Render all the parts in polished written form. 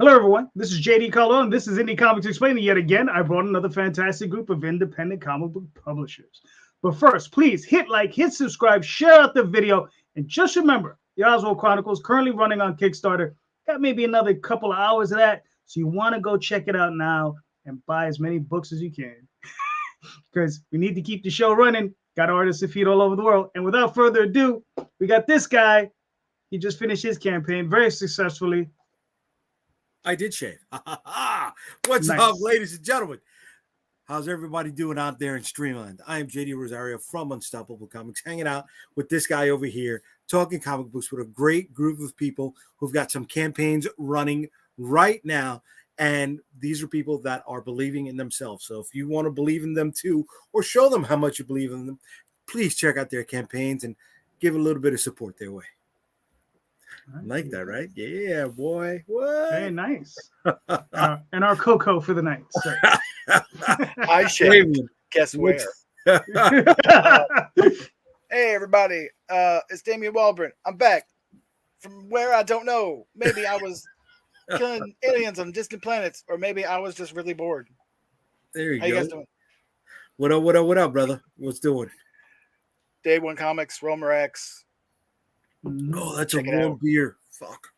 Hello, everyone. This is JD Calderon. This is Indy Comics Explained. Yet again, I brought another fantastic group of independent comic book publishers. But first, please hit like, hit subscribe, share out the video, and just remember, the Oswald Chronicles currently running on Kickstarter. Got maybe another couple of hours of that, so you want to go check it out now and buy as many books as you can, because we need to keep the show running. Got artists to feed all over the world. And without further ado, we got this guy. He just finished his campaign very successfully. I did shave. What's Nice. up, ladies and gentlemen? How's everybody doing out there in Streamland? I am JD Rosario from Unstoppable Comics, hanging out with this guy over here, talking comic books with a great group of people who've got some campaigns running right now. And these are people that are believing in themselves. So if you want to believe in them too, or show them how much you believe in them, please check out their campaigns and give a little bit of support their way. Like that, right? Yeah, boy. What? Very nice. And our Coco for the night. I shaved. Guess where? Hey, everybody. It's Damion Waldbrunn. I'm back from where I don't know. Maybe I was killing aliens on distant planets, or maybe I was just really bored. There you How go. you guys doing? What up, what up, what up, brother? What's doing? Day One Comics, Romer X. Oh, that's Check a it warm out. beer. Fuck.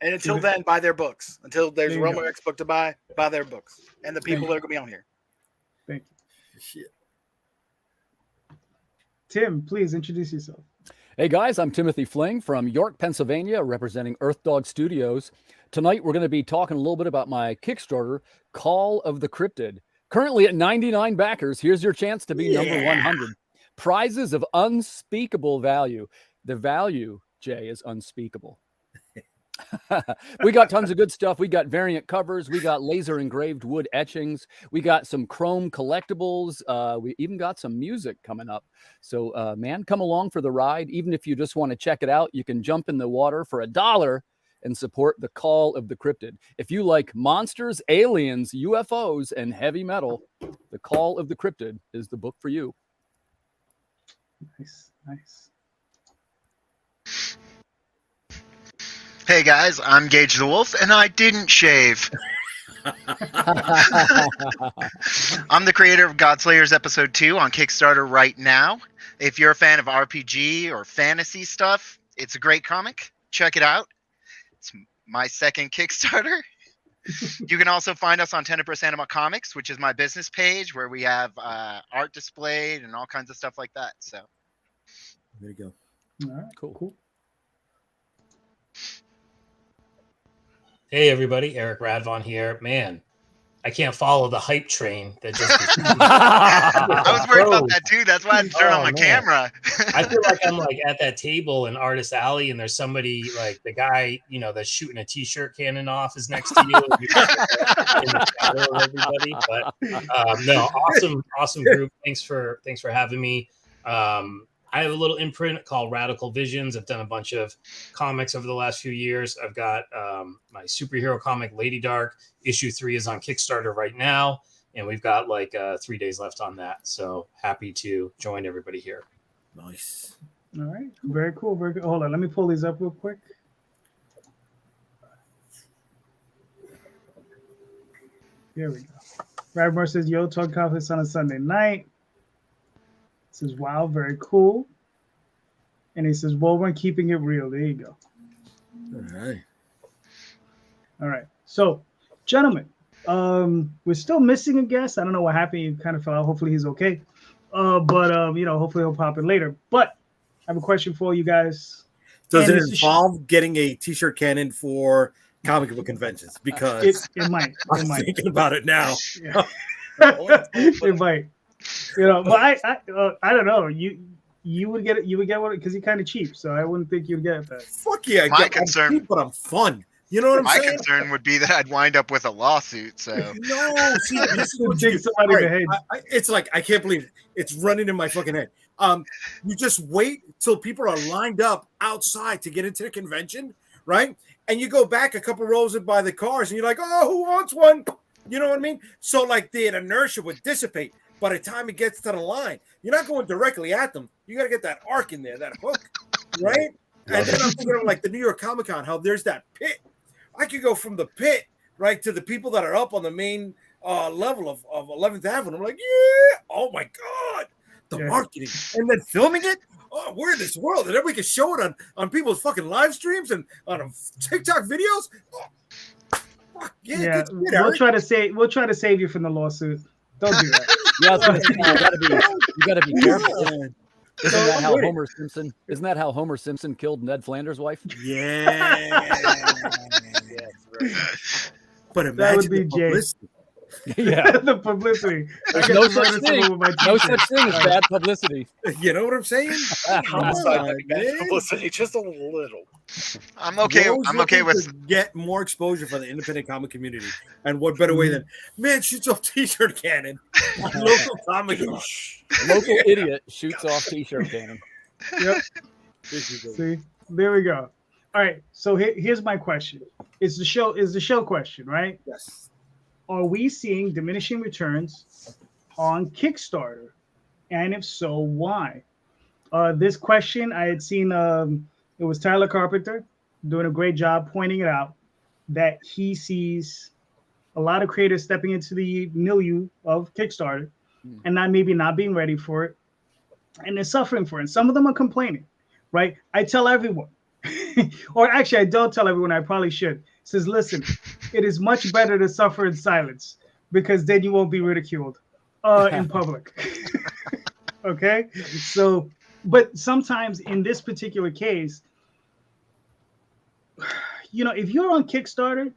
And until then, buy their books. Until there's There a you Romer go. X book to buy their books. And the people that are going to be on here. Thank you. Shit. Tim, please introduce yourself. Hey guys, I'm Timothy Fling from York, Pennsylvania, representing Earth Dog Studios. Tonight we're going to be talking a little bit about my Kickstarter, Call of the Cryptid. Currently at 99 backers, here's your chance to be number 100. Prizes of unspeakable value. The value, Jay, is unspeakable. We got tons of good stuff. We got variant covers. We got laser engraved wood etchings. We got some chrome collectibles. We even got some music coming up. So, man, come along for the ride. Even if you just want to check it out, you can jump in the water for $1 and support the Call of the Cryptid. If you like monsters, aliens, UFOs, and heavy metal, the Call of the Cryptid is the book for you. Nice. Hey guys, I'm Gage the Wolf, and I didn't shave. I'm the creator of Godslayers Episode 2 on Kickstarter right now. If you're a fan of RPG or fantasy stuff, it's a great comic. Check it out. It's my second Kickstarter. You can also find us on 10% Anima Comics, which is my business page where we have art displayed and all kinds of stuff like that. So There you go. All right, cool. Hey everybody, Erik Radvon here. Man, I can't follow the hype train that just I was worried about that too. That's why I had to turn on my camera. I feel like I'm like at that table in Artist Alley and there's somebody like the guy, you know, that's shooting a t-shirt cannon off is next to you in the shadow of everybody. But no, awesome group. Thanks for having me. I have a little imprint called Radical Visions. I've done a bunch of comics over the last few years. I've got my superhero comic, Lady Dark. Issue 3 is on Kickstarter right now, and we've got like 3 days left on that. So happy to join everybody here. Nice. All right. Very cool. Very good. Hold on. Let me pull these up real quick. Here we go. Radmore says, yo, talk confidence on a Sunday night. Says, wow, very cool. And he says, well, we're keeping it real. There you go. All right. So, gentlemen, we're still missing a guest. I don't know what happened. He kind of fell out. Hopefully he's okay. But hopefully he'll pop in later. But I have a question for you guys. Does And it this is- involve getting a t-shirt cannon for comic book conventions? Because It might. I'm thinking about it now. Yeah. It might. But I don't know. You would get it. You would get one because you're kind of cheap. So I wouldn't think you'd get that. Fuck yeah. My I'm concern- cheap, but I'm fun. You know what I'm My saying? concern would be that I'd wind up with a lawsuit. So No, see, this is what you Dig do. somebody in the All head. right, it's like I can't believe it. It's running in my fucking head. You just wait till people are lined up outside to get into the convention, right? And you go back a couple rows by the cars, and you're like, "Oh, who wants one?" You know what I mean? So like the inertia would dissipate by the time it gets to the line. You're not going directly at them. You got to get that arc in there, that hook, right? And then I'm thinking of like the New York Comic Con, how there's that pit. I could go from the pit right to the people that are up on the main level of 11th Avenue. I'm like, yeah, oh my God, the marketing and then filming it. Oh, we're in this world, and then we can show it on people's fucking live streams and on TikTok videos. Oh, fuck, Yeah, good shit, we'll Eric. try to save you from the lawsuit. Don't do that. Yeah, I was gonna say, you gotta be careful. Isn't that how wait. Isn't that how Homer Simpson killed Ned Flanders' wife? Yeah. But imagine That would be the Jay. publicity. Yeah. The publicity. There's I no get to such murder thing. someone with my No t-shirt. such thing as bad publicity. You know what I'm saying? Homicide on, might be bad man. publicity, just a little. I'm okay. We're always I'm okay looking with. to get more exposure for the independent comic community, and what better way than man shoots off T-shirt cannon, local comic. Local idiot shoots off T-shirt cannon. Yep. See, there we go. All right. So here's my question. Is the show question, right? Yes. Are we seeing diminishing returns on Kickstarter? And if so, why? This question I had seen, it was Tyler Carpenter doing a great job pointing it out, that he sees a lot of creators stepping into the milieu of Kickstarter and not being ready for it. And they're suffering for it. And some of them are complaining, right? I tell everyone, or actually I don't tell everyone, I probably should. It says, listen, it is much better to suffer in silence because then you won't be ridiculed in public. Okay? So, but sometimes in this particular case, you know, if you're on Kickstarter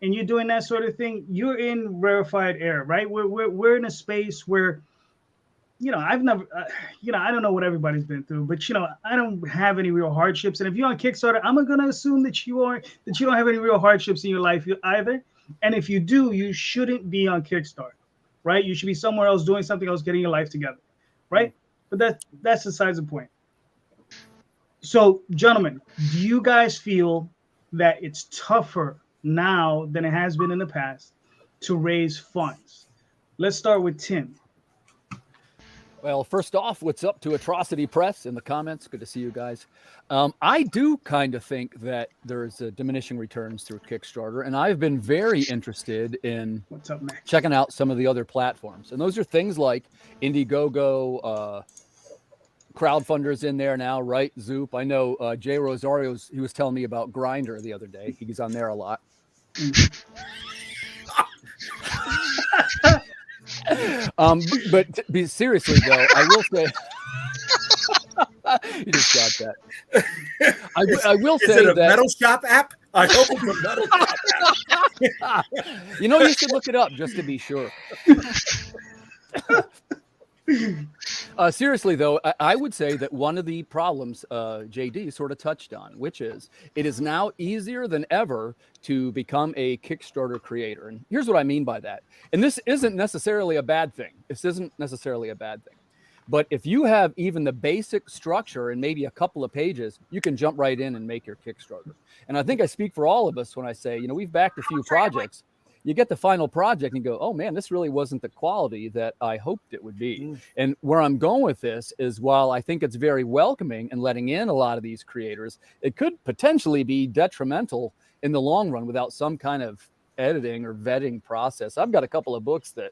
and you're doing that sort of thing, you're in rarefied air, right? We're in a space where, you know, I've never, you know, I don't know what everybody's been through, but you know, I don't have any real hardships. And if you're on Kickstarter, I'm going to assume that you don't have any real hardships in your life either. And if you do, you shouldn't be on Kickstarter, right? You should be somewhere else doing something else, getting your life together, right? But that's besides the point. So, gentlemen, do you guys feel that it's tougher now than it has been in the past to raise funds? Let's start with Tim. Well, first off, what's up to Atrocity Press in the comments? Good to see you guys. I do kind of think that there's a diminishing returns through Kickstarter, and I've been very interested in What's up, Max? checking out some of the other platforms. And those are things like Indiegogo, crowdfunders in there now, right? Zoop. I know JD Rosario, he was telling me about Grindr the other day. He's on there a lot. But seriously though, I will say you just got that. I will say Is it a that metal shop app? I hope it's a metal shop app. you know, you should look it up just to be sure. Seriously though, I would say that one of the problems JD sort of touched on, which is it is now easier than ever to become a Kickstarter creator. And here's what I mean by that. And this isn't necessarily a bad thing. But if you have even the basic structure and maybe a couple of pages, you can jump right in and make your Kickstarter. And I think I speak for all of us when I say, you know, we've backed a few projects. You get the final project and you go, oh man, this really wasn't the quality that I hoped it would be. And where I'm going with this is, while I think it's very welcoming and letting in a lot of these creators, it could potentially be detrimental in the long run without some kind of editing or vetting process. I've got a couple of books that,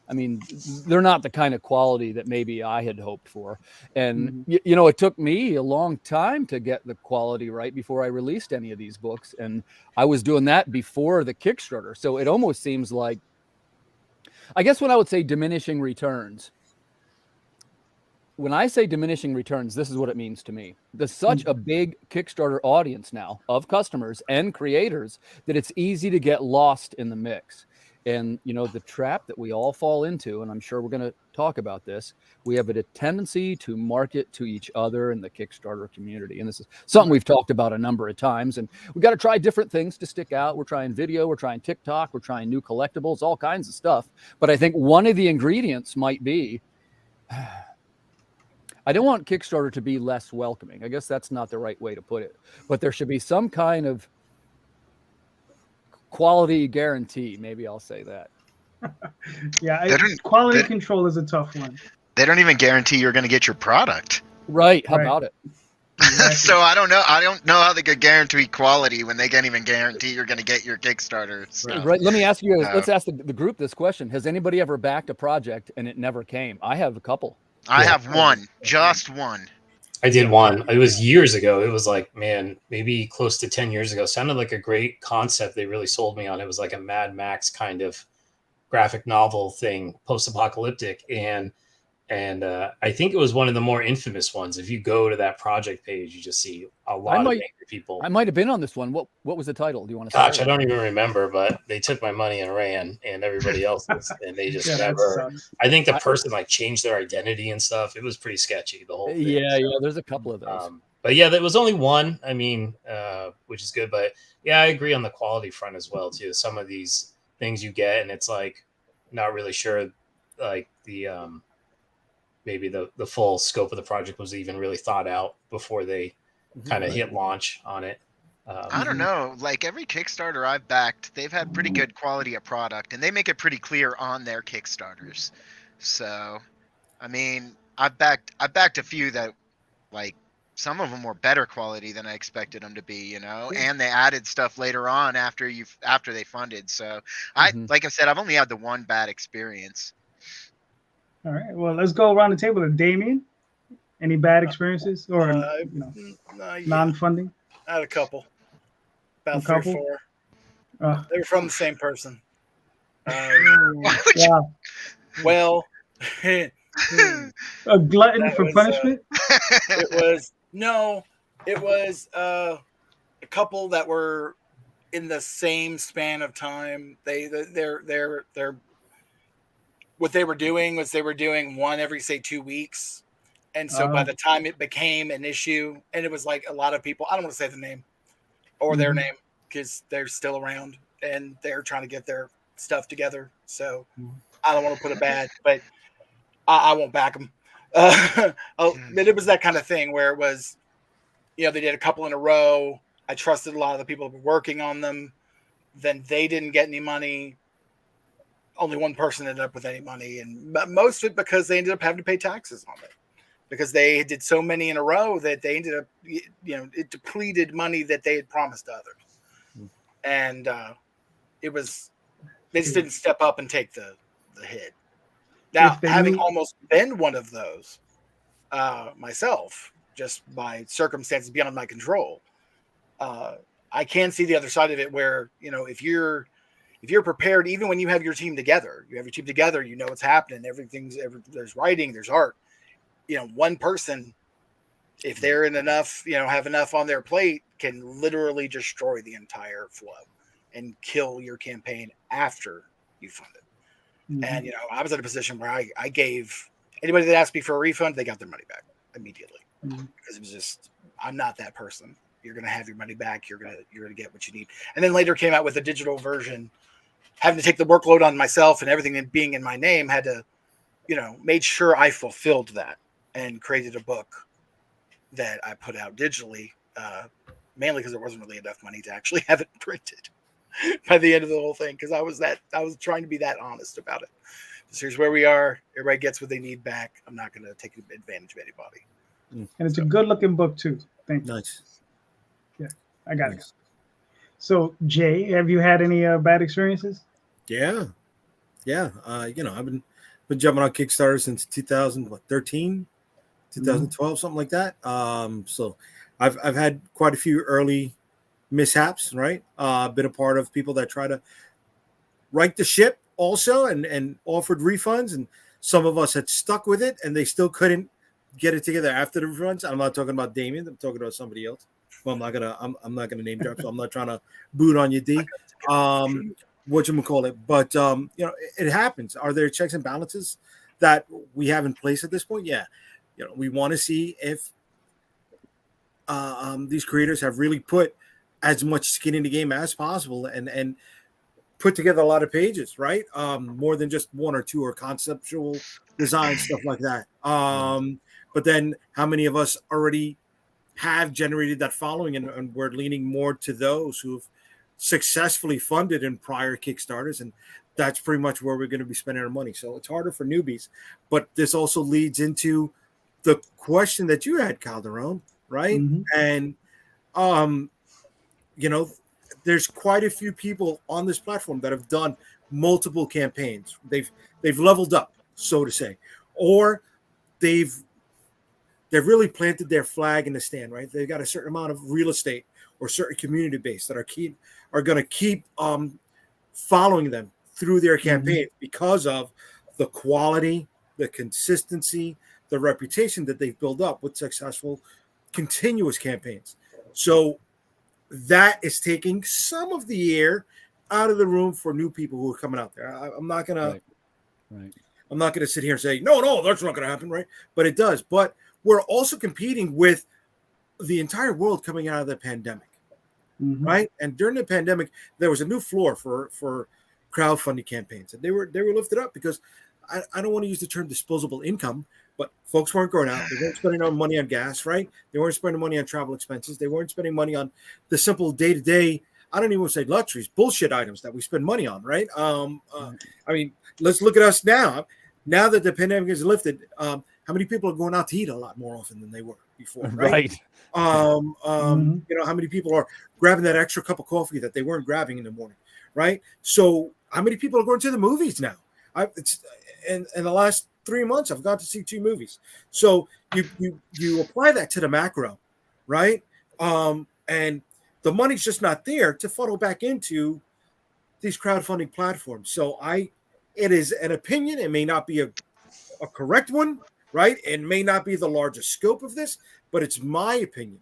I mean, they're not the kind of quality that maybe I had hoped for. And, you know, it took me a long time to get the quality right before I released any of these books. And I was doing that before the Kickstarter. So it almost seems like, I guess when I would say diminishing returns, when I say diminishing returns, this is what it means to me. There's such a big Kickstarter audience now of customers and creators that it's easy to get lost in the mix. And, you know, the trap that we all fall into, and I'm sure we're going to talk about this, we have a tendency to market to each other in the Kickstarter community. And this is something we've talked about a number of times. And we got to try different things to stick out. We're trying video, we're trying TikTok, we're trying new collectibles, all kinds of stuff. But I think one of the ingredients might be, I don't want Kickstarter to be less welcoming. I guess that's not the right way to put it. But there should be some kind of quality guarantee. Maybe I'll say that. Yeah, quality control is a tough one. They don't even guarantee you're going to get your product. Right. How about it? So I don't know. I don't know how they could guarantee quality when they can't even guarantee you're going to get your Kickstarter. So. Right. Let me ask you. Let's ask the group this question: has anybody ever backed a project and it never came? I have a couple. I have one, just one. I did one. It was years ago. It was like, man, maybe close to 10 years ago. Sounded like a great concept. They really sold me on. It was like a Mad Max kind of graphic novel thing, post-apocalyptic. And I think it was one of the more infamous ones. If you go to that project page, you just see a lot of angry people. I might have been on this one. What was the title? Do you want to? Gosh, I don't even remember, but they took my money and ran, and everybody else and they just never. I think the person like changed their identity and stuff. It was pretty sketchy. The whole thing. Yeah. There's a couple of those. But yeah, there was only one. I mean, which is good. But yeah, I agree on the quality front as well too. Some of these things you get, and it's like not really sure, like the maybe the full scope of the project was even really thought out before they kind of hit launch on it. I don't know. Like every Kickstarter I've backed, they've had pretty good quality of product, and they make it pretty clear on their Kickstarters. So, I mean, I've backed a few that, like, some of them were better quality than I expected them to be, you know, and they added stuff later on after they funded. So, like I said, I've only had the one bad experience. All right. Well, let's go around the table to Damion. Any bad experiences or non-funding? I had a couple. About A couple? 3 or 4. They were from the same person. Wow. Well, A glutton for punishment? It was a couple that were in the same span of time. They're what they were doing was they were doing one every, say, 2 weeks. And so by the time it became an issue, and it was like a lot of people, I don't want to say the name or their name because they're still around and they're trying to get their stuff together. So I don't want to put it bad, but I won't back them. But it was that kind of thing where it was, they did a couple in a row. I trusted a lot of the people who were working on them. Then they didn't get any money. Only one person ended up with any money, and most of it because they ended up having to pay taxes on it because they did so many in a row that they ended up, it depleted money that they had promised to others. And they just didn't step up and take the hit. Now, having almost been one of those myself, just by circumstances beyond my control, I can see the other side of it where, if you're prepared, even when you have your team together, you know what's happening. There's writing, there's art. One person, if they're in enough, have enough on their plate, can literally destroy the entire flow and kill your campaign after you fund it. And, I was in a position where I gave anybody that asked me for a refund, they got their money back immediately because it was just, I'm not that person. You're going to have your money back. You're going to get what you need. And then later came out with a digital version, having to take the workload on myself and everything and being in my name, had to, made sure I fulfilled that and created a book that I put out digitally, mainly because there wasn't really enough money to actually have it printed by the end of the whole thing. Because I was trying to be that honest about it. So here's where we are. Everybody gets what they need back. I'm not going to take advantage of anybody. And it's a good looking book too. Thank you. Nice. Yeah, I got it. So Jay, have you had any bad experiences? Yeah. I've been jumping on Kickstarter since 2013, 2012, something like that. So I've had quite a few early mishaps, right? Been a part of people that try to right the ship also and offered refunds, and some of us had stuck with it and they still couldn't get it together after the refunds. I'm not talking about Damion, I'm talking about somebody else. Well, I'm not gonna name drop, so I'm not trying to boot on you, D. Whatchamacallit. But it happens. Are there checks and balances that we have in place at this point? Yeah. We want to see if these creators have really put as much skin in the game as possible and put together a lot of pages, right? More than just one or two or conceptual design, stuff like that. But then how many of us already have generated that following and we're leaning more to those who've successfully funded in prior Kickstarters, and that's pretty much where we're going to be spending our money. So it's harder for newbies, but this also leads into the question that you had, Calderon. right? Mhm. And you know, there's quite a few people on this platform that have done multiple campaigns. They've leveled up, so to say, or they've really planted their flag in the stand, right? They've got a certain amount of real estate or certain community base that are going to keep following them through their campaign because of the quality, the consistency, the reputation that they've built up with successful, continuous campaigns. So that is taking some of the air out of the room for new people who are coming out there. I'm not gonna, Right. I'm not gonna sit here and say no, that's not gonna happen, right? But it does. But we're also competing with the entire world coming out of the pandemic, right? And during the pandemic, there was a new floor for crowdfunding campaigns, and they were lifted up because I don't want to use the term disposable income, but folks weren't going out. They weren't spending money on gas, right? They weren't spending money on travel expenses. They weren't spending money on the simple day-to-day, I don't even want to say luxuries, bullshit items that we spend money on, right? I mean, let's look at us now. Now that the pandemic is lifted, how many people are going out to eat a lot more often than they were before, right? You know, how many people are grabbing that extra cup of coffee that they weren't grabbing in the morning, right? So how many people are going to the movies now? In the last 3 months, I've got to see 2 movies. So you apply that to the macro, right? And the money's just not there to funnel back into these crowdfunding platforms. So it is an opinion. It may not be a correct one, right? It may not be the largest scope of this, but it's my opinion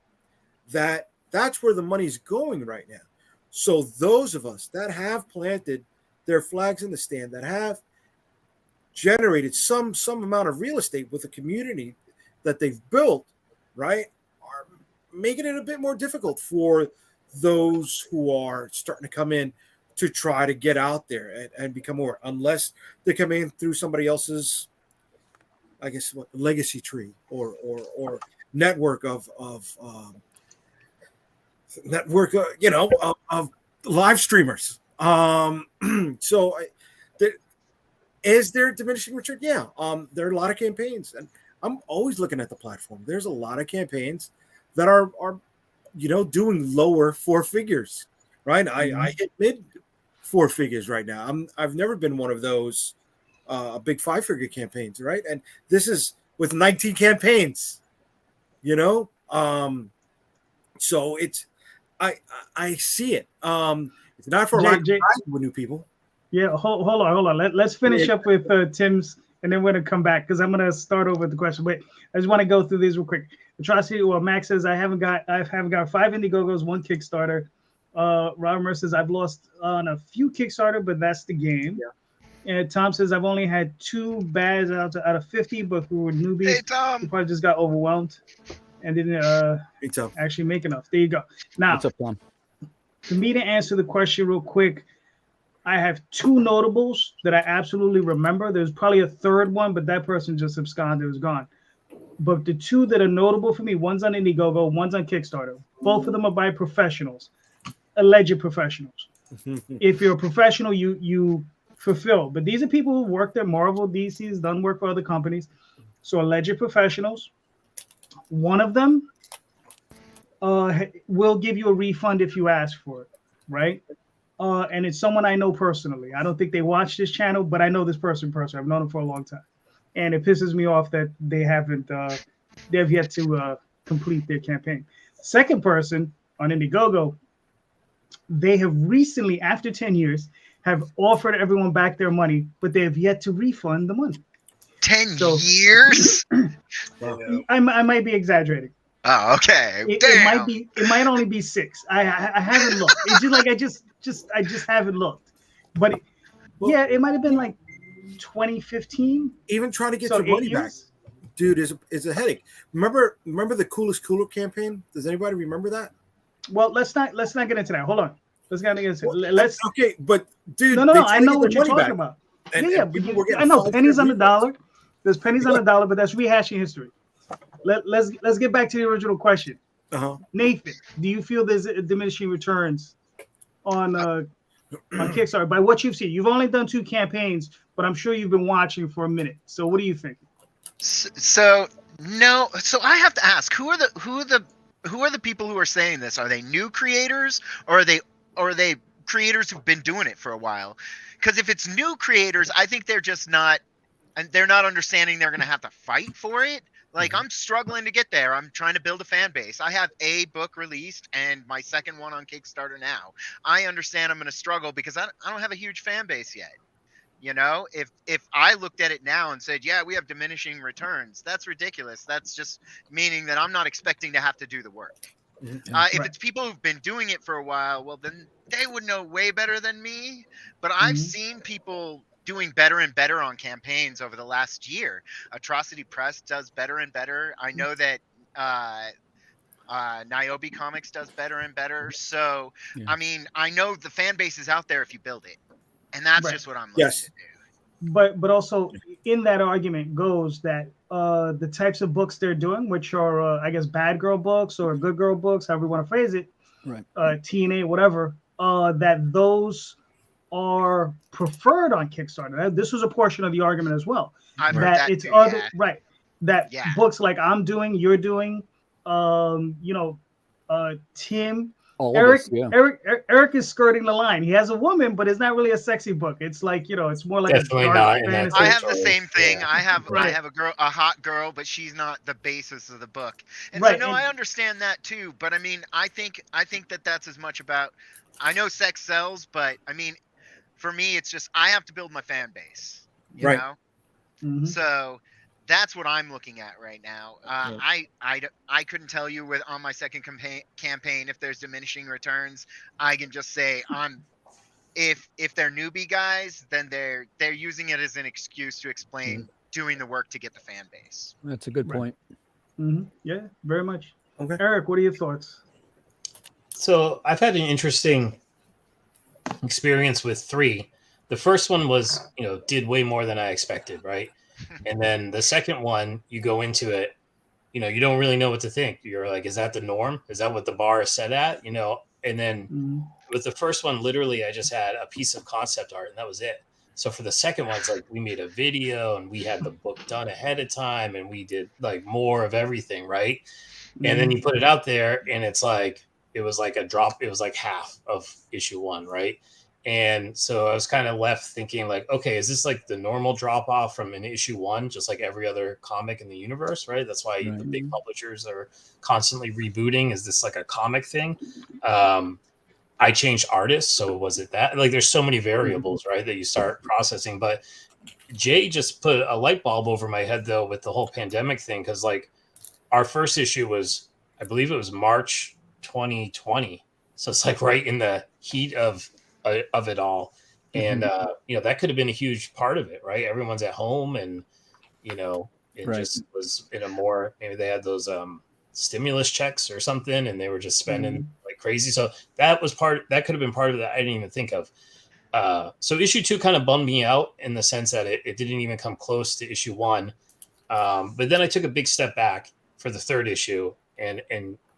that that's where the money's going right now. So those of us that have planted their flags in the stand, that have generated some amount of real estate with a community that they've built, right, are making it a bit more difficult for those who are starting to come in to try to get out there and become more, unless they come in through somebody else's, I guess, legacy tree or network of live streamers. So is there diminishing return? Yeah. There are a lot of campaigns, and I'm always looking at the platform. There's a lot of campaigns that are doing lower 4 figures, right? I hit mid 4 figures right now. I've never been one of those big 5-figure campaigns, right? And this is with 19 campaigns, so it's I see it. It's not for a lack of time with new people. Yeah, hold on. Let's finish up with Tim's, and then we're gonna come back because I'm gonna start over with the question. But I just want to go through these real quick. Atrocity, well, Max says I haven't got 5 Indiegogos, 1 Kickstarter. Robert says I've lost on a few Kickstarter, but that's the game. Yeah. And Tom says I've only had 2 bads out of 50, but we were newbies. Hey, Tom. We probably just got overwhelmed and didn't actually make enough. There you go. Now, what's up, Tom? For me to answer the question real quick, I have 2 notables that I absolutely remember. There's probably a third one, but that person just absconded, was gone. But the 2 that are notable for me, one's on Indiegogo, one's on Kickstarter. Both of them are by professionals, alleged professionals. If you're a professional, you fulfill. But these are people who worked at Marvel, DC's, done work for other companies. So alleged professionals. One of them will give you a refund if you ask for it, right? And it's someone I know personally. I don't think they watch this channel, but I know this person personally. I've known them for a long time. And it pisses me off that they haven't, they've yet to complete their campaign. Second person on Indiegogo, they have recently, after 10 years, have offered everyone back their money, but they have yet to refund the money. 10 years? I might be exaggerating. Oh, okay. It might only be 6. I haven't looked. It's just like I just haven't looked. But it might have been like 2015. Even trying to get your money back, dude, is a headache. Remember the Coolest Cooler campaign? Does anybody remember that? Well, let's not get into that. Hold on. Let's get into it. Let's okay, but dude, no. I know what you're talking about. And I know pennies on the dollar. There's pennies on the dollar, but that's rehashing history. Let's get back to the original question. Nathan, do you feel there's diminishing returns on Kickstarter by what you've seen? You've only done 2 campaigns, but I'm sure you've been watching for a minute. So what do you think? So no. So I have to ask, who are the who are the people who are saying this? Are they new creators, or are they creators who've been doing it for a while? Because if it's new creators, I think they're just not, and they're not understanding they're going to have to fight for it. Like, I'm struggling to get there. I'm trying to build a fan base. I have a book released and my second one on Kickstarter now. I understand I'm going to struggle because I don't have a huge fan base yet. You know, if I looked at it now and said, yeah, we have diminishing returns, that's ridiculous. That's just meaning that I'm not expecting to have to do the work. If it's people who've been doing it for a while, well, then they would know way better than me. But I've seen people doing better and better on campaigns over the last year. Atrocity Press does better and better. I know that Niobe Comics does better and better. So, I mean, I know the fan base is out there if you build it. And that's just what I'm looking to do. But also in that argument goes that the types of books they're doing, which are, I guess, bad girl books or good girl books, however you want to phrase it, TNA, whatever, that those are preferred on Kickstarter. This was a portion of the argument as well. I've heard that that it's too, other that Yeah. books like I'm doing, you're doing, Tim, All Erik, of us, yeah. Erik is skirting the line. He has a woman, but it's not really a sexy book. It's like, it's more like Definitely a dark not in that fantasy. I have the territory. same thing. Yeah. I have Right. a hot girl, but she's not the basis of the book. And Right, so and- I understand that too. But I mean, I think that that's as much about. I know sex sells, but I mean, for me, it's just I have to build my fan base. You Right. know. Mhm. So that's what I'm looking at right now. I couldn't tell you on my second campaign if there's diminishing returns. I can just say if they're newbie guys, then they're using it as an excuse to explain doing the work to get the fan base. That's a good point. Yeah, very much. Okay. Erik, what are your thoughts? So I've had an interesting experience with 3. The first one was, did way more than I expected, right? And then the second one, you go into it, you don't really know what to think. You're like, is that the norm? Is that what the bar is set at? And then with the first one, literally, I just had a piece of concept art and that was it. So for the second one, it's like we made a video and we had the book done ahead of time and we did like more of everything, right? And then you put it out there and it's like, it was like a drop. It was like half of issue 1, right? And so I was kind of left thinking like, okay, is this like the normal drop off from an issue 1, just like every other comic in the universe, right? That's why the big publishers are constantly rebooting. Is this like a comic thing? I changed artists. So was it that? Like there's so many variables, right, that you start processing. But Jay just put a light bulb over my head though with the whole pandemic thing. Because like our first issue was, I believe it was March 2020. So it's like right in the heat of it all. And that could have been a huge part of it, right? Everyone's at home and it just was in a more, maybe they had those stimulus checks or something and they were just spending like crazy. So that could have been part of that I didn't even think of. So issue 2 kind of bummed me out in the sense that it didn't even come close to issue 1. But then I took a big step back for the third issue and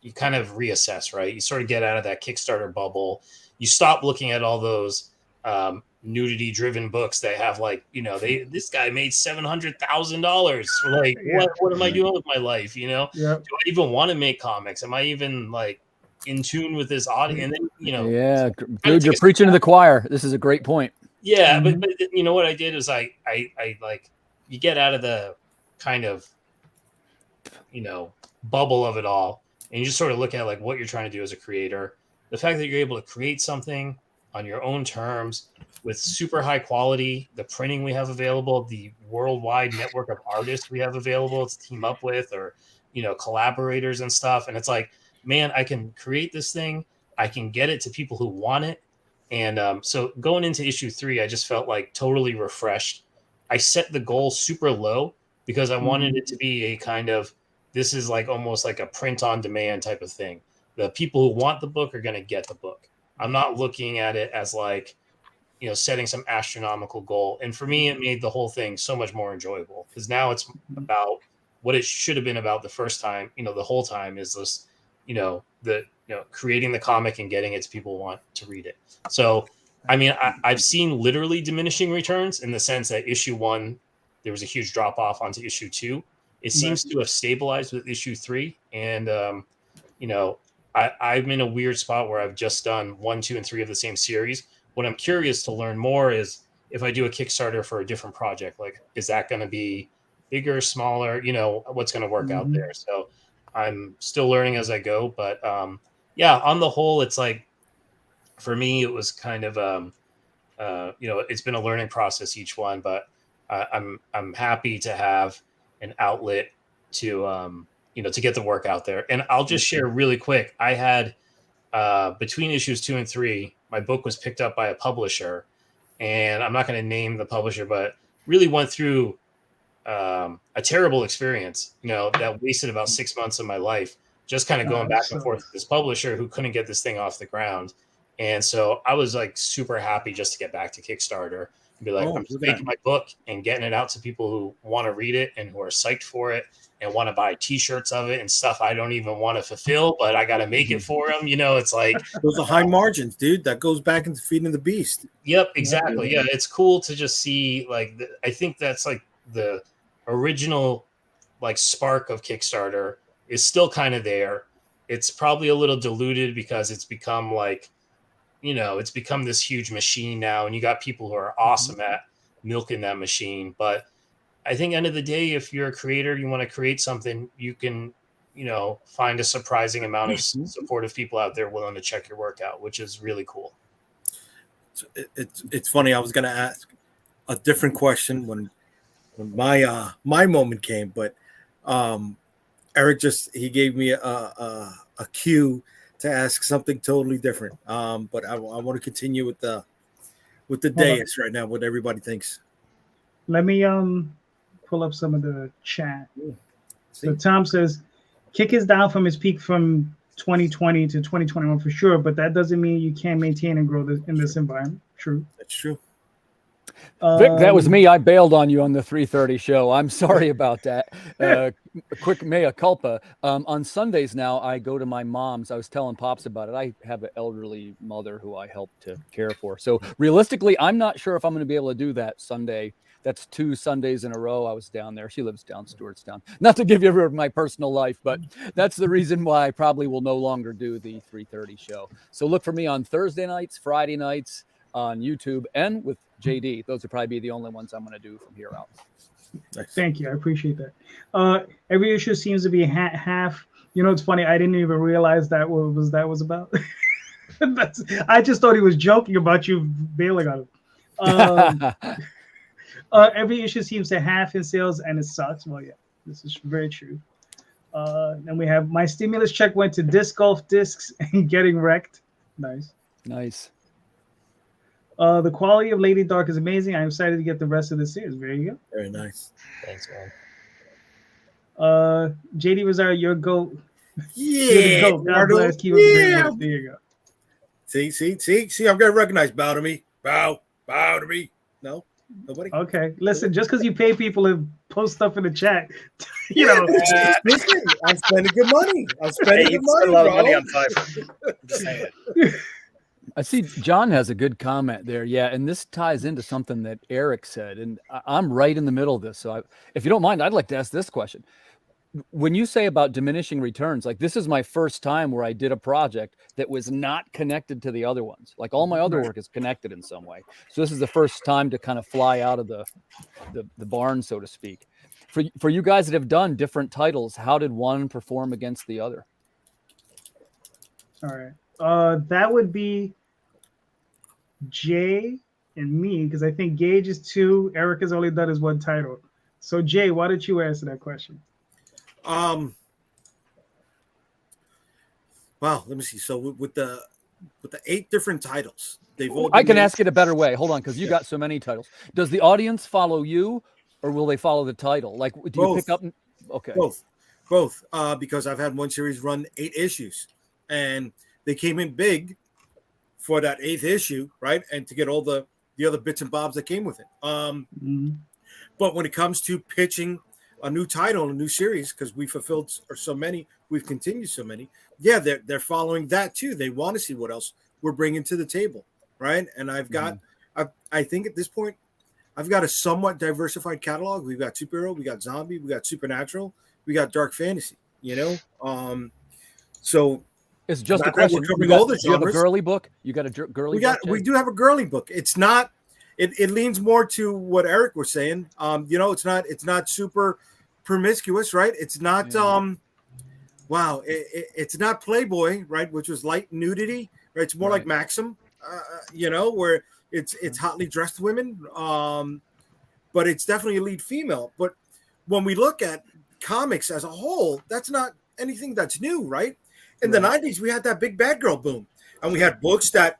you kind of reassess, right? You sort of get out of that Kickstarter bubble. You stop looking at all those nudity driven books that have like, this guy made $700,000. Like, what am I doing with my life? Do I even want to make comics? Am I even like in tune with this audience? And then, dude, you're preaching to the choir. This is a great point. Yeah, but you know what I did is I like you get out of the kind of bubble of it all, and you just sort of look at like what you're trying to do as a creator. The fact that you're able to create something on your own terms with super high quality, the printing we have available, the worldwide network of artists we have available to team up with, or collaborators and stuff, and it's like, man, I can create this thing, I can get it to people who want it. And so going into issue 3, I just felt like totally refreshed. I set the goal super low because I wanted it to be a kind of, this is like almost like a print on demand type of thing. The people who want the book are going to get the book. I'm not looking at it as like, setting some astronomical goal. And for me, it made the whole thing so much more enjoyable because now it's about what it should have been about the first time, the whole time is this, creating the comic and getting it to people who want to read it. So, I mean, I've seen literally diminishing returns in the sense that issue 1, there was a huge drop off onto issue 2. It seems to have stabilized with issue 3. And you know, I'm in a weird spot where I've just done 1, 2, and 3 of the same series. What I'm curious to learn more is if I do a Kickstarter for a different project, like, is that going to be bigger, smaller, you know, what's going to work out there. So I'm still learning as I go, but yeah, on the whole, it's like, for me, it was kind of, you know, it's been a learning process, each one, but I'm happy to have an outlet to, you know, to get the work out there. And I'll just share really quick. I had, between issues 2 and 3, my book was picked up by a publisher, and I'm not going to name the publisher, but really went through a terrible experience, you know, that wasted about 6 months of my life, just kind of going back and forth with this publisher who couldn't get this thing off the ground. And so I was like super happy just to get back to Kickstarter and be like, I'm just making my book and getting it out to people who want to read it and who are psyched for it and want to buy t-shirts of it and stuff I don't even want to fulfill, but I got to make it for them. You know, it's like those are high margins, dude. That goes back into feeding the beast. Yep, exactly. Yeah, it's cool to just see, like, I think that's like the original like spark of Kickstarter is still kind of there. It's probably a little diluted because it's become like, you know, it's become this huge machine now, and you got people who are awesome at milking that machine. But I think end of the day, if you're a creator, you want to create something, you can, you know, find a surprising amount of supportive people out there willing to check your work out, which is really cool. It's funny. I was going to ask a different question when my moment came, but Erik he gave me a cue to ask something totally different. But I want to continue with the dais right now, what everybody thinks. Let me pull up some of the chat. So Tom says, Kick is down from his peak from 2020 to 2021 for sure, but that doesn't mean you can't maintain and grow in this environment. True. That's true. Vic, that was me. I bailed on you on the 3:30 show. I'm sorry about that. Quick mea culpa. On Sundays now, I go to my mom's. I was telling Pops about it. I have an elderly mother who I help to care for. So realistically, I'm not sure if I'm going to be able to do that Sunday. That's 2 Sundays in a row I was down there. She lives down Stewartstown. Not to give you my personal life, but that's the reason why I probably will no longer do the 3:30 show. So look for me on Thursday nights, Friday nights, on YouTube, and with JD. Those would probably be the only ones I'm going to do from here out. Thank you. I appreciate that. Every issue seems to be half. You know, it's funny. I didn't even realize that was about. I just thought he was joking about you bailing on him. Every issue seems to half in sales, and it sucks. Well, yeah, this is very true. Then we have my stimulus check went to disc golf discs and getting wrecked. Nice. The quality of Lady Dark is amazing. I'm excited to get the rest of the series. There you go. Very nice. Thanks, man. JD Rosario, your GOAT. Yeah. You're the GOAT. God bless. Keep up. There you go. See, I'm going to recognize. Bow to me. Bow to me. No, nobody. Okay. Listen, just because you pay people to post stuff in the chat, you know. Listen, I'm spending good money. I'm spending good money, a lot of money on Fiverr. I'm just saying. I see John has a good comment there. Yeah, and this ties into something that Erik said, and I'm right in the middle of this. So if you don't mind, I'd like to ask this question. When you say about diminishing returns, like this is my first time where I did a project that was not connected to the other ones. Like all my other work is connected in some way. So this is the first time to kind of fly out of the barn, so to speak. For you guys that have done different titles, how did one perform against the other? All right. That would be Jay and me, because I think Gage is 2. Erik has only done his 1 title. So Jay, why don't you answer that question? Well, let me see. So with the 8 different titles, they've all. I can ask it a better way. Hold on, because you got so many titles. Does the audience follow you, or will they follow the title? Like, do you pick up? Okay, both. Because I've had one series run 8 issues, and they came in big for that 8th issue, right? And to get all the other bits and bobs that came with it. But when it comes to pitching a new title, a new series, because we fulfilled so many, we've continued so many. Yeah, they're following that too. They want to see what else we're bringing to the table, right? And I've got, I think at this point, I've got a somewhat diversified catalog. We've got superhero, we got zombie, we got supernatural, we got dark fantasy. You know, So It's just a not that we're question. covering all the You have a genres. girly book. You got a girly book. We Jay? do have a girly book. It's not. It leans more to what Erik was saying. It's not super promiscuous, right? It's not. Yeah. Wow, it's not Playboy, right? Which was light nudity, right? It's more like Right. Maxim, where it's hotly dressed women. But it's definitely a lead female. But when we look at comics as a whole, that's not anything that's new, right? In the 90s, we had that big bad girl boom, and we had books that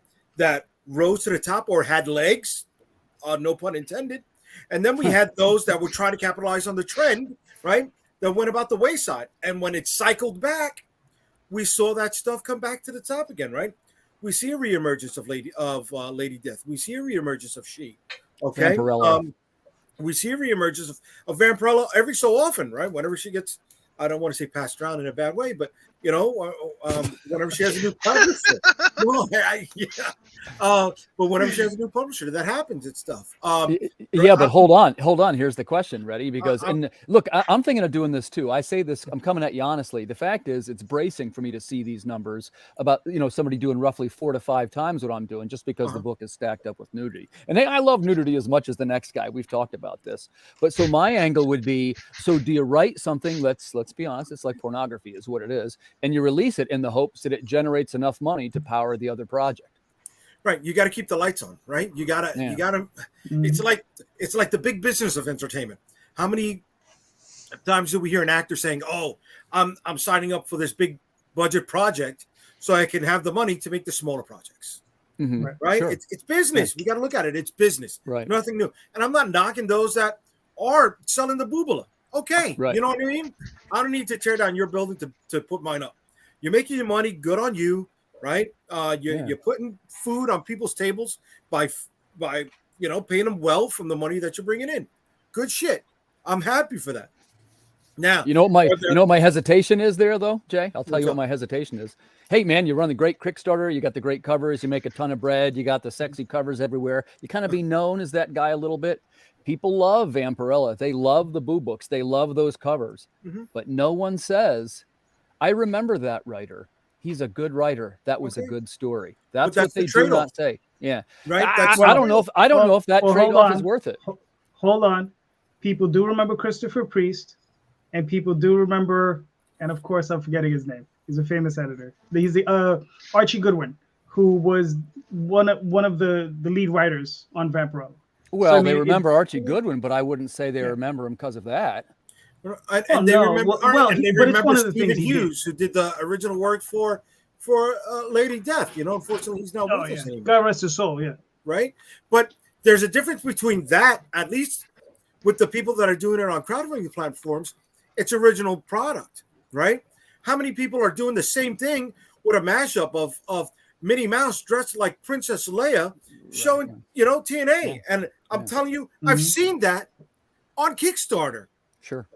rose to the top or had legs, no pun intended. And then we had those that were trying to capitalize on the trend, right? That went about the wayside. And when it cycled back, we saw that stuff come back to the top again, right? We see a reemergence of Lady Death. We see a reemergence of She. Okay. Vampirella. We see a reemergence of Vampirella every so often, right? Whenever she gets, I don't want to say passed around in a bad way, but whenever she has a new publisher, but whenever she has a new publisher, that happens and stuff. But hold on. Here's the question. Ready? Because look, I'm thinking of doing this too. I say this. I'm coming at you honestly. The fact is, it's bracing for me to see these numbers about somebody doing roughly 4 to 5 times what I'm doing, just because the book is stacked up with nudity. And I love nudity as much as the next guy. We've talked about this. But so my angle would be: so do you write something? Let's be honest. It's like pornography, is what it is, and you release it in the hopes that it generates enough money to power the other project. Right, you got to keep the lights on, right? You gotta. It's like the big business of entertainment. How many times do we hear an actor saying, "Oh, I'm signing up for this big budget project so I can have the money to make the smaller projects." Mm-hmm. Right? Sure. It's business. We got to look at it. It's business. Right. Nothing new. And I'm not knocking those that are selling the boobala. Okay, right. You know what I mean? I don't need to tear down your building to put mine up. You're making your money. Good on you. Right? You're putting food on people's tables by paying them well from the money that you're bringing in. Good shit. I'm happy for that. Now, my hesitation is there though, Jay. I'll tell you what my hesitation is. Hey man, you run the great Kickstarter. You got the great covers. You make a ton of bread. You got the sexy covers everywhere. You kind of be known as that guy a little bit. People love Vampirella. They love the boo books. They love those covers. Mm-hmm. But no one says, I remember that writer. He's a good writer. That was a good story. That's what they do not say. Yeah. Right. I don't know if that trade-off is worth it. Hold on. People do remember Christopher Priest, and people do remember, and of course I'm forgetting his name. He's a famous editor. He's the Archie Goodwin, who was one of the lead writers on Vampirella. Well, they remember Archie Goodwin, but I wouldn't say they remember him because of that. And they remember Stephen Hughes, who did the original work for Lady Death. Unfortunately, he's not with us anymore. God rest his soul. Yeah, right. But there's a difference between that, at least with the people that are doing it on crowdfunding platforms. It's original product, right? How many people are doing the same thing with a mashup of Minnie Mouse dressed like Princess Leia, showing TNA? And I'm telling you, I've seen that on Kickstarter. Sure.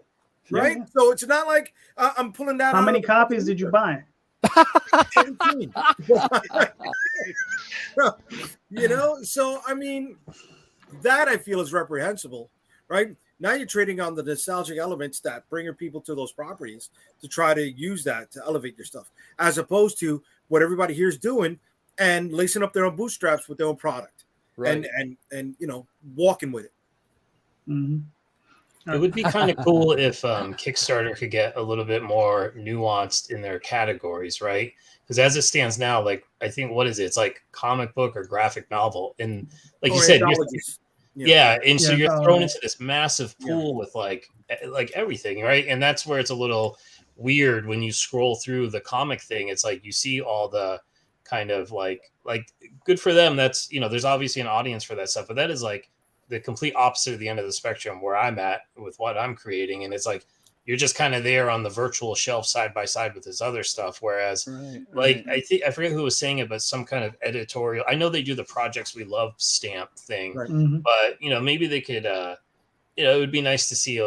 Right? Yeah. So it's not like I'm pulling that. How many copies did you buy? 17. So I mean, that I feel is reprehensible, right? Now you're trading on the nostalgic elements that bring people to those properties to try to use that to elevate your stuff, as opposed to what everybody here is doing and lacing up their own bootstraps with their own product, right? And walking with it. Mm-hmm. It would be kind of cool if Kickstarter could get a little bit more nuanced in their categories, right? Because as it stands now, like I think it's like comic book or graphic novel, and like you said, so you're thrown into this massive pool with like everything, right? And that's where it's a little weird when you scroll through the comic thing. It's like you see all the kind of like good for them. That's there's obviously an audience for that stuff, but that is like the complete opposite of the end of the spectrum where I'm at with what I'm creating. And it's like, you're just kind of there on the virtual shelf side by side with this other stuff. Whereas I forget who was saying it, but some kind of editorial, I know they do the Projects We Love stamp thing, but maybe they could, it would be nice to see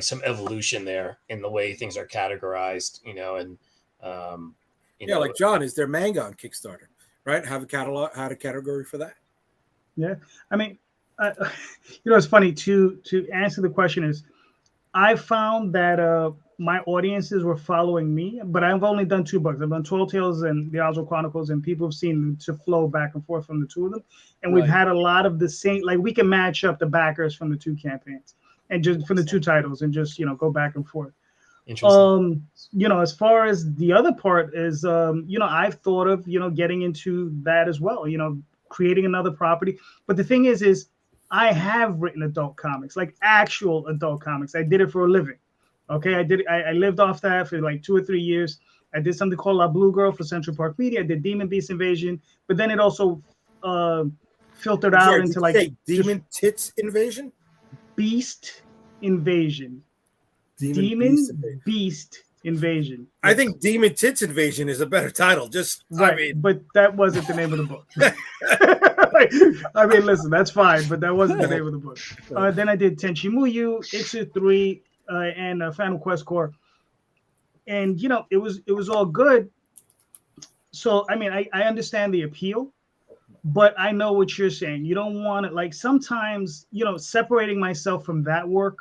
some evolution there in the way things are categorized, like John, is there manga on Kickstarter, right? Have a category for that. Yeah. I mean, it's funny to answer the question is, I found that my audiences were following me, but I've only done 2 books. I've done Tall Tales and the Oswald Chronicles, and people have seen to flow back and forth from the 2 of them. And we've had a lot of the same, like we can match up the backers from the 2 campaigns and just from the 2 titles and just, go back and forth. Interesting. As far as the other part is, I've thought of, getting into that as well, creating another property. But the thing is I have written adult comics, like actual adult comics. I did it for a living. Okay, I lived off that for like 2 or 3 years. I did something called La Blue Girl for Central Park Media. I did Demon Beast Invasion, but then it also filtered out into like Demon Tits Invasion? Beast Invasion. Demon Beast Invasion. I think Demon Tits Invasion is a better title. But that wasn't the name of the book. I mean, listen, that's fine, but that wasn't the name of the book. Then I did Tenchi Muyu, Ixu 3, and Final Quest Core, and it was all good. So I mean, I understand the appeal, but I know what you're saying. You don't want it, like sometimes separating myself from that work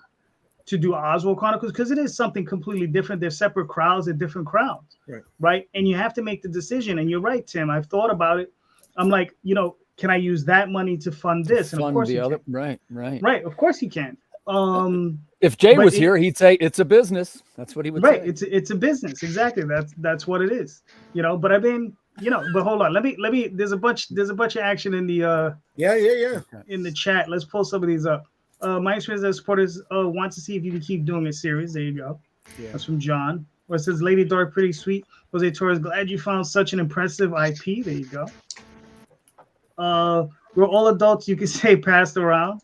to do Oswald Chronicles, because it is something completely different. They're separate crowds, they're different crowds, right? And you have to make the decision. And you're right, Tim. I've thought about it. I'm like, can I use that money to fund this? And of course, the other, right. Of course, he can. If Jay was here, he'd say it's a business. That's what he would say. It's a business. Exactly. That's what it is. But I mean, but hold on. Let me. There's a bunch of action in the in the chat. Let's pull some of these up. My experience as supporters want to see if you can keep doing a series. There you go. Yeah. That's from John. Where it says Lady Dark, pretty sweet. Jose Torres, glad you found such an impressive IP. There you go. We're all adults. You can say passed around.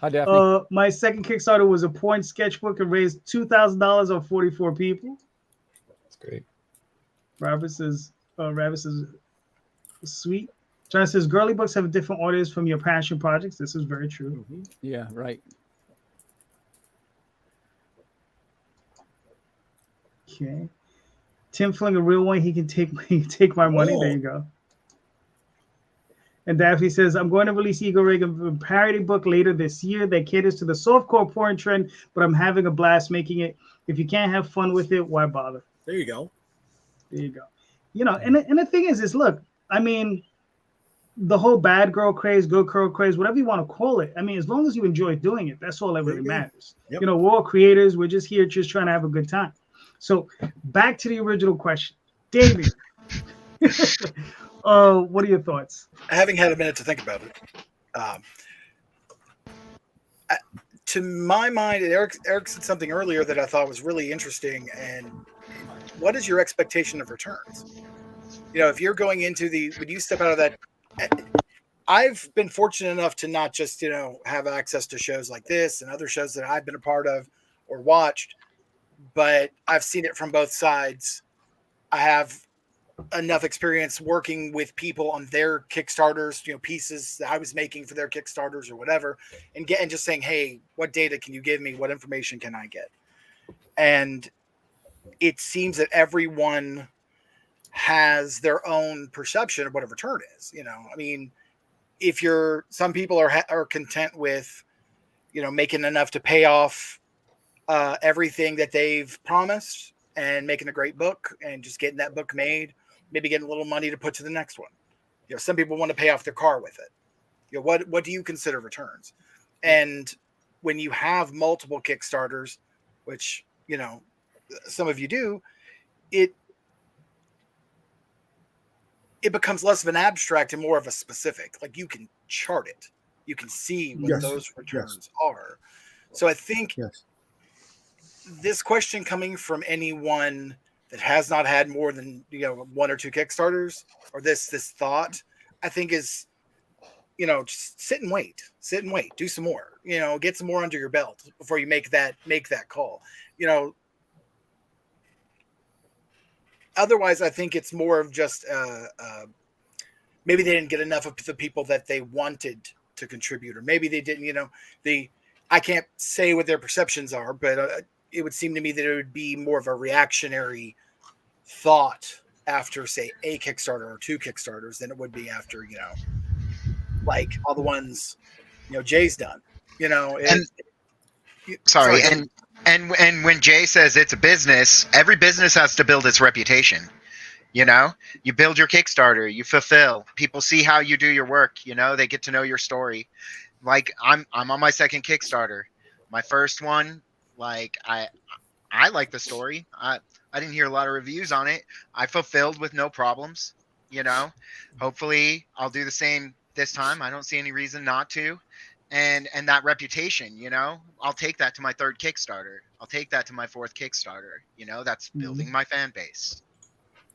Hi, Daphne. My second Kickstarter was a porn sketchbook and raised $2,000 on 44 people. That's great. Ravis is sweet. John says girly books have a different audience from your passion projects. This is very true. Mm-hmm. Yeah, right. Okay. Tim Fling, a real one. He can take my money. There you go. And Daphne says, I'm going to release Ego Reagan, a parody book later this year that caters to the softcore porn trend, but I'm having a blast making it. If you can't have fun with it, why bother? There you go. And the thing is look, I mean, the whole bad girl craze, good girl craze, whatever you want to call it. I mean, as long as you enjoy doing it, that's all that really matters. Yep. We're all creators. We're just here just trying to have a good time. So back to the original question. David. What are your thoughts? Having had a minute to think about it, to my mind, Erik said something earlier that I thought was really interesting. And what is your expectation of returns? If you're going into when you step out of that, I've been fortunate enough to not just, have access to shows like this and other shows that I've been a part of or watched, but I've seen it from both sides. I have enough experience working with people on their Kickstarters, pieces that I was making for their Kickstarters or whatever, and just saying, hey, what data can you give me? What information can I get? And it seems that everyone has their own perception of what a return is. I mean, some people are content with, making enough to pay off everything that they've promised and making a great book and just getting that book made, maybe getting a little money to put to the next one. Some people want to pay off their car with it. What do you consider returns? And when you have multiple Kickstarters, which, some of you do, it becomes less of an abstract and more of a specific. Like you can chart it. You can see what those returns are. So I think this question coming from anyone that has not had more than 1 or 2 Kickstarters, or this thought, I think is, just sit and wait, do some more, get some more under your belt before you make that call. Otherwise, I think it's more of just maybe they didn't get enough of the people that they wanted to contribute, or maybe they didn't. I can't say what their perceptions are, but it would seem to me that it would be more of a reactionary thought after, say, a Kickstarter or 2 Kickstarters than it would be after, like all the ones Jay's done. And when Jay says it's a business, every business has to build its reputation. You know, you build your Kickstarter, you fulfill. People see how you do your work. You know, they get to know your story. Like I'm on my second Kickstarter. My first one, like I like the story. I didn't hear a lot of reviews on it. I fulfilled with no problems. You know, hopefully I'll do the same this time. I don't see any reason not to. And that reputation, you know, I'll take that to my third Kickstarter. I'll take that to my fourth Kickstarter. You know, that's building my fan base.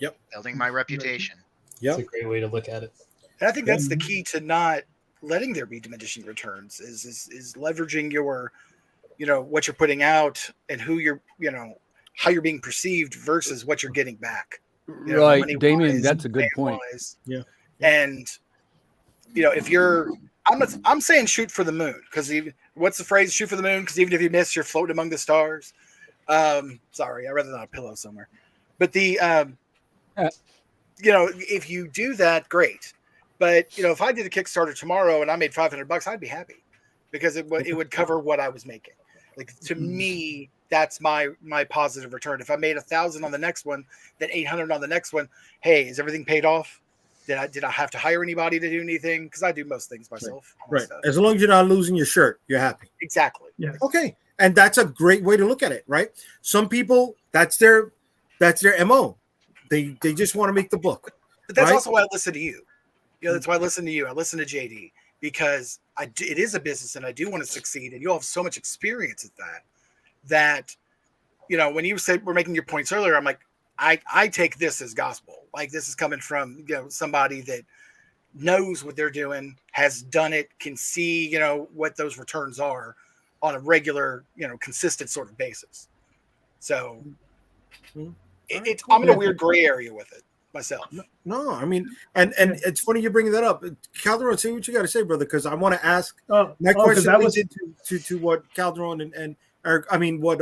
Yep. Building my reputation. It's a great way to look at it. And I think that's the key to not letting there be diminishing returns is leveraging your, you know, what you're putting out and who you're, you know, how you're being perceived versus what you're getting back. You know, Right, money-wise, Damion, that's a good point. fan-wise. Yeah. And, you know, if you're, I'm saying shoot for the moon, because what's the phrase? Shoot for the moon, because even if you miss, you're floating among the stars. Sorry, I'd rather not a pillow somewhere. But the, you know, if you do that, great. But, you know, if I did a Kickstarter tomorrow and I made $500, I'd be happy because it would cover what I was making. Like, to me, that's my positive return. If I made 1,000 on the next one, then 800 on the next one, hey, is everything paid off? Did I have to hire anybody to do anything? Because I do most things myself. Right. As long as you're not losing your shirt, you're happy. Exactly. Yeah. Okay. And that's a great way to look at it, right? Some people, that's their MO. They just want to make the book. But that's right? also why I listen to you. You know, that's why I listen to you. I listen to JD because it is a business and I do want to succeed. And you all have so much experience at that, you know, when you said we're making your points earlier, I'm like, I take this as gospel. Like, this is coming from, you know, somebody that knows what they're doing, has done it, can see, you know, what those returns are on a regular, you know, consistent sort of basis. So I'm in a weird gray area with it myself. No, I mean, and it's funny you're bringing that up. Calderon, say what you got to say, brother, because I want to ask my question to what Calderon and Eric, I mean, what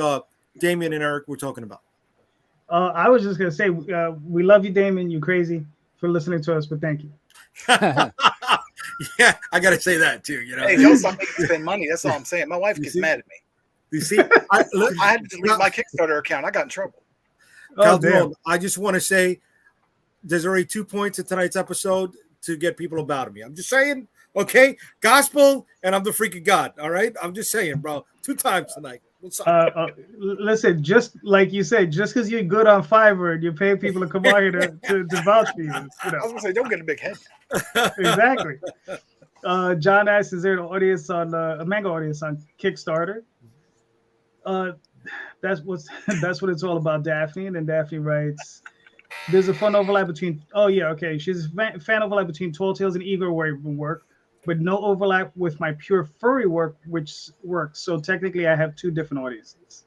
Damion and Eric were talking about. I was just gonna say, we love you, Damion. You crazy for listening to us, but thank you. Yeah, I gotta say that too. You know, hey, y'all stop making me spend money. That's all I'm saying. My wife gets mad at me. You see, I had to delete my Kickstarter account. I got in trouble. Calderon, I just want to say, there's already 2 points in tonight's episode to get people about me. I'm just saying, okay, gospel, and I'm the freaking God. All right, I'm just saying, bro. 2 times tonight. Listen, just like you said, just because you're good on Fiverr and you pay people to come out here to vouch for you. You know. I was gonna say, don't get a big head. Exactly. John asks, is there an audience on a manga audience on Kickstarter? That's what it's all about, Daphne. And then Daphne writes, there's a fun overlap between she's a fan overlap between Tall Tales and Igor work, but no overlap with my pure furry work, which works. So technically I have 2 different audiences.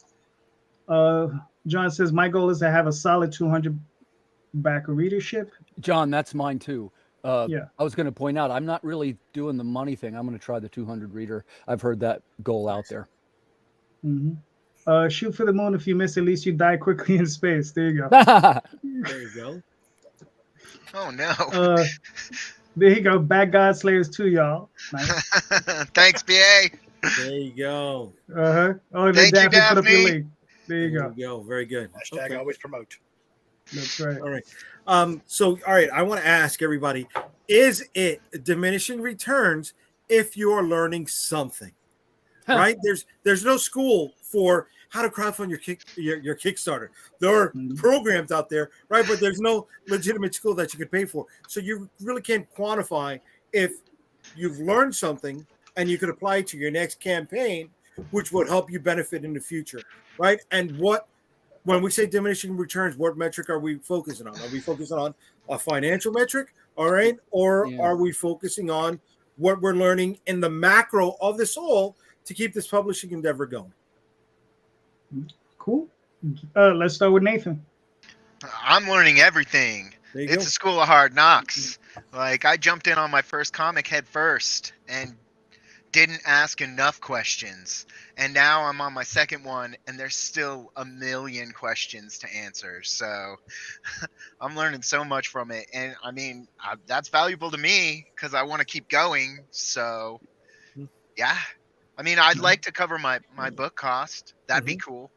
John says, my goal is to have a solid 200 backer readership. John, that's mine too. Yeah. I was going to point out, I'm not really doing the money thing. I'm going to try the 200 reader. I've heard that goal out there. Mm-hmm. Shoot for the moon. If you miss, at least you die quickly in space. There you go. There you go. Oh no. There you go. Bad God Slayers too, y'all. Nice. Thanks, BA. There you go. Oh, Thank you, Daphne put up your Daphne. link. There you go. There you go. Very good. Hashtag always promote. That's right. All right. So, all right, I want to ask everybody, is it diminishing returns if you're learning something? Right? There's no school for how to crowdfund your Kickstarter. There are programs out there, right? But there's no legitimate school that you could pay for. So you really can't quantify if you've learned something and you could apply it to your next campaign, which would help you benefit in the future, right? And when we say diminishing returns, what metric are we focusing on? Are we focusing on a financial metric, all right? Or are we focusing on what we're learning in the macro of this all to keep this publishing endeavor going? Cool. Let's start with Nathan. I'm learning everything. It's a school of hard knocks. Like, I jumped in on my first comic head first and didn't ask enough questions. And now I'm on my second one and there's still a million questions to answer. So I'm learning so much from it. And I mean, that's valuable to me because I want to keep going. So yeah, I mean, I'd like to cover my book cost. That'd be cool.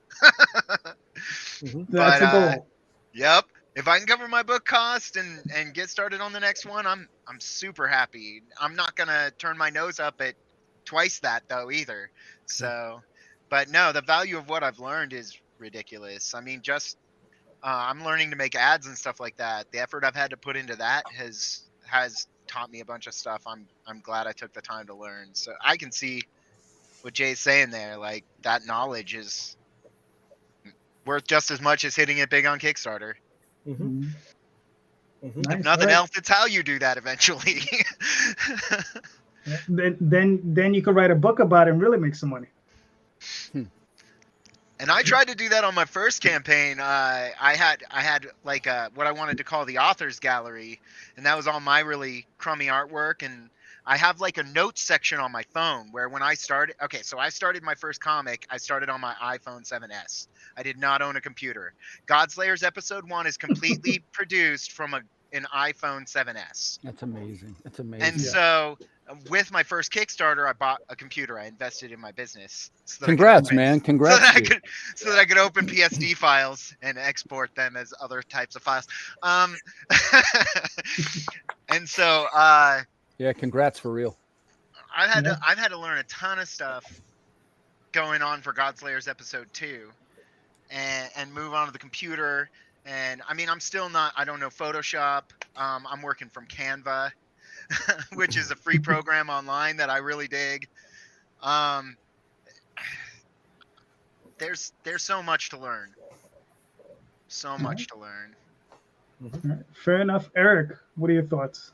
That's a goal. Yep. If I can cover my book cost and get started on the next one, I'm super happy. I'm not gonna turn my nose up at twice that though either. So, but no, the value of what I've learned is ridiculous. I mean, just I'm learning to make ads and stuff like that. The effort I've had to put into that has taught me a bunch of stuff. I'm glad I took the time to learn. So I can see what Jay's saying there. Like, that knowledge is worth just as much as hitting it big on Kickstarter. Nice. If nothing else, it's how you do that eventually. Then you could write a book about it and really make some money. And I tried to do that on my first campaign. I had like what I wanted to call the author's gallery, and that was all my really crummy artwork. And I have like a notes section on my phone where when I started, so I started my first comic. I started on my iPhone 7S. I did not own a computer. Godslayers episode 1 is completely produced from an iPhone 7S. That's amazing. That's amazing. And so with my first Kickstarter, I bought a computer. I invested in my business. So Congrats, man. Congrats. So that I could open PSD files and export them as other types of files. And so yeah, congrats for real. I've had to learn a ton of stuff going on for Godslayers episode 2 and move on to the computer. And I mean, I don't know Photoshop. I'm working from Canva, which is a free program online that I really dig. There's so much to learn. So much to learn. Right. Fair enough. Erik, what are your thoughts?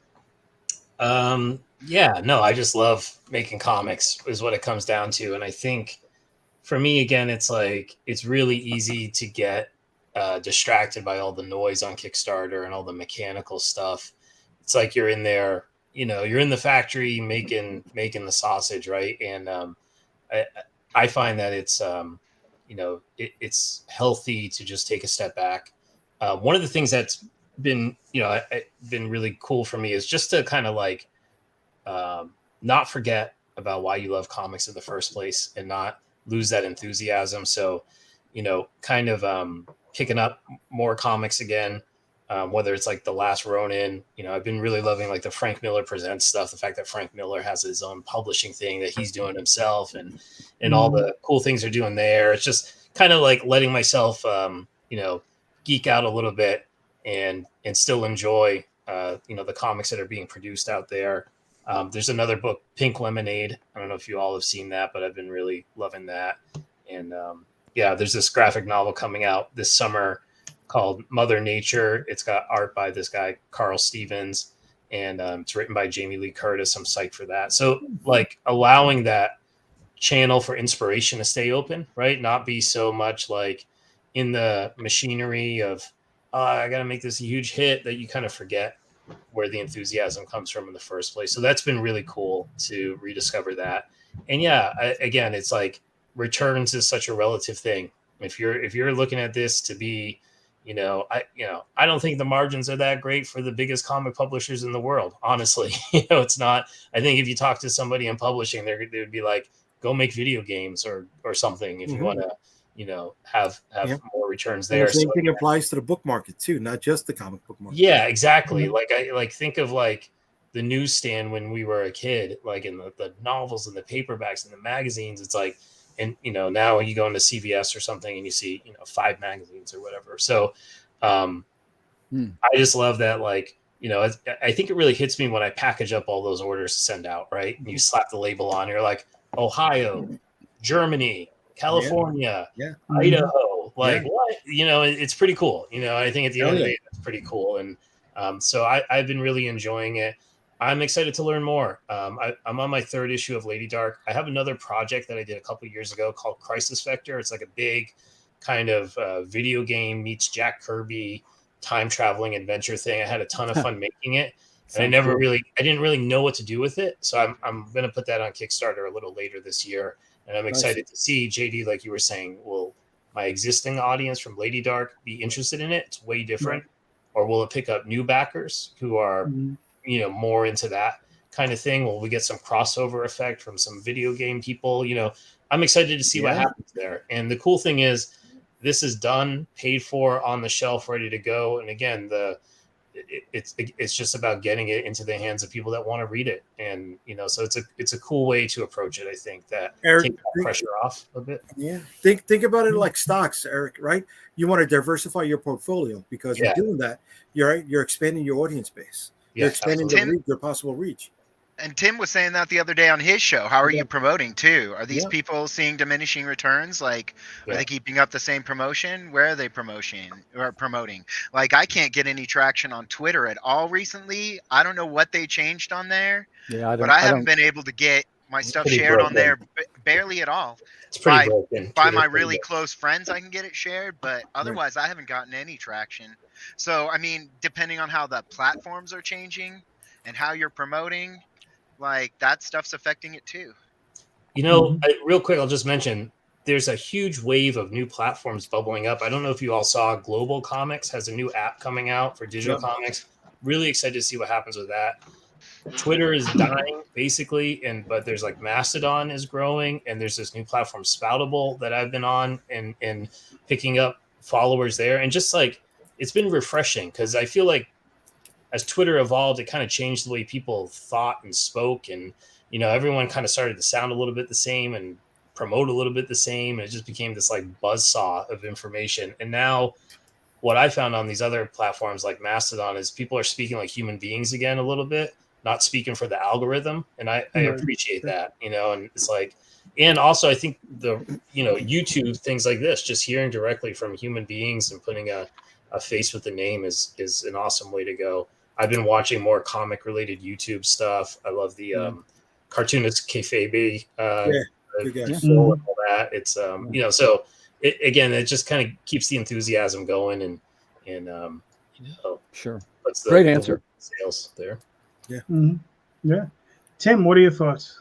Yeah, no, I just love making comics is what it comes down to. And I think for me, again, it's like, it's really easy to get distracted by all the noise on Kickstarter and all the mechanical stuff. It's like you're in there, you're in the factory making the sausage, right? And I find that it's it's healthy to just take a step back. One of the things that's been been really cool for me is just to kind of like not forget about why you love comics in the first place and not lose that enthusiasm. So kind of picking up more comics again, whether it's like The Last Ronin. I've been really loving like the Frank Miller Presents stuff, the fact that Frank Miller has his own publishing thing that he's doing himself, and all the cool things they're doing there. It's just kind of like letting myself geek out a little bit and still enjoy the comics that are being produced out there. There's another book, Pink Lemonade. I don't know if you all have seen that, but I've been really loving that. And there's this graphic novel coming out this summer called Mother Nature. It's got art by this guy, Carl Stevens, and it's written by Jamie Lee Curtis. I'm psyched for that. So like allowing that channel for inspiration to stay open, right? Not be so much like in the machinery of, I got to make this a huge hit, that you kind of forget where the enthusiasm comes from in the first place. So that's been really cool to rediscover that. And again, it's like returns is such a relative thing. If you're looking at this to be, I don't think the margins are that great for the biggest comic publishers in the world. Honestly, it's not. I think if you talk to somebody in publishing, they would be like, go make video games or something if you want to, have more returns there. And the same thing applies to the book market too, not just the comic book market. Yeah, exactly. Like I think of like the newsstand when we were a kid, like in the novels and the paperbacks and the magazines. It's like, and now when you go into CVS or something and you see 5 magazines or whatever. So I just love that. Like I think it really hits me when I package up all those orders to send out. Right, and you slap the label on. You're like Ohio, Germany, California, Idaho. Like what? It's pretty cool. I think at the end of the day, that's pretty cool. And so I've been really enjoying it. I'm excited to learn more. I'm on my 3rd issue of Lady Dark. I have another project that I did a couple of years ago called Crisis Vector. It's like a big kind of video game meets Jack Kirby time traveling adventure thing. I had a ton of fun making it. And I didn't really know what to do with it. So I'm going to put that on Kickstarter a little later this year. And I'm excited to see, JD, like you were saying, will my existing audience from Lady Dark be interested in it? It's way different. Or will it pick up new backers who are, more into that? kind of thing? Will we get some crossover effect from some video game people? I'm excited to see what happens there. And the cool thing is, this is done, paid for, on the shelf, ready to go. And again, it's just about getting it into the hands of people that want to read it. And so it's a cool way to approach it. I think that Erik, take that pressure off a bit. Yeah, think about it like stocks, Erik. Right? You want to diversify your portfolio because in doing that, you're expanding your audience base. You're expanding your possible reach. And Tim was saying that the other day on his show. How are you promoting too? Are these people seeing diminishing returns? Like, are they keeping up the same promotion? Where are they promoting? Like, I can't get any traction on Twitter at all recently. I don't know what they changed on there. Yeah, but I haven't been able to get my stuff shared on there barely at all. It's pretty broken. By my really close friends, I can get it shared, but otherwise, I haven't gotten any traction. So, I mean, depending on how the platforms are changing and how you're promoting, like, that stuff's affecting it too. Real quick, I'll just mention there's a huge wave of new platforms bubbling up. I don't know if you all saw Global Comics has a new app coming out for digital comics. Really excited to see what happens with that. Twitter is dying basically, but there's like Mastodon is growing, and there's this new platform Spoutable that I've been on and picking up followers there. And just like, it's been refreshing because I feel like as Twitter evolved, it kind of changed the way people thought and spoke. And, everyone kind of started to sound a little bit the same and promote a little bit the same. And it just became this like buzzsaw of information. And now what I found on these other platforms like Mastodon is people are speaking like human beings again a little bit, not speaking for the algorithm. And I appreciate that, and it's like, and also I think YouTube, things like this, just hearing directly from human beings and putting a face with the name is an awesome way to go. I've been watching more comic related YouTube stuff. I love the cartoonist kayfabe, all that. It's so it just kind of keeps the enthusiasm going and sure. Great answer. Sales there. Yeah. Mm-hmm. Yeah. Tim, what are your thoughts?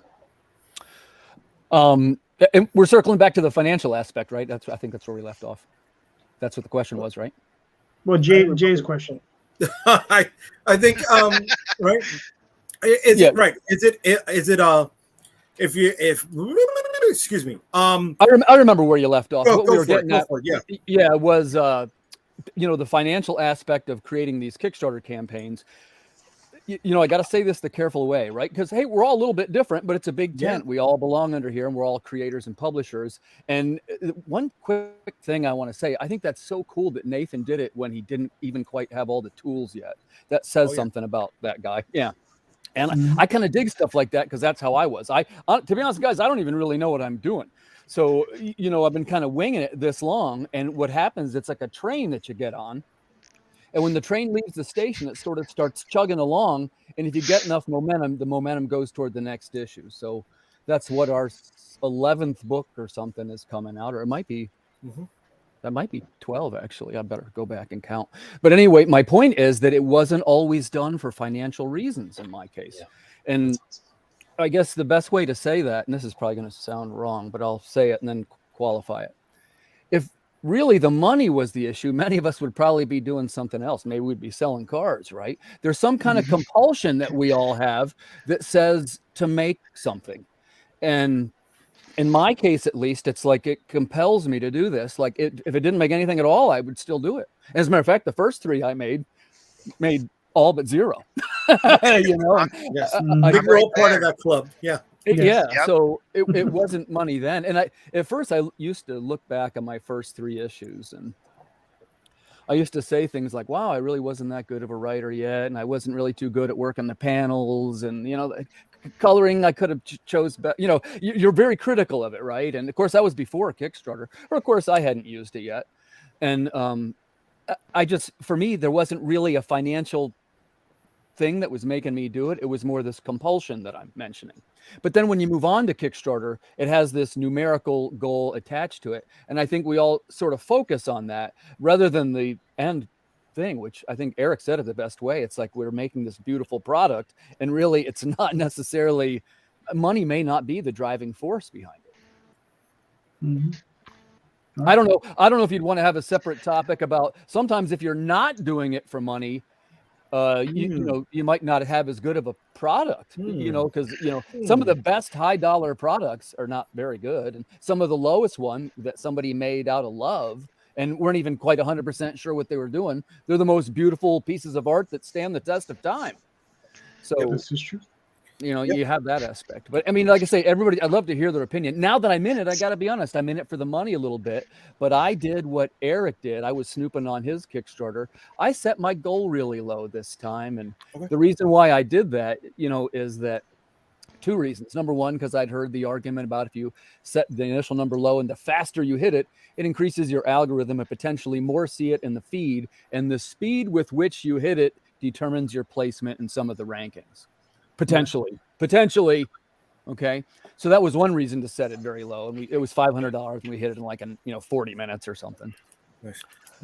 And we're circling back to the financial aspect, right? I think that's where we left off. That's what the question was, right? Well, Jay's question. I think right. Is it right? Is it excuse me. I remember where you left off. Go for it. Yeah, it was the financial aspect of creating these Kickstarter campaigns. I got to say this the careful way, right? Because, hey, we're all a little bit different, but it's a big tent. We all belong under here, and we're all creators and publishers. And one quick thing I want to say, I think that's so cool that Nathan did it when he didn't even quite have all the tools yet. That says something about that guy. Yeah. And I kind of dig stuff like that because that's how I was. To be honest, guys, I don't even really know what I'm doing. So, I've been kind of winging it this long. And what happens, it's like a train that you get on. And when the train leaves the station, it sort of starts chugging along. And if you get enough momentum, the momentum goes toward the next issue. So that's what our 11th book or something is coming out. Or it might be, that might be 12, actually. I better go back and count. But anyway, my point is that it wasn't always done for financial reasons in my case. Yeah. And I guess the best way to say that, and this is probably going to sound wrong, but I'll say it and then qualify it. If really the money was the issue, many of us would probably be doing something else. Maybe we'd be selling cars, right? There's some kind of compulsion that we all have that says to make something. And in my case, at least, it's like it compels me to do this. Like if it didn't make anything at all, I would still do it. As a matter of fact, the first 3 I made all but 0. Yes. I think we're all part of that club. Yeah. So it wasn't money then. And at first I used to look back on my first 3 issues and I used to say things like, wow, I really wasn't that good of a writer yet. And I wasn't really too good at working the panels and, coloring. I could have chose better. You're very critical of it. Right. And of course that was before Kickstarter, or of course I hadn't used it yet. And for me, there wasn't really a financial thing that was making me do it. It was more this compulsion that I'm mentioning. But then when you move on to Kickstarter, it has this numerical goal attached to it. And I think we all sort of focus on that rather than the end thing, which I think Erik said it the best way. It's like we're making this beautiful product and really it's not necessarily, money may not be the driving force behind it. I don't know if you'd want to have a separate topic about sometimes if you're not doing it for money, You might not have as good of a product, because some of the best high dollar products are not very good, and some of the lowest one that somebody made out of love and weren't even quite 100% sure what they were doing, they're the most beautiful pieces of art that stand the test of time. So this is true. You have that aspect. But I mean, like I say, everybody, I'd love to hear their opinion. Now that I'm in it, I got to be honest, I'm in it for the money a little bit. But I did what Erik did. I was snooping on his Kickstarter. I set my goal really low this time. And the reason why I did that, is that two reasons. Number one, because I'd heard the argument about if you set the initial number low and the faster you hit it, it increases your algorithm and potentially more see it in the feed. And the speed with which you hit it determines your placement in some of the rankings. Potentially. Okay. So that was one reason to set it very low. And it was $500 and we hit it in like 40 minutes or something. Nice.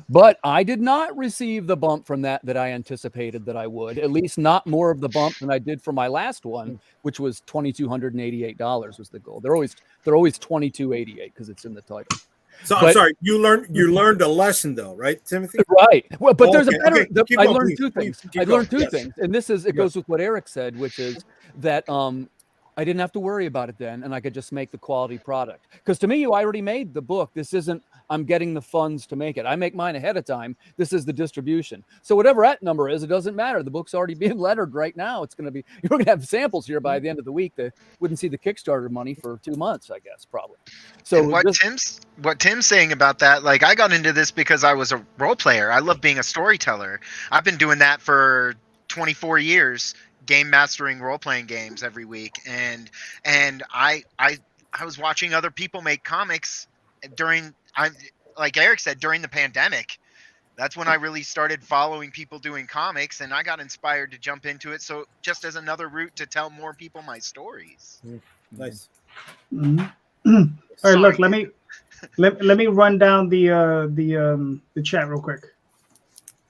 But I did not receive the bump from that I anticipated that I would, at least not more of the bump than I did for my last one, which was $2,288 was the goal. They're always $2,288 because it's in the title. So I'm sorry, you learned a lesson though, right, Timothy? Right. Well, but there's a better. I going, learned two things. I learned two things, and this is goes with what Erik said, which is that I didn't have to worry about it then, and I could just make the quality product. Because to me, I already made the book. This isn't. I'm getting the funds to make it. I make mine ahead of time. This is the distribution. So whatever that number is, it doesn't matter. The book's already being lettered right now. It's going to be. You're going to have samples here by the end of the week that wouldn't see the Kickstarter money for 2 months, I guess, probably. So and what Tim's saying about that, like I got into this because I was a role player. I love being a storyteller. I've been doing that for 24 years, game mastering role-playing games every week. And I was watching other people make comics like Erik said, during the pandemic. That's when I really started following people doing comics, and I got inspired to jump into it. So just as another route to tell more people my stories. Nice. All right, look, let me run down the chat real quick.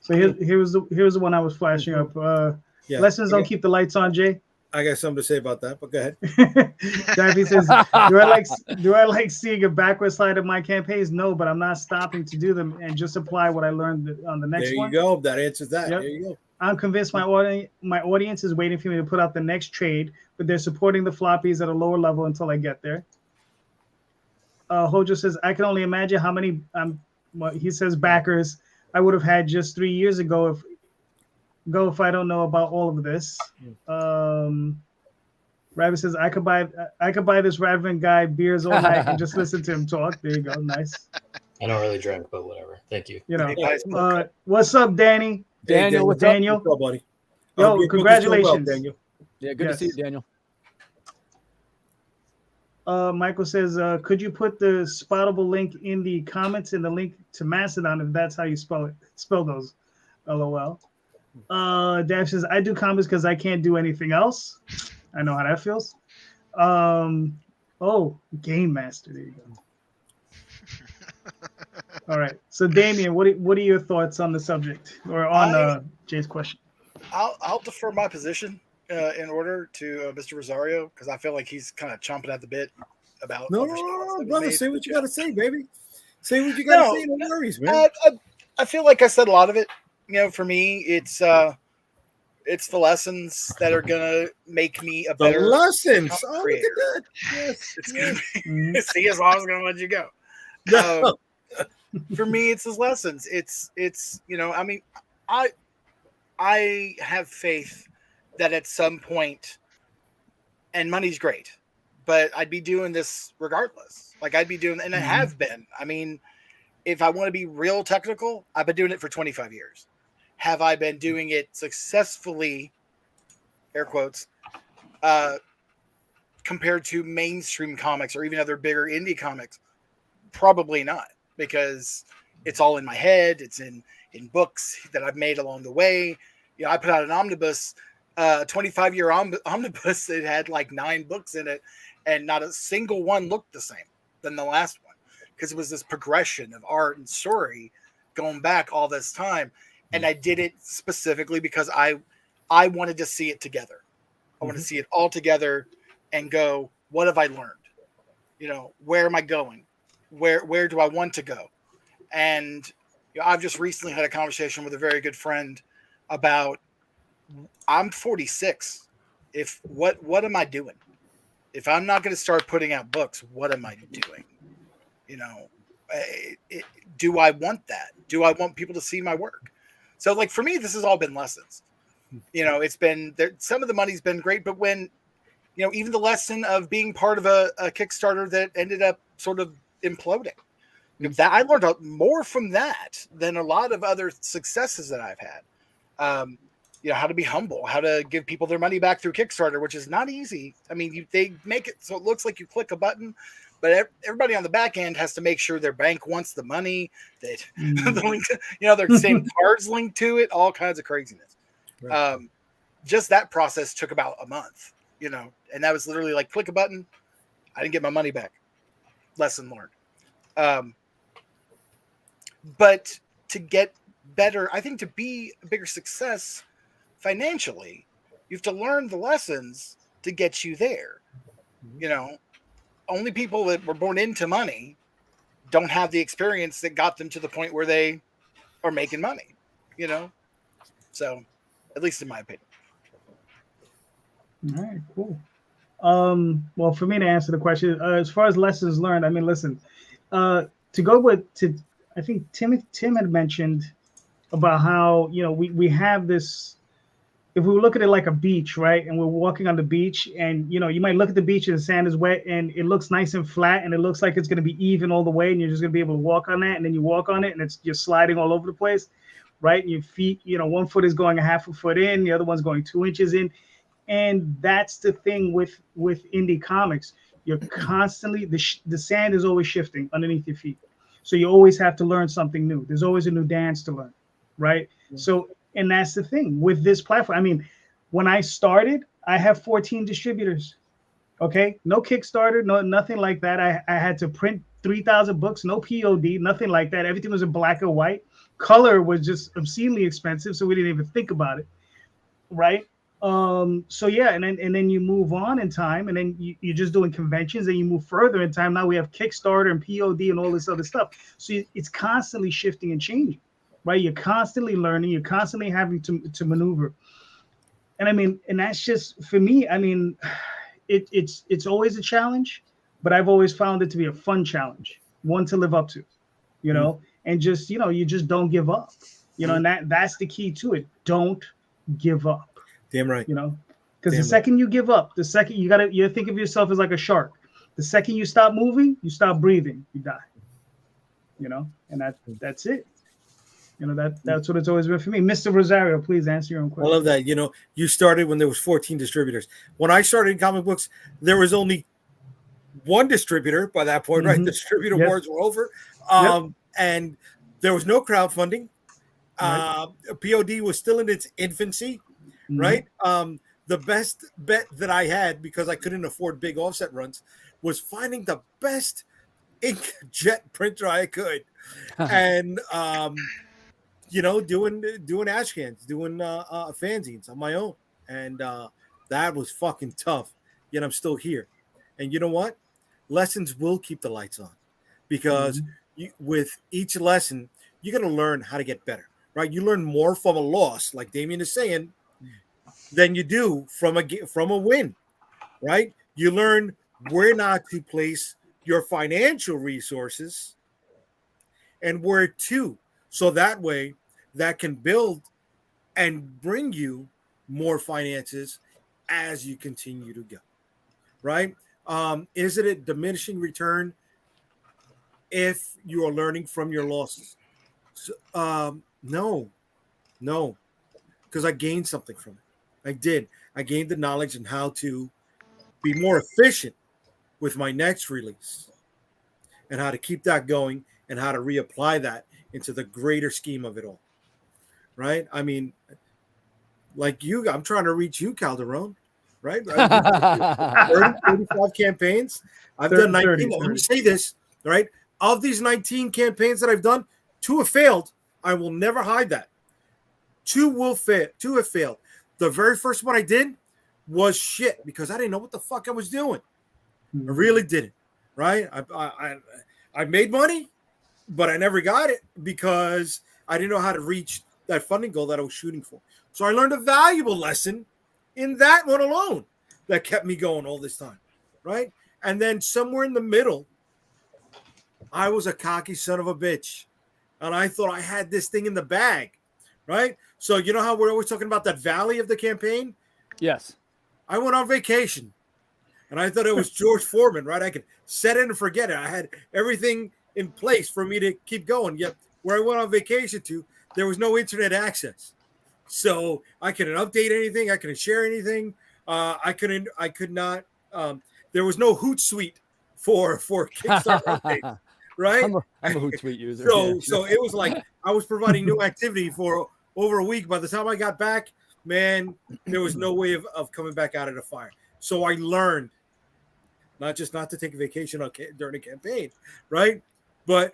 So here's the one I was flashing up. Lessons don't keep the lights on, Jay. I got something to say about that, but go ahead. Daffy says, do I like seeing a backward slide of my campaigns? No, but I'm not stopping to do them and just apply what I learned on the next one. There you go. That answers that. Yep. There you go. I'm convinced my audience is waiting for me to put out the next trade, but they're supporting the floppies at a lower level until I get there. Hojo says, I can only imagine how many he says backers I would have had just 3 years ago if I don't know about all of this. Rabbit says, I could buy this Radvon guy beers all night and just listen to him talk. There you go. Nice. I don't really drink, but whatever. Thank you. What's up, Danny? Daniel, what's Daniel? What's up, buddy? Yo, congratulations. Daniel. Yeah, good to see you, Daniel. Michael says, could you put the spottable link in the comments and the link to Mastodon if that's how you spell those? LOL. Dash says, I do comics because I can't do anything else. I know how that feels. Game Master. There you go. All right. So, Damion, what are your thoughts on the subject or on Jay's question? I'll defer my position in order to Mr. Rosario because I feel like he's kind of chomping at the bit about. No, brother. Say what you got to say, baby. Say what you got to say. No worries, man. I feel like I said a lot of it. For me, it's the lessons that are gonna make me a better. The lessons. Oh, look at that. Yes, it's gonna be. See, as long as I'm gonna let you go. For me, it's his lessons. It's I mean, I have faith that at some point, and money's great, but I'd be doing this regardless. Like I'd be doing, and I have been. I mean, if I want to be real technical, I've been doing it for 25 years. Have I been doing it successfully, air quotes, compared to mainstream comics or even other bigger indie comics? Probably not, because it's all in my head. It's in books that I've made along the way. I put out an omnibus, 25-year omnibus that had like 9 books in it, and not a single one looked the same than the last one, because it was this progression of art and story going back all this time. And I did it specifically because I wanted to see it together. I want to see it all together and go, what have I learned? Where am I going? Where do I want to go? And I've just recently had a conversation with a very good friend about I'm 46. What am I doing? If I'm not going to start putting out books, what am I doing? You know, do I want that? Do I want people to see my work? So, like, for me, this has all been lessons. You know, it's been there. Some of the money's been great, but when, you know, even the lesson of being part of a Kickstarter that ended up sort of imploding, that I learned more from that than a lot of other successes that I've had. You know, how to be humble, how to give people their money back through Kickstarter, which is not easy. I mean, they make it so it looks like you click a button, but everybody on the back end has to make sure their bank wants the money, that the link, you know, their same cards linked to it, all kinds of craziness. Right. Just that process took about a month, you know, and that was literally like click a button. I didn't get my money back. Lesson learned. But to get better, I think to be a bigger success financially, you have to learn the lessons to get you there. You know, only people that were born into money don't have the experience that got them to the point where they are making money, you know? So, at least in my opinion. All right, cool. Well, for me to answer the question, as far as lessons learned, I mean, listen, to go with, I think Tim had mentioned about how, you know, we have this, if we look at it like a beach, right? And we're walking on the beach, and, you know, you might look at the beach and the sand is wet and it looks nice and flat and it looks like it's going to be even all the way, and you're just going to be able to walk on that. And then you walk on it and you're sliding all over the place, right? And your feet, you know, one foot is going a half a foot in, the other one's going 2 inches in. And that's the thing with indie comics. You're constantly, the sand is always shifting underneath your feet. So you always have to learn something new. There's always a new dance to learn, right? Yeah. So, and that's the thing with this platform. I mean, when I started, I have 14 distributors. Okay, no Kickstarter, nothing like that. I had to print 3,000 books, no POD, nothing like that. Everything was in black and white. Color was just obscenely expensive, so we didn't even think about it, right? So yeah, and then you move on in time, and then you're just doing conventions, and you move further in time. Now we have Kickstarter and POD and all this other stuff. So it's constantly shifting and changing, right? You're constantly learning, you're constantly having to maneuver. And I mean, and that's just, for me, I mean, it's always a challenge, but I've always found it to be a fun challenge, one to live up to, you know, and just, you know, you just don't give up, you know, and that's the key to it. Don't give up. Damn right. You know, because the second you give up, the second you think of yourself as like a shark. The second you stop moving, you stop breathing, you die. You know, and that's it. You know, that's what it's always been for me. Mr. Rosario, please answer your own question. I love that. You know, you started when there was 14 distributors. When I started in comic books, there was only one distributor by that point, right? The distributor wars were over. And there was no crowdfunding. Right. POD was still in its infancy. Right. The best bet that I had, because I couldn't afford big offset runs, was finding the best inkjet printer I could, and you know, doing ash cans, doing fanzines on my own, and that was fucking tough. Yet I'm still here, and you know what? Lessons will keep the lights on, because with each lesson, you're gonna learn how to get better. Right? You learn more from a loss, like Damion is saying, than you do from a win, right? You learn where not to place your financial resources and where to, so that way that can build and bring you more finances as you continue to go, right? Is it a diminishing return if you are learning from your losses? So, no, because I gained something from it. I did. I gained the knowledge on how to be more efficient with my next release, and how to keep that going, and how to reapply that into the greater scheme of it all. Right? I mean, like you, I'm trying to reach you, Calderon. Right? 35 campaigns. I've done 19. Let me say this, right? Of these 19 campaigns that I've done, 2 have failed. I will never hide that. 2 have failed. The very first one I did was shit, because I didn't know what the fuck I was doing. I really didn't, right? I made money, but I never got it because I didn't know how to reach that funding goal that I was shooting for. So I learned a valuable lesson in that one alone that kept me going all this time, right? And then somewhere in the middle, I was a cocky son of a bitch, and I thought I had this thing in the bag, right? So you know how we're always talking about that valley of the campaign? Yes. I went on vacation, and I thought it was George Foreman, right? I could set it and forget it. I had everything in place for me to keep going. Yet where I went on vacation to, there was no internet access. So I couldn't update anything. I couldn't share anything. I could not. There was no Hootsuite for Kickstarter updates, right? I'm a Hootsuite user. So it was like I was providing new activity for over a week. By the time I got back, man, there was no way of coming back out of the fire. So I learned not to take a vacation during a campaign, right? But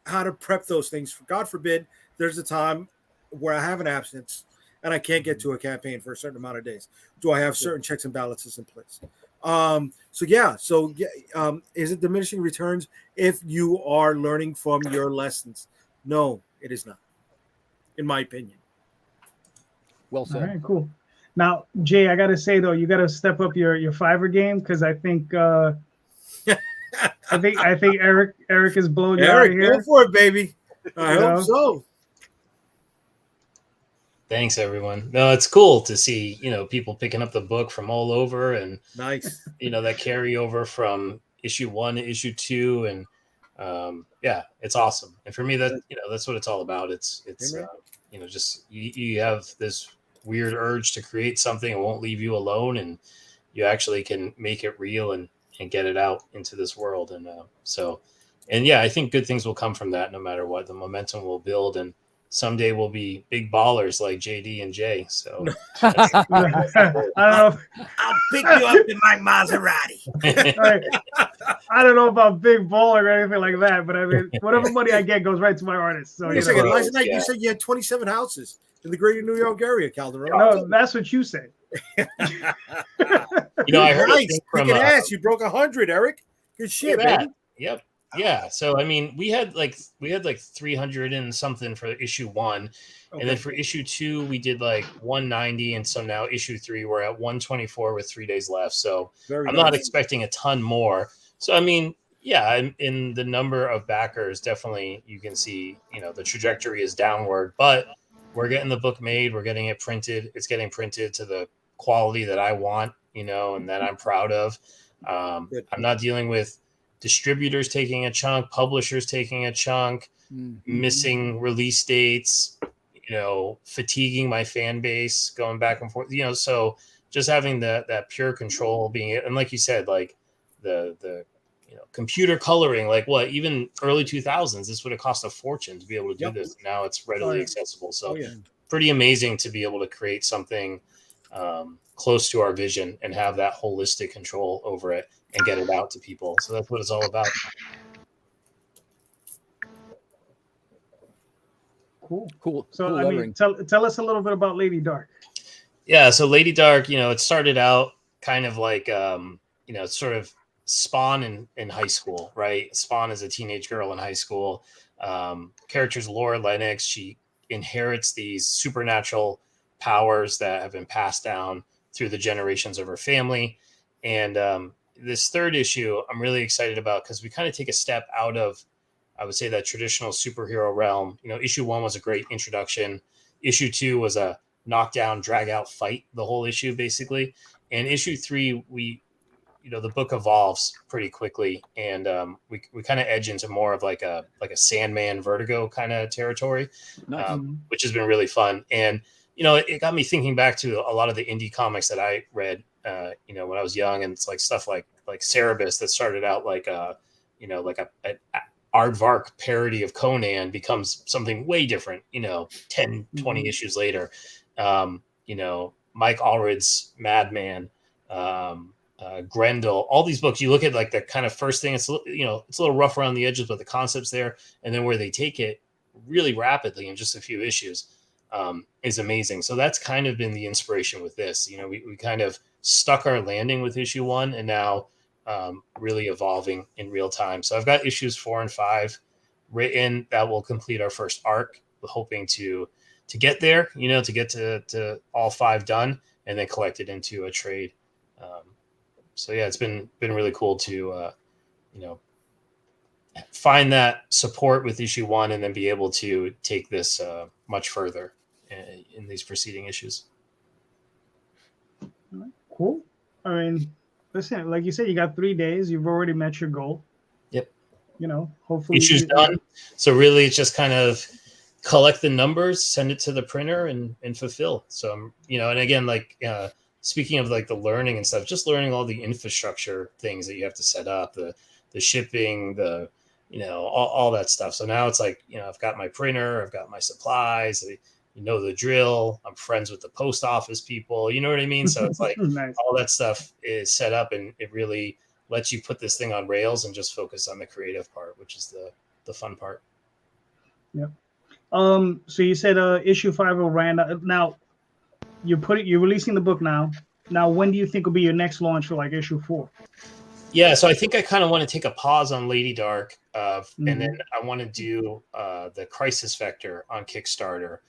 how to prep those things. God forbid there's a time where I have an absence and I can't get to a campaign for a certain amount of days. Do I have certain checks and balances in place? Is it diminishing returns if you are learning from your lessons? No, it is not, in my opinion. Well said. All right, cool. Now, Jay, I gotta say though, you gotta step up your Fiverr game because I think I think Erik is blowing you out of here. Go for it, baby. I hope so. Thanks, everyone. No, it's cool to see, people picking up the book from all over, and nice, that carryover from issue 1 to issue 2, and it's awesome. And for me, that's what it's all about. It's just you have this weird urge to create something and won't leave you alone, and you actually can make it real and get it out into this world. And I think good things will come from that no matter what. The momentum will build, and someday we'll be big ballers like JD and Jay. So I don't know. I'll pick you up in my Maserati. Right. I don't know about big baller or anything like that, but I mean, whatever money I get goes right to my artist. So wait a second. Last night you said you had 27 houses in the greater New York area, Calderon. No, that's what you said. I heard nice. From ass. You broke 100, Erik. Good shit, baby. Yep. Yeah. So I mean, we had like 300 and something for issue 1, and then for issue 2 we did like 190, and so now issue 3 we're at 124 with 3 days left. So I'm not expecting a ton more. So I mean, in the number of backers, definitely you can see the trajectory is downward, but we're getting the book made, we're getting it printed, it's getting printed to the quality that I want, and that I'm proud of. I'm not dealing with distributors taking a chunk, publishers taking a chunk, missing release dates, fatiguing my fan base, going back and forth, so just having that pure control being it. And like you said, like the computer coloring, like even early 2000s, this would have cost a fortune to be able to do this. Now it's readily accessible. So pretty amazing to be able to create something close to our vision and have that holistic control over it and get it out to people. So that's what it's all about. Cool. So I mean, tell us a little bit about Lady Dark. Yeah. So Lady Dark, it started out kind of like, sort of Spawn in high school, right? Spawn is a teenage girl in high school. Character's Laura Lennox. She inherits these supernatural powers that have been passed down through the generations of her family. And this third issue I'm really excited about because we kind of take a step out of, I would say, that traditional superhero realm. Issue 1 was a great introduction. Issue 2 was a knockdown, drag out fight, the whole issue basically. And issue 3, the book evolves pretty quickly, and we kind of edge into more of like a Sandman Vertigo kind of territory, which has been really fun. And it got me thinking back to a lot of the indie comics that I read, when I was young, and it's like stuff like Cerebus that started out like an aardvark parody of Conan becomes something way different, 10, 20 issues later. Mike Allred's Madman, Grendel, all these books, you look at like the kind of first thing, it's a little rough around the edges, but the concept's there. And then where they take it really rapidly in just a few issues is amazing. So that's kind of been the inspiration with this. We kind of stuck our landing with issue 1 and now really evolving in real time. So I've got issues 4 and 5 written that will complete our first arc, hoping to get there, to get to all 5 done and then collect it into a trade. So yeah, it's been really cool to find that support with issue 1 and then be able to take this much further in these preceding issues. Cool. I mean, listen, like you said, you got 3 days. You've already met your goal. Yep. Hopefully issue's done. So really it's just kind of collect the numbers, send it to the printer and fulfill. So, and again, like speaking of like the learning and stuff, just learning all the infrastructure things that you have to set up, the shipping, the, all that stuff. So now it's like, I've got my printer, I've got my supplies, the drill. I'm friends with the post office people. You know what I mean? So it's like nice. All that stuff is set up and it really lets you put this thing on rails and just focus on the creative part, which is the fun part. Yep. So you said issue 5 will ran. Now you're releasing the book now. Now, when do you think will be your next launch for like issue 4? Yeah, so I think I kind of want to take a pause on Lady Dark, and then I want to do the Crisis Vector on Kickstarter.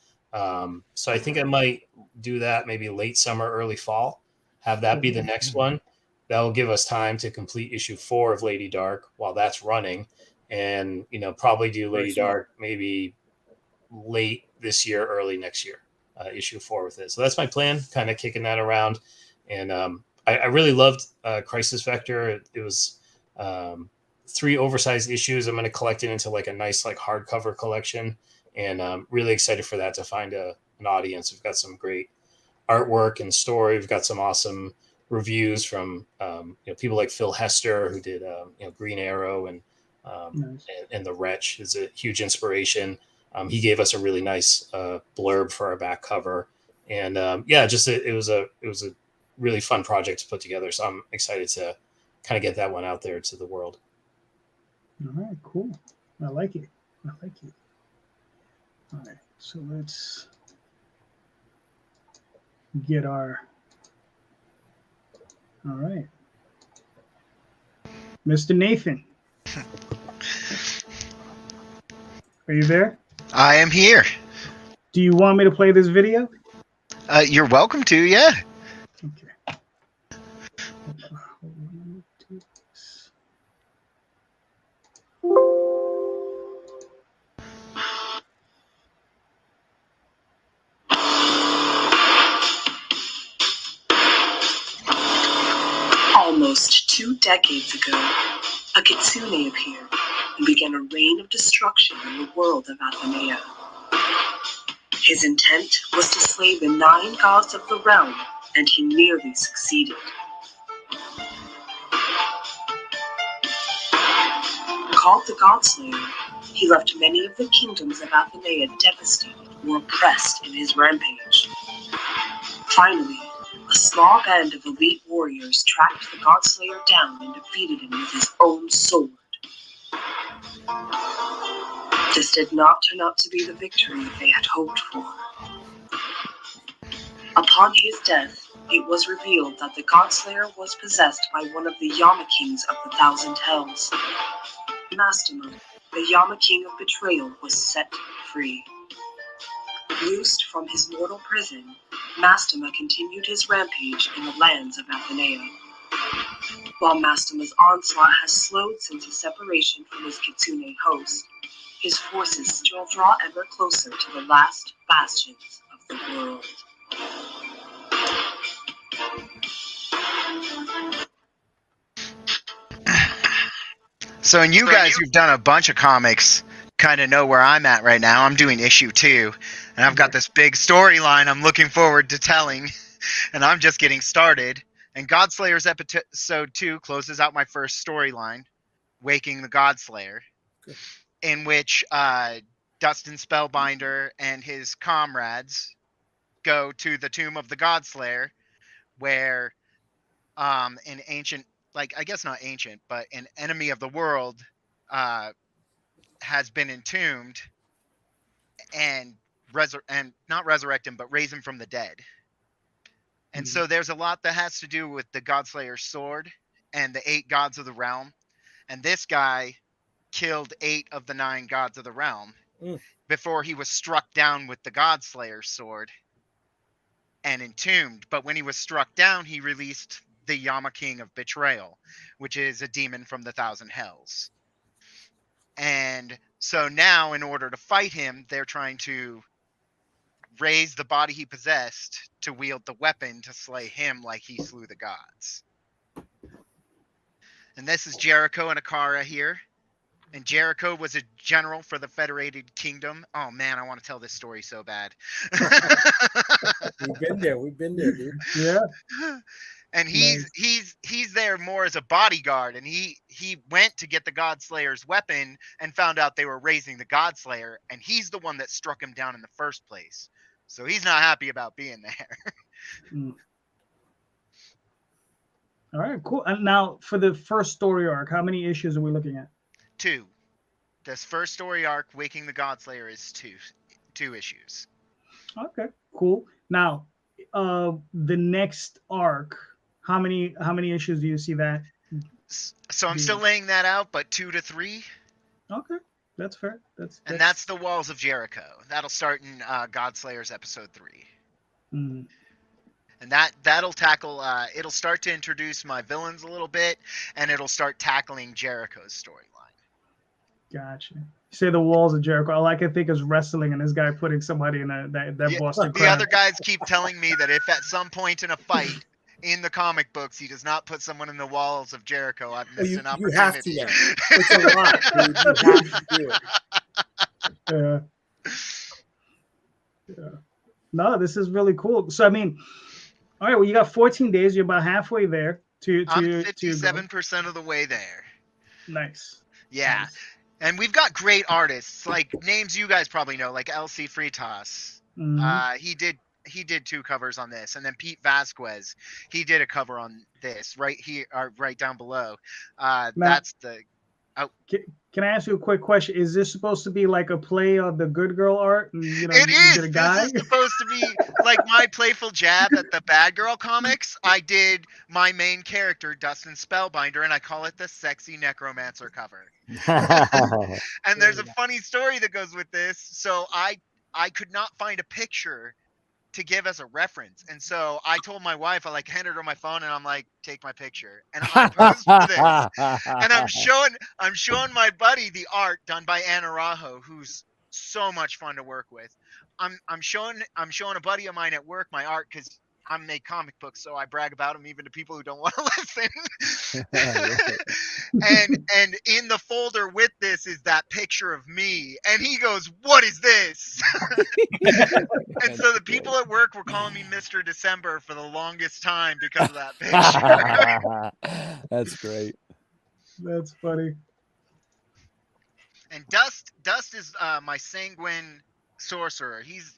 So I think I might do that maybe late summer, early fall. Have that be the next one. That will give us time to complete issue 4 of Lady Dark while that's running, and probably do Lady Dark maybe late this year, early next year, issue 4 with it. So that's my plan, kind of kicking that around. And I really loved Crisis Vector. It was 3 oversized issues. I'm going to collect it into like a nice like hardcover collection, and really excited for that to find an audience. We've got some great artwork and story. We've got some awesome reviews from people like Phil Hester, who did Green Arrow and The Wretch is a huge inspiration. He gave us a really nice blurb for our back cover, and it was a really fun project to put together. So I'm excited to kind of get that one out there to the world. All right, cool. I like it. All right, so let's get our. All right, Mr. Nathan, are you there? I am here. Do you want me to play this video? You're welcome to, yeah. Okay. Almost 2 decades ago, a kitsune appeared and began a reign of destruction in the world of Athenea. His intent was to slay the 9 gods of the realm, and he nearly succeeded. Called the Godslayer, he left many of the kingdoms of Athenea devastated or oppressed in his rampage. Finally, a small band of elite warriors tracked the Godslayer down and defeated him with his own sword. This did not turn out to be the victory they had hoped for. Upon his death, it was revealed that the Godslayer was possessed by one of the Yama Kings of the Thousand Hells. Mastema, the Yama King of Betrayal, was set free. Loosed from his mortal prison, Mastema continued his rampage in the lands of Athenea. While Mastema's onslaught has slowed since his separation from his kitsune host, his forces still draw ever closer to the last bastions of the world. So, and you guys who've done a bunch of comics kind of know where I'm at right now. I'm doing issue 2, and I've got this big storyline I'm looking forward to telling, and I'm just getting started. And Godslayer's episode 2 closes out my first storyline, Waking the Godslayer, in which Dustin Spellbinder and his comrades go to the tomb of the Godslayer, where an ancient, like, I guess not ancient, but an enemy of the world has been entombed, and not resurrect him, but raise him from the dead. And so there's a lot that has to do with the Godslayer's sword and the 8 gods of the realm. And this guy killed 8 of the 9 gods of the realm before he was struck down with the Godslayer's sword and entombed. But when he was struck down, he released the Yama King of Betrayal, which is a demon from the Thousand Hells. And so now, in order to fight him, they're trying to raise the body he possessed to wield the weapon to slay him like he slew the gods. And this is Jericho and Akara here. And Jericho was a general for the Federated Kingdom. Oh man, I want to tell this story so bad. We've been there, dude. Yeah. And he's there more as a bodyguard, and he went to get the Godslayer's weapon and found out they were raising the Godslayer, and he's the one that struck him down in the first place. So he's not happy about being there. All right, cool. And now for the first story arc, how many issues are we looking at? 2. This first story arc, Waking the Godslayer, is two issues. Okay, cool. Now, the next arc, how many issues do you see that? So I'm still laying that out, but 2 to 3. Okay, that's fair. That's the Walls of Jericho. That'll start in Godslayer's episode 3. Mm-hmm. And that'll tackle. It'll start to introduce my villains a little bit, and it'll start tackling Jericho's storyline. Gotcha. You say the Walls of Jericho. All I can think is wrestling, and this guy putting somebody in that Boston The Crab. other guys keep telling me that if at some point in a fight in the comic books he does not put someone in the Walls of Jericho, I've missed an opportunity. You have to. Yeah. It's a lot, dude. You have to do it. Yeah. No, this is really cool. So I mean, all right. Well, you got 14 days. You're about halfway there. I'm 57% of the way there. Nice. Yeah. Nice. And we've got great artists, like names you guys probably know, like LC Fritas. Mm-hmm. He did 2 covers on this, and then Pete Vasquez, he did a cover on this right here, right down below. That's the. Oh. Can I ask you a quick question? Is this supposed to be like a play on the Good Girl art? And, It is. This is supposed to be like my playful jab at the Bad Girl comics. I did my main character, Dustin Spellbinder, and I call it the Sexy Necromancer cover. And there's a funny story that goes with this. So I could not find a picture to give as a reference, and so I told my wife, I handed her my phone, and I'm like, take my picture, and I posed for this, and I'm showing my buddy the art done by Anna Rajo, who's so much fun to work with. I'm showing a buddy of mine at work my art because I make comic books, so I brag about them even to people who don't want to listen. and in the folder with this is that picture of me, and he goes, "What is this?" And so the people at work were calling me Mr. December for the longest time because of that picture. That's great. That's funny. And Dust is my sanguine sorcerer. He's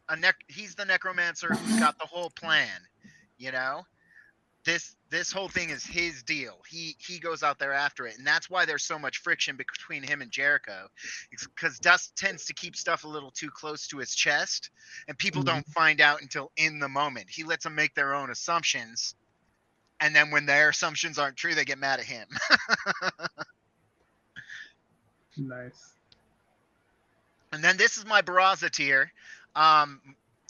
the necromancer who's got the whole plan. This whole thing is his deal. He goes out there after it, and that's why there's so much friction between him and Jericho. It's because Dust tends to keep stuff a little too close to his chest, and people don't find out until in the moment. He lets them make their own assumptions, and then when their assumptions aren't true, they get mad at him. Nice. And then this is my Barraza tier.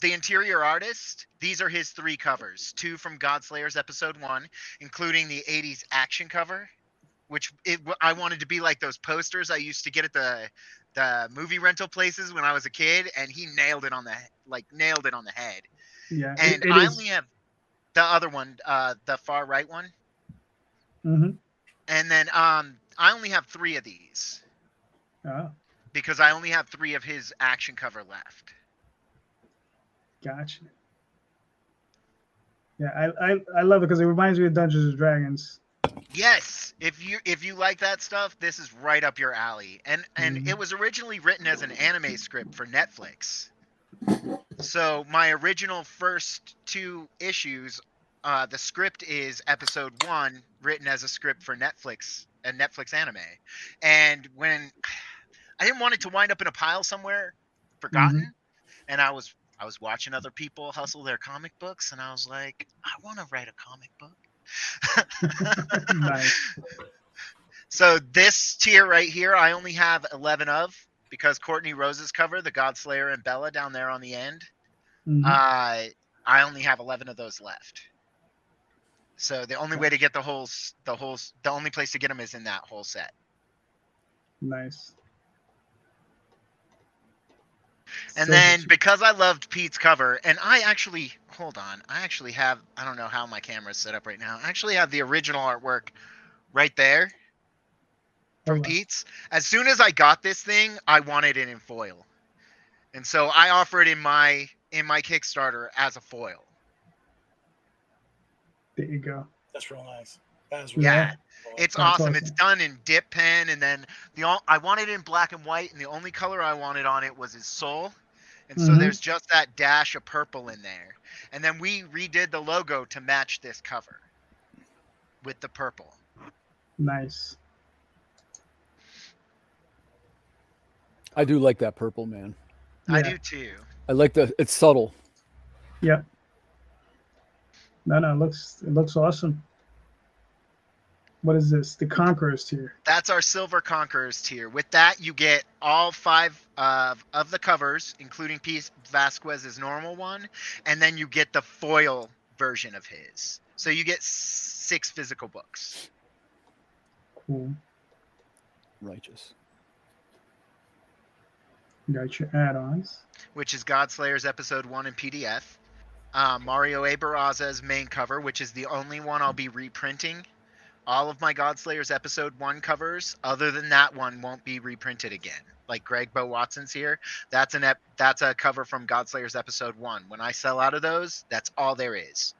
The interior artist, these are his 3 covers, 2 from Godslayer's episode 1, including the 80s action cover, which I wanted to be like those posters I used to get at the movie rental places when I was a kid, and he nailed it on the head. Yeah. And I only have the other one, the far right one. Mm-hmm. And then I only have 3 of these. Oh. Because I only have 3 of his action cover left. Gotcha. Yeah, I love it because it reminds me of Dungeons and Dragons. Yes, if you like that stuff, this is right up your alley. And it was originally written as an anime script for Netflix. So my original first 2 issues, the script is episode 1, written as a script for Netflix, a Netflix anime. And when I didn't want it to wind up in a pile somewhere, forgotten, and I was watching other people hustle their comic books, and I was like, I want to write a comic book. Nice. So this tier right here, I only have 11 of. because Courtney Rose's cover, the Godslayer and Bella down there on the end, Mhm. I only have 11 of those left. So the only way to get the only place to get them is in that whole set. Nice. And So then good. because I loved Pete's cover, and I actually have, I don't know how my camera's set up right now. I actually have the original artwork right there from Hold on. Pete's. As soon as I got this thing, I wanted it in foil. And so I offer it in my Kickstarter as a foil. There you go. That's real nice. That's Yeah. cool. It's That's awesome. awesome. It's done in dip pen, and then I wanted it in black and white, and the only color I wanted on it was his soul. And so Mhm. there's just that dash of purple in there. And then we redid the logo to match this cover with the purple. Nice. I do like that purple, man. I Yeah. do too. I like it's subtle. Yep. No, it looks awesome. What is this? The Conqueror's tier. That's our Silver Conquerors tier. With that, you get all 5 of the covers, including Pete Vasquez's normal one, and then you get the foil version of his. So you get 6 physical books. Cool. Righteous. You got your add-ons. Which is Godslayer's Episode 1 in PDF. Mario A. Barraza's main cover, which is the only one I'll be reprinting. All of my Godslayer's Episode 1 covers, other than that one, won't be reprinted again. Like Greg Bo Watson's here. That's a cover from Godslayer's Episode 1. When I sell out of those, that's all there is.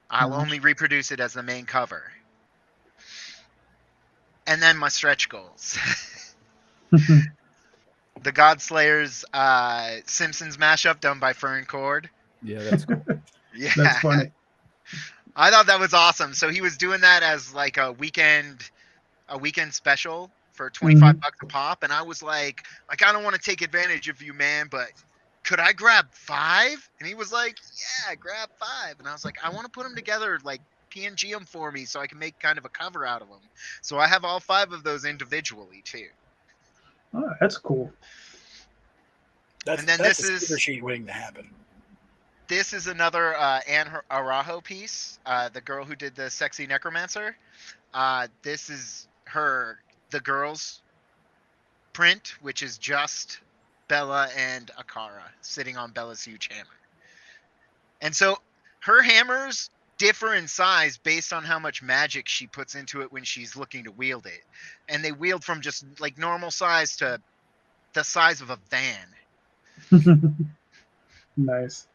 I'll only reproduce it as the main cover. And then my stretch goals. The Godslayer's Simpsons mashup done by Fern Cord. Yeah, that's cool. Yeah. That's funny. I thought that was awesome. So he was doing that as like a weekend special for 25 bucks a pop, and I was like I don't want to take advantage of you, man, but could I grab 5? And he was like, yeah, grab 5. And I was like, I want to put them together, like PNG them for me so I can make kind of a cover out of them. So I have all 5 of those individually too. Oh, that's cool. And then that's this a is- super sheet waiting to happen. This is another Anne Araujo piece, the girl who did the Sexy Necromancer. This is the girl's print, which is just Bella and Akara sitting on Bella's huge hammer. And so her hammers differ in size based on how much magic she puts into it when she's looking to wield it. And they wield from just like normal size to the size of a van. Nice.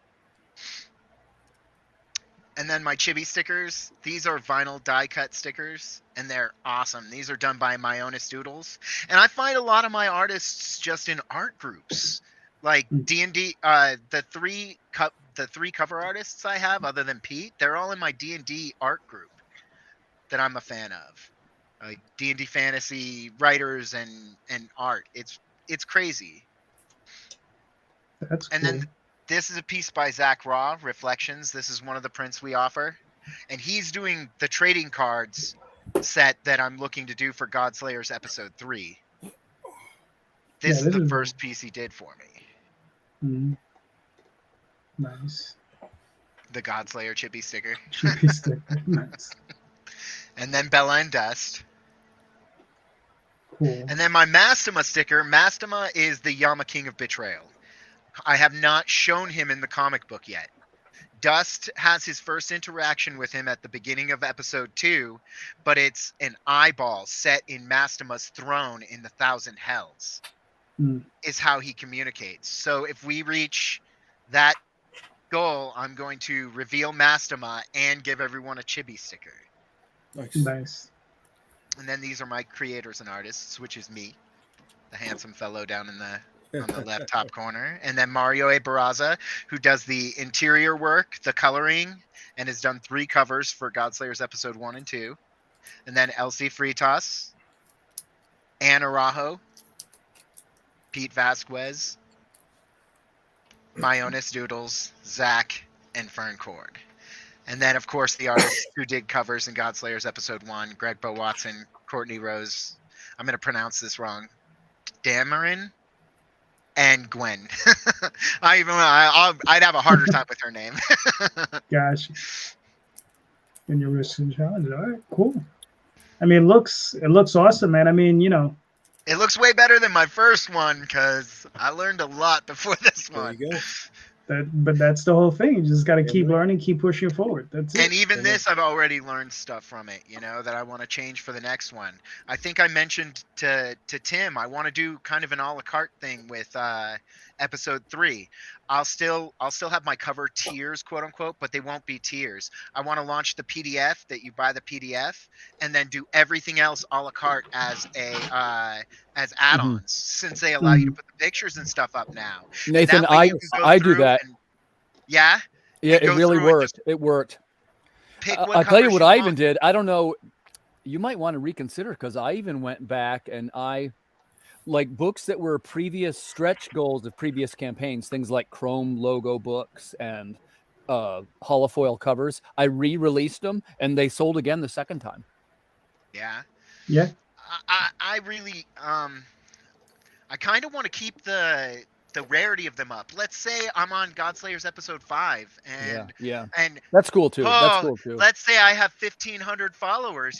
And then my chibi stickers, these are vinyl die cut stickers, and they're awesome. These are done by Myonis Doodles. And I find a lot of my artists just in art groups. Like D&D, the three cover artists I have, other than Pete, they're all in my D&D art group that I'm a fan of. Like D&D fantasy writers and art. It's crazy. That's And cool. then this is a piece by Zach Raw, Reflections. This is one of the prints we offer. And he's doing the trading cards set that I'm looking to do for Godslayer's Episode 3. This is the first piece he did for me. Mhm. Nice. The Godslayer chippy sticker. Chippy sticker. Nice. And then Bella and Dust. Cool. And then my Mastema sticker. Mastema is the Yama King of Betrayal. I have not shown him in the comic book yet. Dust has his first interaction with him at the beginning of Episode 2, but it's an eyeball set in Mastema's throne in the Thousand Hells. Is how he communicates. So if we reach that goal, I'm going to reveal Mastema and give everyone a chibi sticker. Nice. And then these are my creators and artists, which is me, the handsome fellow down on the left top corner. And then Mario A. Barraza, who does the interior work, the coloring, and has done 3 covers for Godslayer's Episode 1 and 2. And then Elsie Fritas, Anne Araujo, Pete Vasquez, Myonis Doodles, Zach, and Fern Cord. And then, of course, the artists who did covers in Godslayer's Episode 1, Greg Bo Watson, Courtney Rose, I'm going to pronounce this wrong, Damion and Gwen. I'd have a harder time with her name. Gosh. And your risk and challenge. All right, cool. I mean, it looks awesome, man. I mean, you know, It looks way better than my first one because I learned a lot before this There one. you go. but that's the whole thing. You just got to Yeah, keep right. learning, keep pushing forward. That's it. And even Yeah. this, I've already learned stuff from it, that I want to change for the next one. I think I mentioned to Tim, I want to do kind of an a la carte thing with episode 3. I'll still have my cover tiers, quote unquote, but they won't be tiers. I want to launch the PDF that you buy the PDF, and then do everything else a la carte as add-ons, since they allow you to put the pictures and stuff up now. Nathan, and that way you can go I do through that. and- yeah. Yeah, and it go really through and worked. just It worked. pick I'll what tell you covers what I even want. did. I don't know. You might want to reconsider, because I even went back and I like books that were previous stretch goals of previous campaigns, things like Chrome logo books and holofoil covers. I re-released them and they sold again the second time. Yeah. Yeah. I really I kind of want to keep the rarity of them up. Let's say I'm on Godslayers episode 5 and Yeah. and That's cool too. That's oh, cool too. let's say I have 1,500 followers,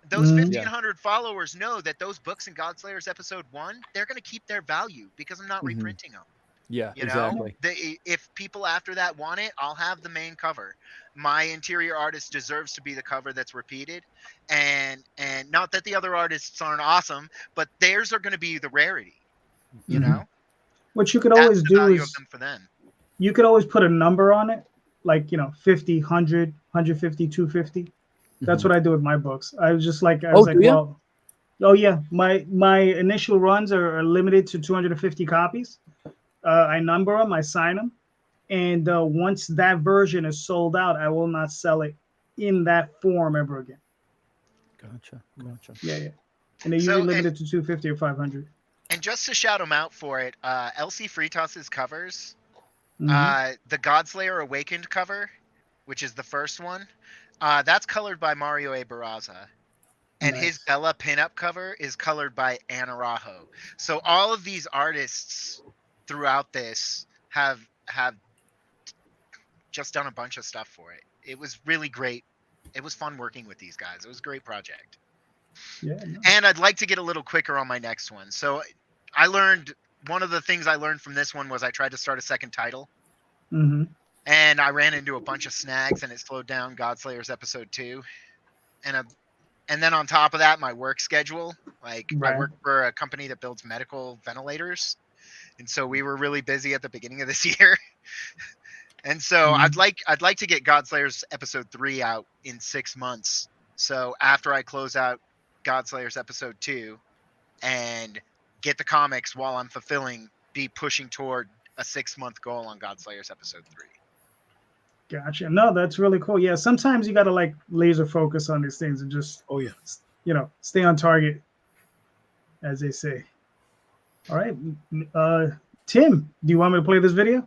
those 1,500 followers know that those books in Godslayers episode 1, they're going to keep their value because I'm not reprinting them. Yeah, You know, exactly. if people after that want it, I'll have the main cover. My interior artist deserves to be the cover that's repeated, and not that the other artists aren't awesome, but theirs are going to be the rarity. You know, What you could that's always the do value is of them for them. you could always put a number on it, like 50, 100, 150, 250. That's what I do with my books. I was just like, well, oh yeah, my initial runs are limited to 250 copies. I number them, I sign them, and once that version is sold out, I will not sell it in that form ever again. Gotcha. Yeah. And they usually limit it to 250 or 500. And just to shout them out for it, LC Fritas's covers, the Godslayer Awakened cover, which is the first one, that's colored by Mario A. Barraza. And his Bella pinup cover is colored by Anna Rajo. So all of these artists throughout this have just done a bunch of stuff for it. It was really great. It was fun working with these guys. It was a great project. Yeah. And I'd like to get a little quicker on my next one. So one of the things I learned from this one was I tried to start a second title. And I ran into a bunch of snags and it slowed down Godslayers episode 2. And then on top of that, my work schedule, I work for a company that builds medical ventilators. And so we were really busy at the beginning of this year. And so I'd like to get Godslayers episode 3 out in 6 months. So after I close out Godslayers episode 2 and get the comics while I'm be pushing toward a 6-month goal on Godslayers episode 3. Gotcha. No, that's really cool. Yeah, sometimes you got to laser focus on these things and just stay on target, as they say. All right, Tim, do you want me to play this video?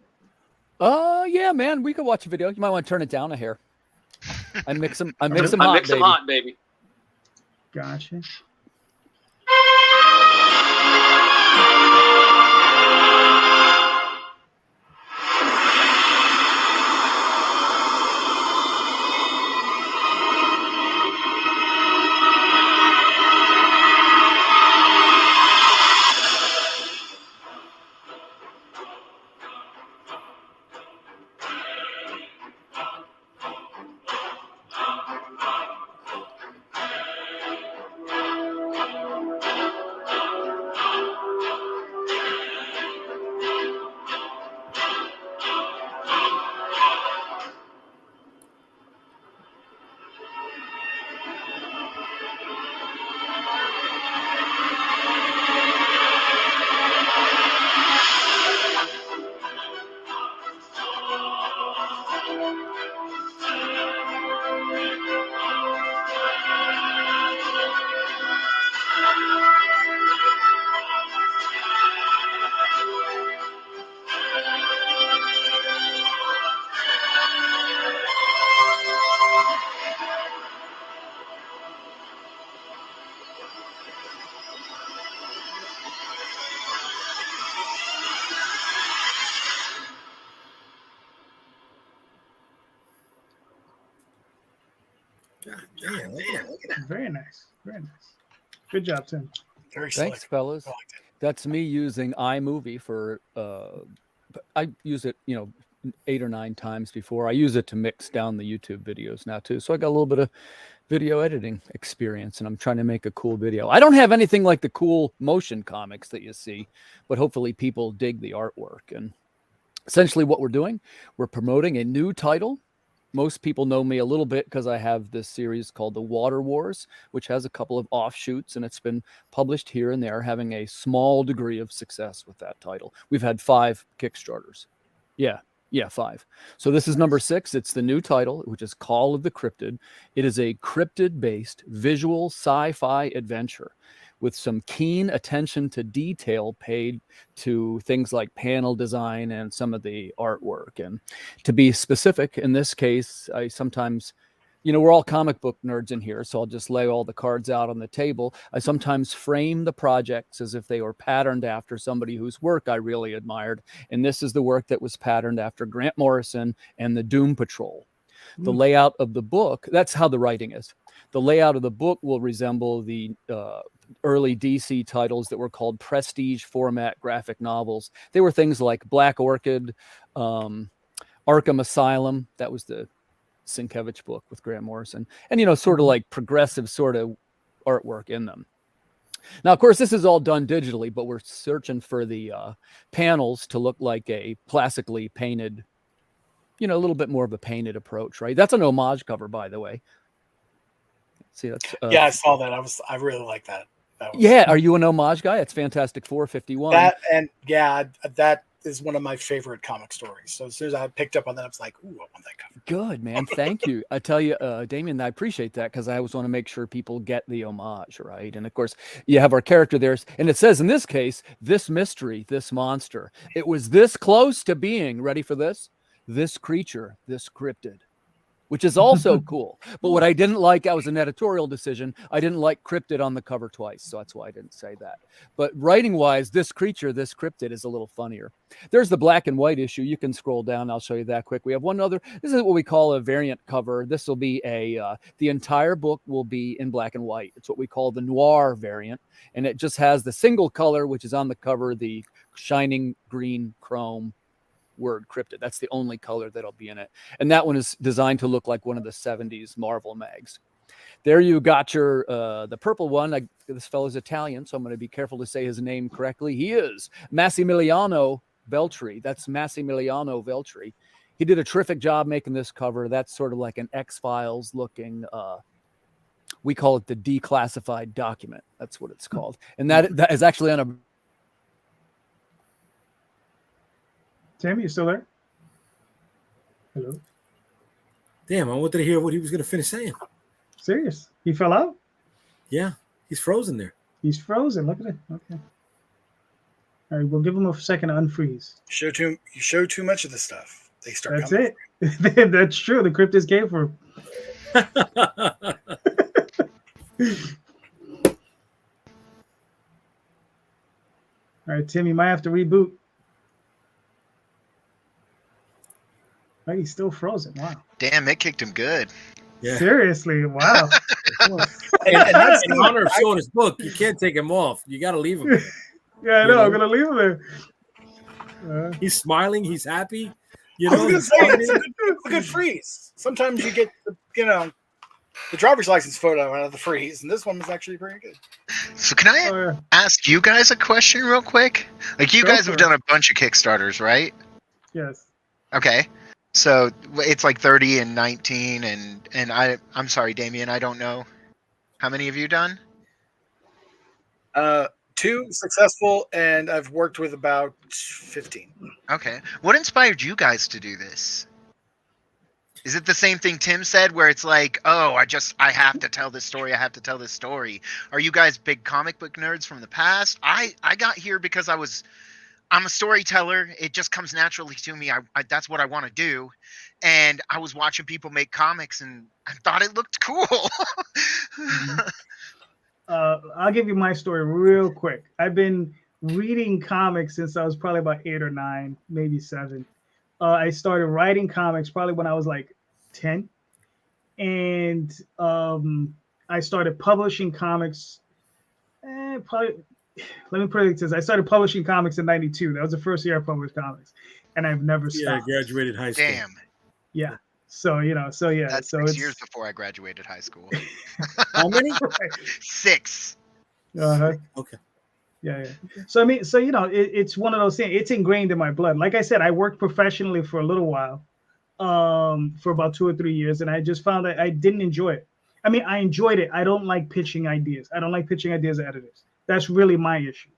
Yeah, man, we could watch a video. You might want to turn it down a hair. I mix them hot, baby. Gotcha. Damn, look at that. Very nice. Very nice. Good job, Tim. Very Thanks, slick. fellas. I liked it. That's me using iMovie for. I use it, 8 or 9 times before. I use it to mix down the YouTube videos now too. So I got a little bit of video editing experience, and I'm trying to make a cool video. I don't have anything like the cool motion comics that you see, but hopefully people dig the artwork. And essentially what we're doing, we're promoting a new title. Most people know me a little bit because I have this series called The Water Wars, which has a couple of offshoots, and it's been published here and there, having a small degree of success with that title. We've had 5 Kickstarters. Yeah, 5. So this is number 6. It's the new title, which is Call of the Cryptid. It is a cryptid-based visual sci-fi adventure with some keen attention to detail paid to things like panel design and some of the artwork. And to be specific, in this case, I sometimes, we're all comic book nerds in here, so I'll just lay all the cards out on the table. I sometimes frame the projects as if they were patterned after somebody whose work I really admired. And this is the work that was patterned after Grant Morrison and the Doom Patrol. The layout of the book, that's how the writing is. The layout of the book will resemble the early DC titles that were called prestige format graphic novels. They were things like Black Orchid, Arkham Asylum. That was the Sienkiewicz book with Grant Morrison. And, sort of like progressive sort of artwork in them. Now, of course, this is all done digitally, but we're searching for the panels to look like a classically painted, a little bit more of a painted approach, right? That's an homage cover, by the way. See, that's Yeah, I saw that. I really like that. Yeah, are you an homage guy? It's Fantastic 451. That is one of my favorite comic stories. So as soon as I picked up on that, I was like, "Ooh, I want that cover." Good, man. Thank you. I tell you, Damion, I appreciate that because I always want to make sure people get the homage, right? And of course, you have our character there, and it says in this case, this mystery, this monster, it was this close to being ready for this creature, this cryptid, which is also cool. But what I didn't like, I was an editorial decision. I didn't like cryptid on the cover twice. So that's why I didn't say that. But writing wise, this creature, this cryptid is a little funnier. There's the black and white issue. You can scroll down. I'll show you that quick. We have one other. This is what we call a variant cover. This will be the entire book will be in black and white. It's what we call the noir variant. And it just has the single color, which is on the cover, the shining green chrome word cryptid. That's the only color that'll be in it. And that one is designed to look like one of the 70s Marvel mags. There you got your the purple one. This fellow's Italian, so I'm going to be careful to say his name correctly. He is Massimiliano Veltri. That's Massimiliano Veltri. He did a terrific job making this cover. That's sort of like an X-Files looking we call it the declassified document. That's what it's called. And that is actually on a Tim, you still there? Hello? Damn, I wanted to hear what he was going to finish saying. Serious? He fell out? Yeah, he's frozen there. He's frozen. Look at it. Okay. All right, we'll give him a second to unfreeze. You show too much of the stuff. They start. That's it. That's true. The cryptids came for him. All right, Tim, you might have to reboot. Oh, he's still frozen. Wow. Damn, it kicked him good. Yeah. Seriously, wow. and that's in honor of showing his book. You can't take him off. You got to leave him. Yeah, I know. I'm gonna leave him there. He's smiling. He's happy. I was gonna say it's a good freeze. Sometimes you get the driver's license photo out of the freeze, and this one was actually pretty good. So can I ask you guys a question real quick? Like you guys have done a bunch of Kickstarters, right? Yes. Okay. So it's like 30 and 19 and I'm sorry, Damion, I don't know. How many have you done? 2 successful, and I've worked with about 15. Okay. What inspired you guys to do this? Is it the same thing Tim said where it's like, oh, I have to tell this story. I have to tell this story. Are you guys big comic book nerds from the past? I got here because I'm a storyteller. It just comes naturally to me. That's what I want to do. And I was watching people make comics and I thought it looked cool. I'll give you my story real quick. I've been reading comics since I was probably about 8 or 9, maybe 7. I started writing comics probably when I was like 10. and I started publishing comics. Probably, let me put it this: I started publishing comics in '92. That was the first year I published comics, and I've never Yeah, I stopped. graduated high school. Damn. Yeah. So yeah. That's so 6 it's years before I graduated high school. How many? 6. uh-huh. Okay. Yeah. So I mean, it's one of those things. It's ingrained in my blood. Like I said, I worked professionally for a little while, for about 2 or 3 years, and I just found that I didn't enjoy it. I mean, I enjoyed it. I don't like pitching ideas. I don't like pitching ideas to editors. That's really my issue.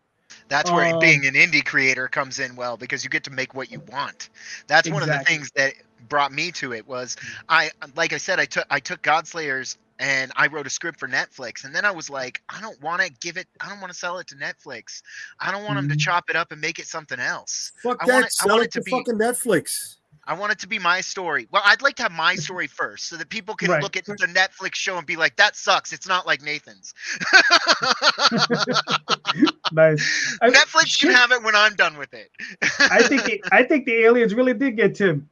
That's where being an indie creator comes in well, because you get to make what you want. That's one of the Exactly. things that brought me to it. Was like I said, I took Godslayers and I wrote a script for Netflix, and then I was like, I don't want to sell it to Netflix. I don't want them to chop it up and make it something else. Fuck I that. want it, Sell it to fucking Netflix. I want it to be my story. Well, I'd like to have my story first, so that people can Right. look at the Netflix show and be like, that sucks. It's not like Nathan's. Nice. Netflix can have it when I'm done with it. I think the aliens really did get Tim.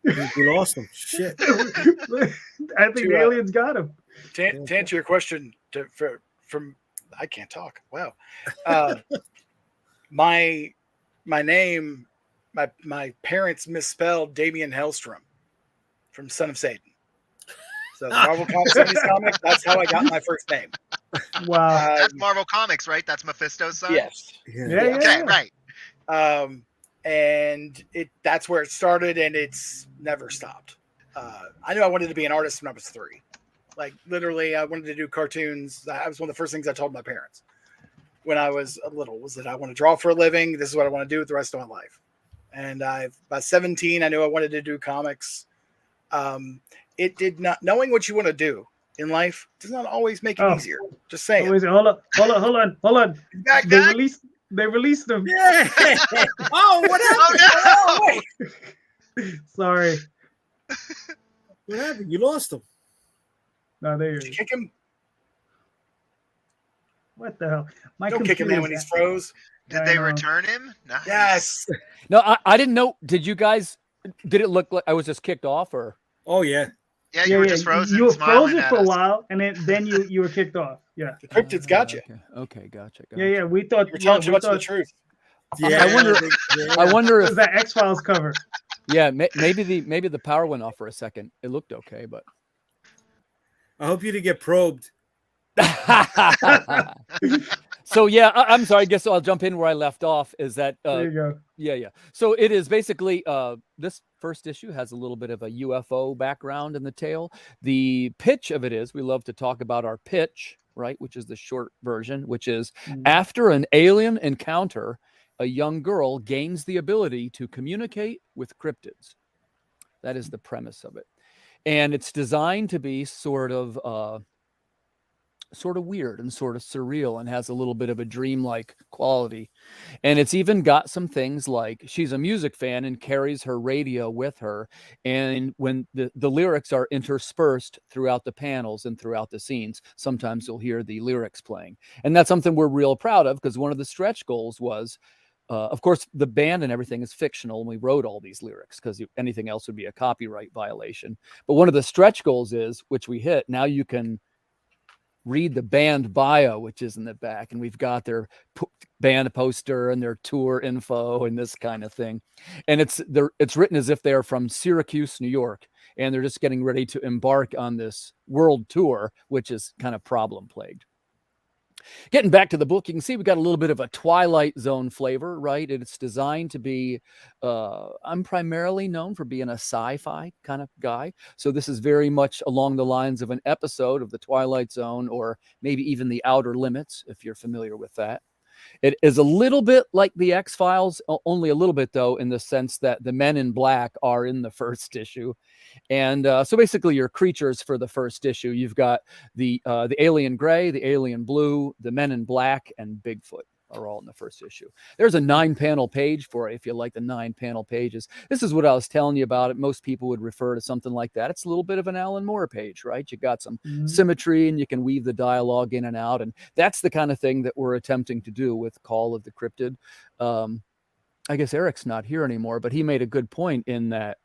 We lost him. Shit. I think the aliens got him. To answer your question, from I can't talk. Wow. My name, my parents misspelled Damion Hellstrom from Son of Satan. So the Marvel Comics 70s comic, that's how I got my first name. Wow. That's Marvel Comics, right? That's Mephisto's son? Yes. Yeah. Okay, right. And that's where it started, and it's never stopped. I knew I wanted to be an artist when I was 3. Like, literally, I wanted to do cartoons. That was one of the first things I told my parents when I was little, was that I want to draw for a living. This is what I want to do with the rest of my life. And by 17, I knew I wanted to do comics. It did not, knowing what you want to do in life does not always make it easier. Just saying. Hold on. Back. They released them. Yeah. Oh, what happened? Oh, no. Sorry. What happened? You lost him. No, there Did you kick him? What the hell? Don't kick him, man, when he's froze. Did they return him? Nice. Yes. No, I didn't know. Did it look like I was just kicked off, or? Oh, yeah. Yeah, you were just frozen. You were smiling frozen at for a us. while, and then you were kicked off. Yeah. The cryptids got you. Okay, gotcha. Yeah. We thought You were telling too we much of the thought truth. Yeah. I wonder it was if that X-Files cover. yeah, maybe the power went off for a second. It looked okay, but I hope you didn't get probed. so yeah, I'm sorry. I guess I'll jump in where I left off. Is that There you go. Yeah. So it is basically this first issue has a little bit of a UFO background in the tale. The pitch of it is, we love to talk about our pitch, right? Which is the short version, which is after an alien encounter, a young girl gains the ability to communicate with cryptids. That is the premise of it. And it's designed to be sort of weird and sort of surreal, and has a little bit of a dreamlike quality. And it's even got some things like she's a music fan and carries her radio with her. And when the lyrics are interspersed throughout the panels and throughout the scenes, sometimes you'll hear the lyrics playing. And that's something we're real proud of, because one of the stretch goals was, of course, the band and everything is fictional, and we wrote all these lyrics because anything else would be a copyright violation. But one of the stretch goals is, which we hit, now you can read the band bio, which is in the back, and we've got their band poster and their tour info and this kind of thing. And it's written as if they're from Syracuse, New York, and they're just getting ready to embark on this world tour, which is kind of problem plagued. Getting back to the book, you can see we got a little bit of a Twilight Zone flavor, right? It's designed to be, I'm primarily known for being a sci-fi kind of guy. So this is very much along the lines of an episode of the Twilight Zone, or maybe even the Outer Limits, if you're familiar with that. It is a little bit like the X-Files, only a little bit, though, in the sense that the Men in Black are in the first issue. And so basically your creatures for the first issue, you've got the alien gray, the alien blue, the Men in Black, and Bigfoot are all in the first issue. There's a 9-panel page for it if you like the 9-panel pages. This is what I was telling you about it. Most people would refer to something like that. It's a little bit of an Alan Moore page, right? You got some symmetry, and you can weave the dialogue in and out. And that's the kind of thing that we're attempting to do with Call of the Cryptid. I guess Erik's not here anymore, but he made a good point in that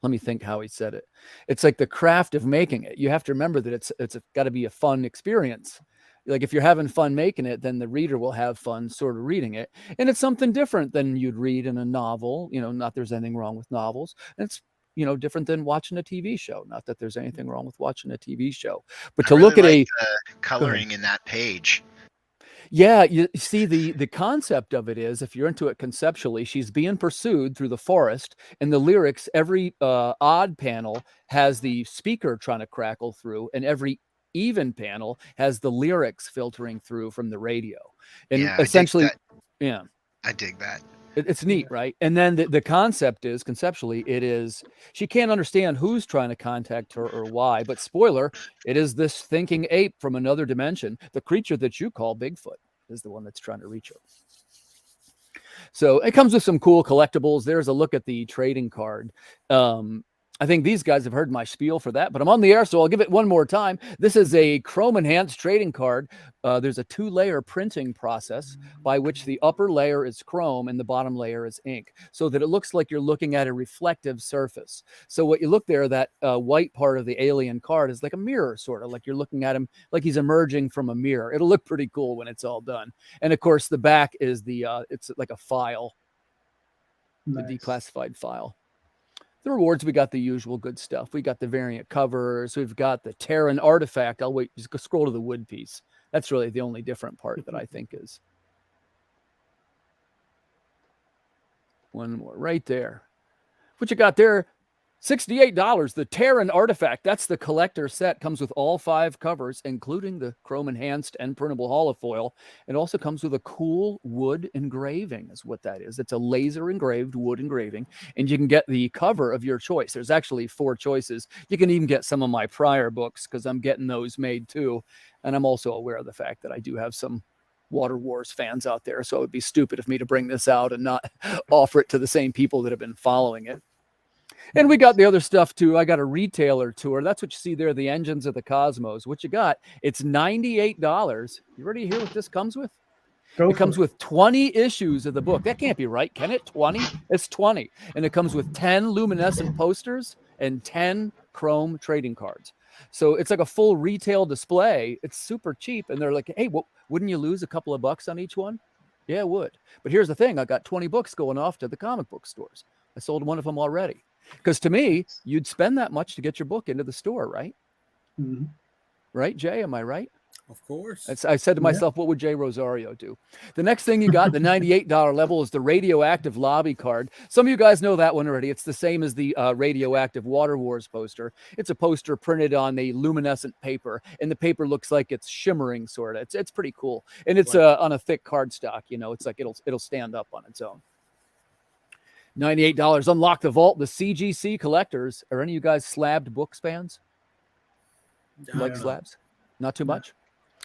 let me think how he said it. It's like the craft of making it. You have to remember that it's got to be a fun experience. Like if you're having fun making it, then the reader will have fun sort of reading it. And it's something different than you'd read in a novel. Not there's anything wrong with novels. And it's different than watching a TV show. Not that there's anything wrong with watching a TV show, but to look at the coloring in that page. Yeah, you see the concept of it is, if you're into it conceptually, she's being pursued through the forest, and the lyrics, every odd panel has the speaker trying to crackle through, and every even panel has the lyrics filtering through from the radio. And essentially, I dig that. It's neat, right? And then the concept is, conceptually, it is, she can't understand who's trying to contact her or why, but spoiler, it is this thinking ape from another dimension. The creature that you call Bigfoot is the one that's trying to reach her. So it comes with some cool collectibles. There's a look at the trading card. I think these guys have heard my spiel for that, but I'm on the air, so I'll give it one more time. This is a chrome enhanced trading card. There's a 2-layer printing process by which the upper layer is chrome and the bottom layer is ink, so that it looks like you're looking at a reflective surface. So what you look there, that white part of the alien card is like a mirror, sort of like you're looking at him like he's emerging from a mirror. It'll look pretty cool when it's all done. And of course, the back is it's like a file, the declassified file. The rewards, we got the usual good stuff. We got the variant covers. We've got the Terran artifact. I'll wait, just go scroll to the wood piece. That's really the only different part that I think is. One more right there. What you got there? $68. The Terran artifact. That's the collector set. Comes with all 5 covers, including the chrome enhanced and printable holofoil. It also comes with a cool wood engraving, is what that is. It's a laser engraved wood engraving, and you can get the cover of your choice. There's actually 4 choices. You can even get some of my prior books, because I'm getting those made too. And I'm also aware of the fact that I do have some Water Wars fans out there, so it would be stupid of me to bring this out and not offer it to the same people that have been following it. And we got the other stuff too. I got a retailer tour. That's what you see there, the Engines of the Cosmos. What you got? It's $98. You ready to hear what this comes with? It comes with 20 issues of the book. That can't be right, can it? 20? It's 20. And it comes with 10 luminescent posters and 10 chrome trading cards. So it's like a full retail display. It's super cheap. And they're like, hey, wouldn't you lose a couple of bucks on each one? Yeah, it would. But here's the thing. I got 20 books going off to the comic book stores. I sold one of them already. Because to me, you'd spend that much to get your book into the store, right? Mm-hmm. Right, Jay? Am I right? Of course. I said to myself, what would Jay Rosario do? The next thing you got, the $98 level, is the radioactive lobby card. Some of you guys know that one already. It's the same as the radioactive Water Wars poster. It's a poster printed on a luminescent paper, and the paper looks like it's shimmering, sort of. It's pretty cool. And it's on a thick cardstock. It's like it'll stand up on its own. $98. Unlock the vault. The CGC collectors. Are any of you guys slabbed books fans? Like slabs? Not too much?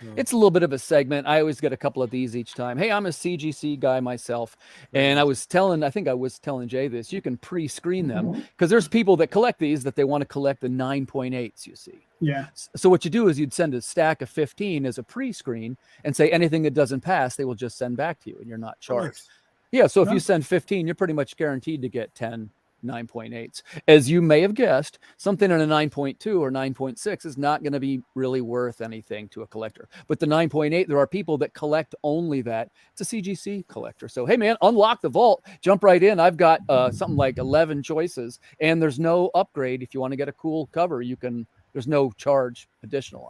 No. It's a little bit of a segment. I always get a couple of these each time. Hey, I'm a CGC guy myself. And I think I was telling Jay this. You can pre-screen them because there's people that collect these that they want to collect the 9.8s, you see. Yeah. So what you do is you'd send a stack of 15 as a pre-screen and say anything that doesn't pass, they will just send back to you and you're not charged. Yeah, so if you send 15, you're pretty much guaranteed to get 10 9.8s. As you may have guessed, something in a 9.2 or 9.6 is not going to be really worth anything to a collector. But the 9.8, there are people that collect only that. It's a CGC collector. So, hey, man, unlock the vault. Jump right in. I've got something like 11 choices, and there's no upgrade. If you want to get a cool cover, there's no charge additional,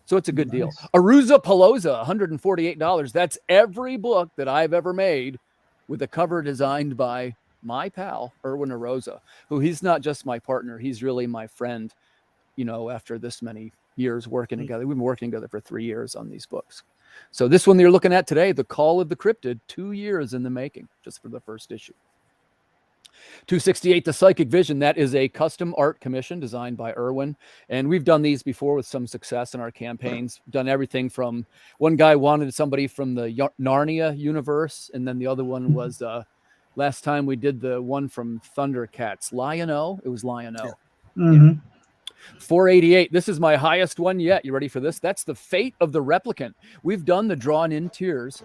So it's a good deal. Arusa Pelosa, $148. That's every book that I've ever made with a cover designed by my pal, Erwin Arosa, who he's not just my partner. He's really my friend, after this many years working together. We've been working together for 3 years on these books. So this one that you're looking at today, The Call of the Cryptid, 2 years in the making, just for the first issue. 268, The Psychic Vision. That is a custom art commission designed by Erwin. And we've done these before with some success in our campaigns. Done everything from, one guy wanted somebody from the Narnia universe. And then the other one was, last time we did the one from Thundercats, Lion-O. It was Lion-O. Yeah. Mm-hmm. 488. This is my highest one yet. You ready for this? That's The Fate of the Replicant. We've done the drawn in tiers.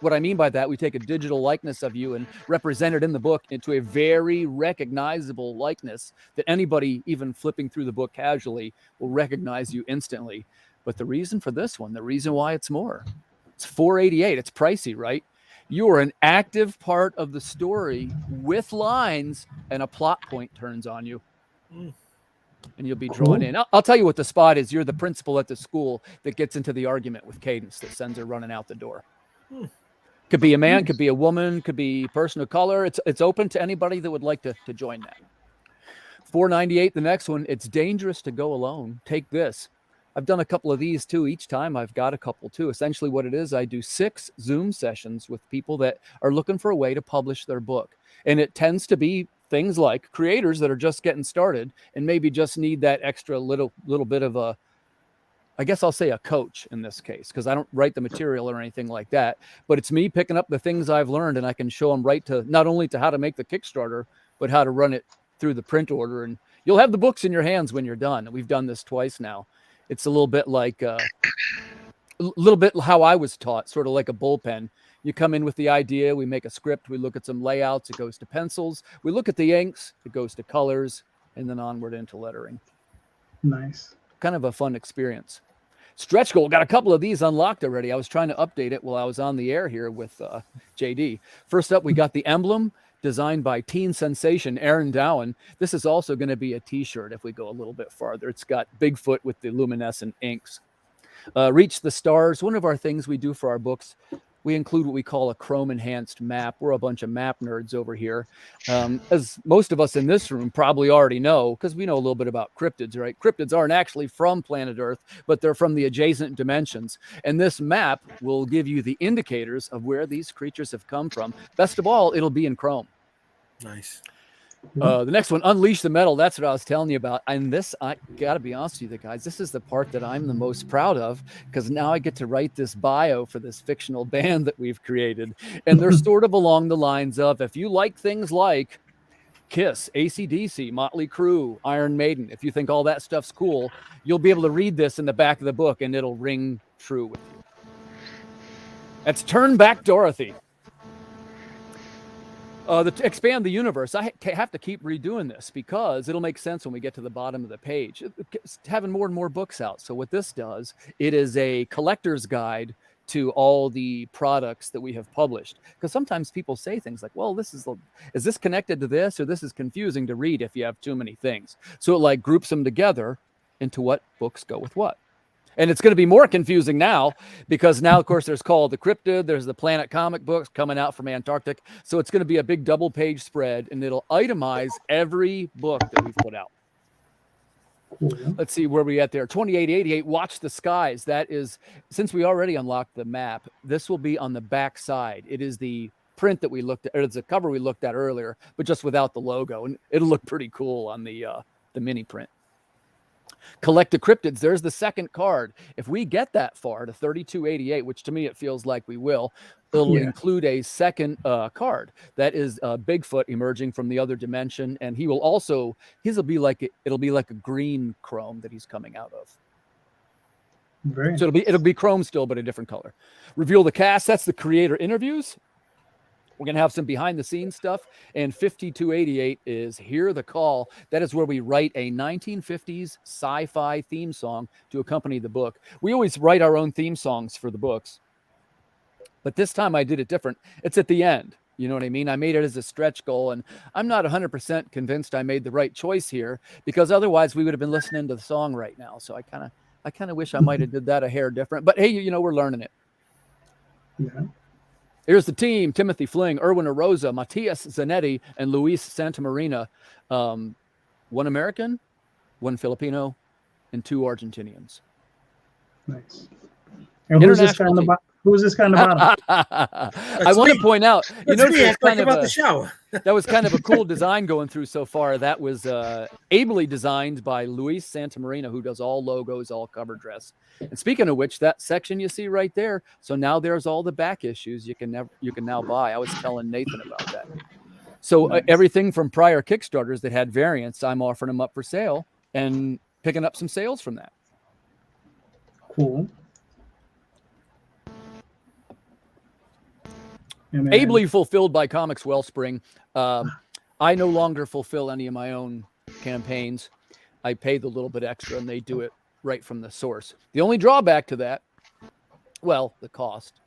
what I mean by that, we take a digital likeness of you and represent it in the book into a very recognizable likeness that anybody, even flipping through the book casually, will recognize you instantly. But the reason for this one, the reason why it's more, it's $4.88. It's pricey, right? You are an active part of the story with lines, and a plot point turns on you. And you'll be drawn in. I'll tell you what the spot is. You're the principal at the school that gets into the argument with Cadence that sends her running out the door. Could be a man, could be a woman, could be a person of color. It's open to anybody that would like to join that. $4.98. The next one, It's Dangerous to Go Alone. Take this. I've done a couple of these too. Each time I've got a couple too. Essentially what it is, I do 6 Zoom sessions with people that are looking for a way to publish their book. And it tends to be things like creators that are just getting started and maybe just need that extra little bit of a, I guess I'll say a coach in this case, because I don't write the material or anything like that, but it's me picking up the things I've learned, and I can show them right to not only to how to make the Kickstarter, but how to run it through the print order. And you'll have the books in your hands when you're done. We've done this twice now. It's a little bit like a little bit how I was taught, sort of like a bullpen. You come in with the idea, we make a script, we look at some layouts, it goes to pencils, we look at the inks, it goes to colors, and then onward into lettering. Nice. Kind of a fun experience. Stretch goal, got a couple of these unlocked already. I was trying to update it while I was on the air here with JD. First up, we got the emblem designed by teen sensation Aaron Dowen. This is also going to be a t-shirt if we go a little bit farther. It's got Bigfoot with the luminescent inks. Reach the Stars, one of our things we do for our books. We include what we call a Chrome enhanced map. We're a bunch of map nerds over here. As most of us in this room probably already know, because we know a little bit about cryptids, right? Cryptids aren't actually from planet Earth, but they're from the adjacent dimensions. And this map will give you the indicators of where these creatures have come from. Best of all, it'll be in Chrome. Nice. The next one, Unleash the Metal. That's what I was telling you about. And this, I got to be honest with you guys, this is the part that I'm the most proud of, because now I get to write this bio for this fictional band that we've created. And they're sort of along the lines of, if you like things like Kiss, AC/DC, Motley Crue, Iron Maiden, if you think all that stuff's cool, you'll be able to read this in the back of the book and it'll ring true with you. That's Turn Back Dorothy. To expand the universe, I have to keep redoing this because it'll make sense when we get to the bottom of the page. It's having more and more books out. So what this does, it is a collector's guide to all the products that we have published. Because sometimes people say things like, well, is this connected to this, or this is confusing to read if you have too many things. So it like groups them together into what books go with what. And it's going to be more confusing now because now, of course, there's Call of the Cryptid. There's the Planet comic books coming out from Antarctic. So it's going to be a big double-page spread, and it'll itemize every book that we've put out. Let's see where we at there. 2888, Watch the Skies. That is, since we already unlocked the map, this will be on the back side. It is the print that we looked at, or it's a cover we looked at earlier, but just without the logo. And it'll look pretty cool on the mini print. Collect the Cryptids. There's the second card. If we get that far to 3288, which to me it feels like we will, it'll include a second card that is Bigfoot emerging from the other dimension, and it'll be like a green chrome that he's coming out of. So it'll be chrome still, but a different color. Reveal the cast. That's the creator interviews. We're going to have some behind the scenes stuff. And 5288 is Hear the Call. That is where we write a 1950s sci-fi theme song to accompany the book. We always write our own theme songs for the books, but this time I did it different. It's at the end. You know what I mean? I made it as a stretch goal, and I'm not 100% convinced I made the right choice here, because otherwise we would have been listening to the song right now. So I kind of wish I might have did that a hair different, but hey, we're learning it. Yeah. Here's the team: Timothy Fling, Erwin Arosa, Matias Zanetti, and Luis Santamarina. One American, one Filipino, and 2 Argentinians. Nice. And who's this guy on the bottom? I want to point out, about the shower. That was kind of a cool design going through so far. That was ably designed by Luis Santamarina, who does all logos, all cover dress. And speaking of which, that section you see right there, so now there's all the back issues you can now buy. I was telling Nathan about that. So nice. Everything from prior Kickstarters that had variants, I'm offering them up for sale and picking up some sales from that. Cool. And then- Ably fulfilled by Comics Wellspring. I no longer fulfill any of my own campaigns. I pay the little bit extra and they do it right from the source. The only drawback to that, well, the cost.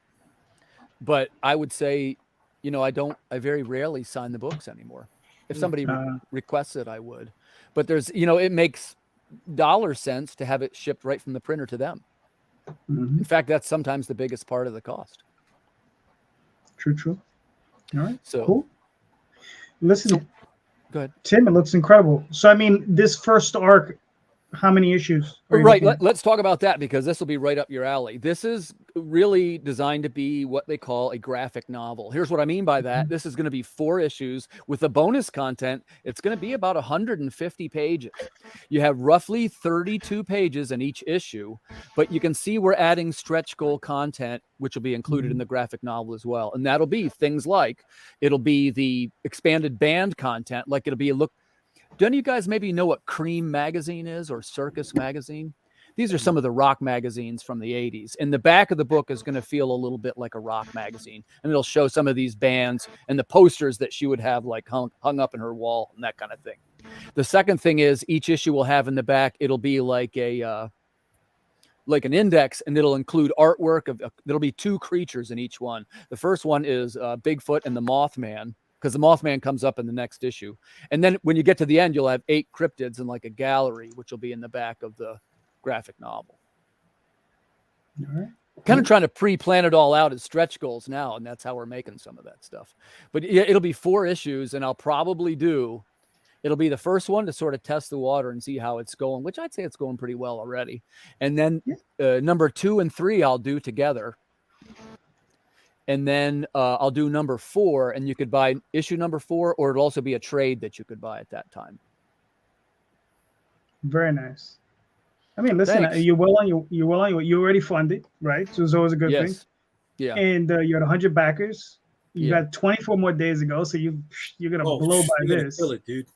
But I would say, you know, I very rarely sign the books anymore. If somebody requests it, I would. But there's, you know, it makes dollar sense to have it shipped right from the printer to them. Mhm. In fact, that's sometimes the biggest part of the cost. True. All right. So Cool. Listen, go ahead. Tim, it looks incredible. So, I mean, this first arc, how many issues? are you Right. looking at? Let's talk about that because this will be right up your alley. This is really designed to be what they call a graphic novel. Here's what I mean by that. This is going to be 4 issues with the bonus content. It's going to be about 150 pages. You have roughly 32 pages in each issue, but you can see we're adding stretch goal content, which will be included in the graphic novel as well. And that'll be things like it'll be the expanded band content, like it'll be a look. Do any of you guys maybe know what Cream magazine is or Circus magazine? These are some of the rock magazines from the 80s. And the back of the book is going to feel a little bit like a rock magazine. And it'll show some of these bands and the posters that she would have like hung up in her wall and that kind of thing. The second thing is each issue will have in the back, it'll be like a like an index, and it'll include artwork of there'll be 2 creatures in each one. The first one is Bigfoot and the Mothman, because the Mothman comes up in the next issue. And then when you get to the end, you'll have 8 cryptids and like a gallery, which will be in the back of the graphic novel. All right. Kind of trying to pre-plan it all out as stretch goals now, and that's how we're making some of that stuff. But yeah, it'll be 4 issues, and I'll probably it'll be the first one to sort of test the water and see how it's going, which I'd say it's going pretty well already. And then number 2 and 3 I'll do together. And then I'll do number 4, and you could buy issue number 4, or it'll also be a trade that you could buy at that time. Very nice. I mean, listen, Thanks. you're well on your you already funded, right? So it's always a good thing. Yes. Yeah. And you had 100 backers. You Yeah. got 24 more days to go, so you're gonna blow by you're gonna this. kill it, dude.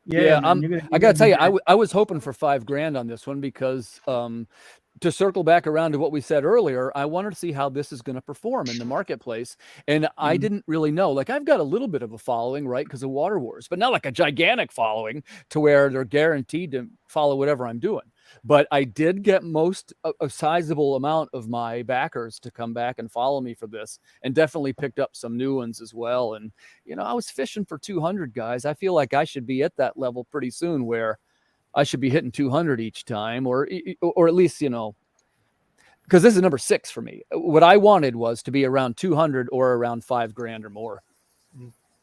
Yeah, Yeah, man, I gotta tell you, I was hoping for $5,000 on this one because to circle back around to what we said earlier, I wanted to see how this is going to perform in the marketplace. And I didn't really know. Like, I've got a little bit of a following, right, because of Water Wars, but not like a gigantic following to where they're guaranteed to follow whatever I'm doing. But I did get a sizable amount of my backers to come back and follow me for this, and definitely picked up some new ones as well. And, you know, I was fishing for 200, guys. I feel like I should be at that level pretty soon where I should be hitting 200 each time, or at least, you know, because this is number 6 for me. What I wanted was to be around 200 or around $5,000 or more.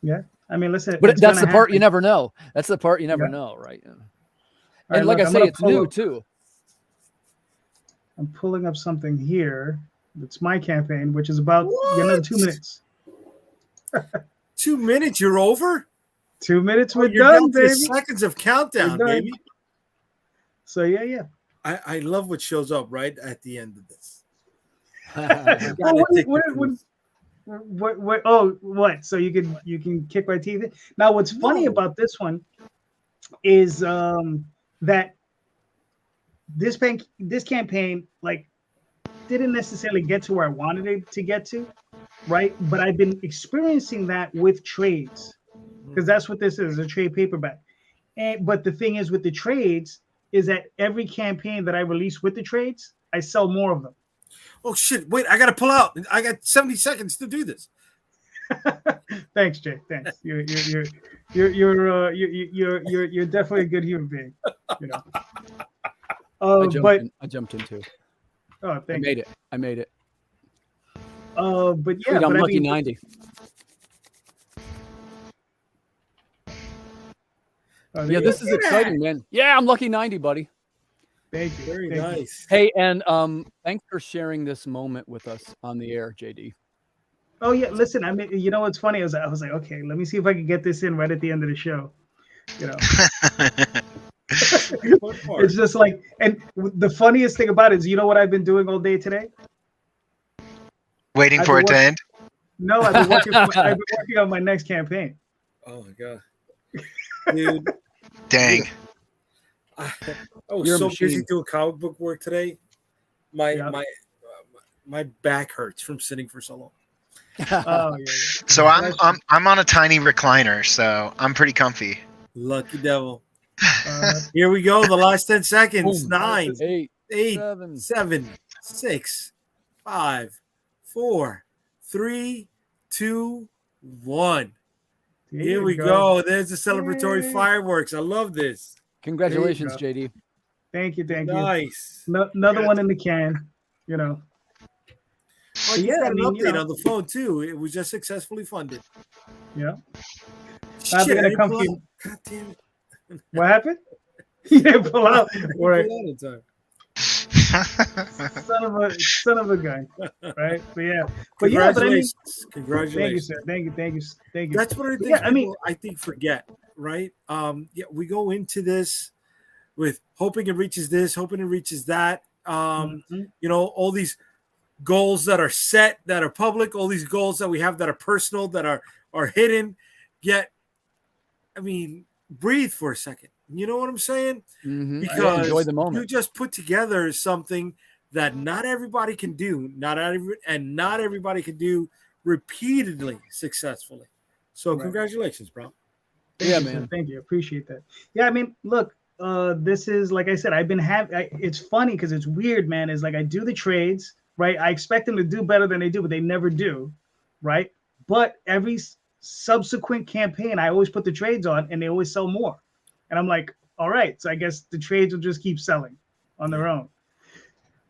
Yeah, I mean, listen, But it's that's the gonna part happen. you never know. That's the part you never Yeah. know, right? Yeah. All And right, like look, I I'm say, gonna it's new pull too. I'm pulling up something here. It's my campaign, which is about another 2 minutes. 2 minutes, you're over? 2 minutes, we're You're done, down to baby. seconds of countdown, We're done. baby. So yeah. I love what shows up right at the end of this. What? So you can kick my teeth in? Now, what's funny about this one is that this campaign like didn't necessarily get to where I wanted it to get to, right? But I've been experiencing that with trades, because that's what this is, a trade paperback. But the thing is with the trades is that every campaign that I release with the trades, I sell more of them. Oh shit! Wait, I gotta pull out. I got 70 seconds to do this. Thanks, Jay. Thanks. You're definitely a good human being. You know. I jumped in too. Oh, I thank made it. I made it. But yeah, I'm but lucky I mean, 90. Yeah, this is exciting, man. Yeah, I'm lucky 90, buddy. Thank you. Very Thank you. nice. Hey, and thanks for sharing this moment with us on the air, JD. Oh yeah, listen. I mean, you know what's funny? I was like, okay, let me see if I can get this in right at the end of the show. You know. It's just like, and the funniest thing about it is, you know what I've been doing all day today? Waiting I've for been it to end. No, I've been working on my next campaign. Oh my god, dude! Dang. I was You're a so busy machine. doing comic book work today. My back hurts from sitting for so long. Oh yeah. So I'm on a tiny recliner, so I'm pretty comfy. Lucky devil. Uh, Here we go. The last 10 seconds. Boom. 9, 8, 8, 7. 7, 6, 5, 4, 3, 2, 1. there Here you we go. There's the celebratory Yay. fireworks. I love this. Congratulations, go. JD. Thank you. Nice. No, another Good. one in the can. You know. Oh, you Yeah, got I an mean, you update know. on the phone too. It was just successfully funded. Yeah. Not Shit, I gonna didn't come pull to you. out. God damn it. What happened? You didn't pull out. I didn't Right. pull out in time. Son of a gun. Right. But yeah. But yeah. But I mean. Congratulations. Thank you, Congratulations. sir. Thank you. That's one of the But things yeah, I mean- people I think forget, right? Yeah, we go into this with hoping it reaches this, hoping it reaches that. Mhm. You know, all these goals that are set, that are public, all these goals that we have that are personal, that are hidden. Yet, I mean, breathe for a second. You know what I'm saying? Mhm. Yeah, Because enjoy the you moment. just put together something that not everybody can do, not everybody can do repeatedly successfully. So Right. congratulations, bro. Thank Yeah, you, sir. man. Thank you. Appreciate that. Yeah, I mean, look, this is like I said, I've been it's funny because it's weird, man. Is like I do the trades, right? I expect them to do better than they do, but they never do, right? But every subsequent campaign, I always put the trades on, and they always sell more. And I'm like, all right, so I guess the trades will just keep selling on their own.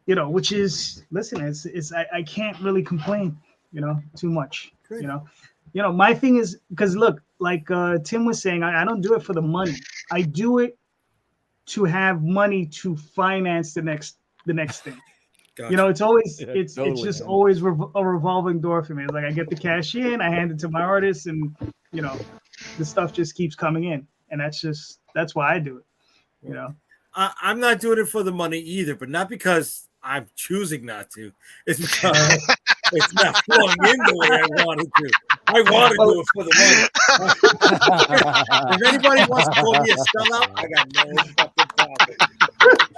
You know, which is listen, I can't really complain, you know, too much. Good. You know, my thing is because look, like Tim was saying, I don't do it for the money. I do it to have money to finance the next thing. Gotcha. You know, it's always Yeah, it's totally, just man. always a revolving door for me. It's like I get the cash in, I hand it to my artist, and you know, the stuff just keeps coming in, and that's why I do it. You know, I'm not doing it for the money either, but not because I'm choosing not to. It's because it's not flowing in the way I wanted to. I want to do it for the money. If anybody wants to call me a sellout, I got no fucking problem.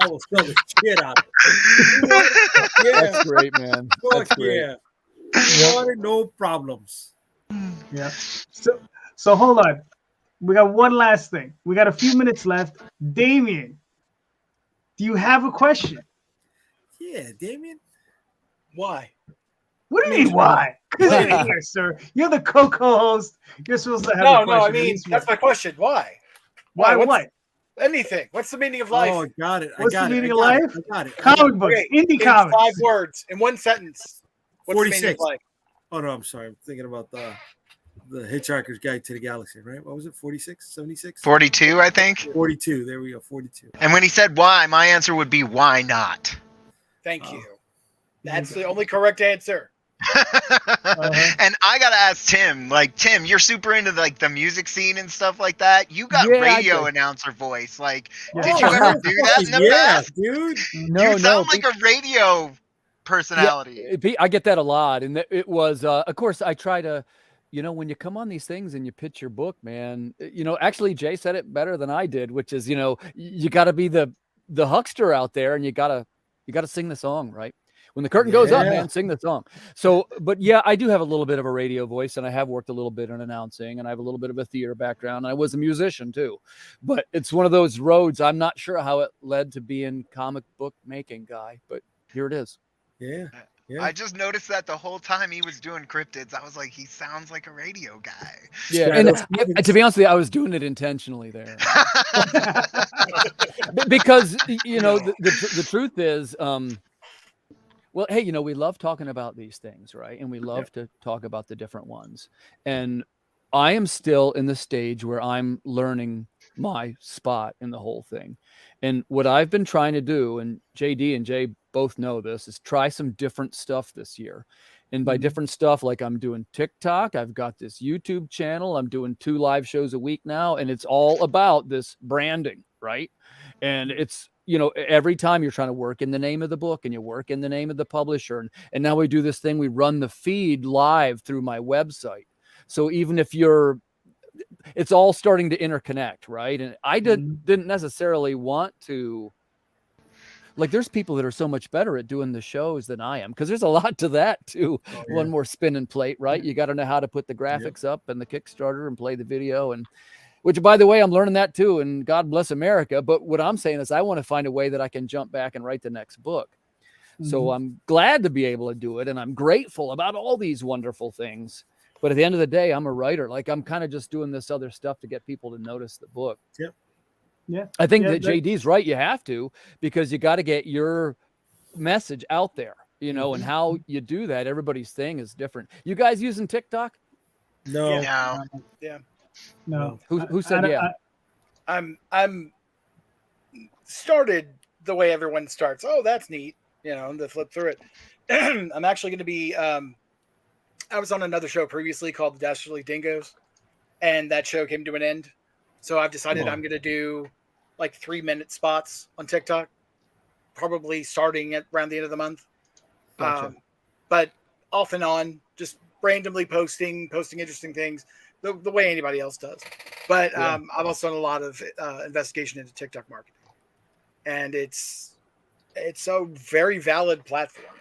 I will sell the shit out of it. Yeah, That's great, man. fuck That's great. yeah. No problems. yeah. So hold on, we got one last thing. We got a few minutes left. Damion, do you have a question? Yeah, Damion. Why? What do you mean? Why? Because you're here, sir. You're the co-host. You're supposed to have a No, question. no. I at mean, least that's one. my question. Why? Why? what's- What? Anything. What's the meaning of life? Oh, I got it. What's the meaning of I got life? it. I got it. Comic books, Okay, indie in comics. 5 words, in one sentence. What's the meaning 46. of life? Oh no, I'm sorry. I'm thinking about the Hitchhiker's Guide to the Galaxy, right? What was it? 46, 76? 42, I think. 42. There we go. 42. And when he said why, my answer would be why not? Thank you. Oh. That's the only correct answer. And I gotta ask Tim, like Tim, you're super into like the music scene and stuff like that. You got Yeah, I radio do. announcer voice. Like, Yeah. did you ever do that in the past? dude. No, You sound like a radio personality. I get that a lot, and it was, of course, I try to, you know, when you come on these things and you pitch your book, man, you know, actually Jay said it better than I did, which is, you know, you got to be the huckster out there, and you gotta sing the song, right? When the curtain goes up, Yeah. man, sing the song. So, but yeah, I do have a little bit of a radio voice, and I have worked a little bit in announcing, and I have a little bit of a theater background. And I was a musician too, but it's one of those roads. I'm not sure how it led to being comic book making guy, but here it is. Yeah. Yeah. I just noticed that the whole time he was doing cryptids, I was like, he sounds like a radio guy. Yeah, Yeah, and that's- to be honest with you, I was doing it intentionally there. Because you know the truth is well, hey, you know, we love talking about these things, right? And we love to talk about the different ones. And I am still in the stage where I'm learning my spot in the whole thing. And what I've been trying to do, and JD and Jay both know this, is try some different stuff this year. And by different stuff, like I'm doing TikTok, I've got this YouTube channel, I'm doing 2 live shows a week now, and it's all about this branding, right? And it's, you know, every time you're trying to work in the name of the book and you work in the name of the publisher. And now we do this thing, we run the feed live through my website. So even if it's all starting to interconnect, right? And I didn't necessarily want to like there's people that are so much better at doing the shows than I am, because there's a lot to that too. Oh, yeah. One more spin and plate, right? You got to know how to put the graphics up and the Kickstarter and play the video, and which, by the way, I'm learning that too, and God bless America. But what I'm saying is I want to find a way that I can jump back and write the next book. So I'm glad to be able to do it, and I'm grateful about all these wonderful things. But at the end of the day, I'm a writer. Like, I'm kind of just doing this other stuff to get people to notice the book. Yep. Yeah. I think Yeah, that JD's right. You have to, because you got to get your message out there, you know, and how you do that. Everybody's thing is different. You guys using TikTok? No. No. No. Who said yeah? I'm started the way everyone starts. Oh, that's neat. You know, to flip through it. I'm actually going to be. I was on another show previously called The Dastardly Dingoes, and that show came to an end. So I've decided I'm going to do like 3-minute spots on TikTok, probably starting at around the end of the month. Gotcha. But off and on, just randomly posting interesting things the way anybody else does. But I've also done a lot of investigation into TikTok marketing, and it's a very valid platform.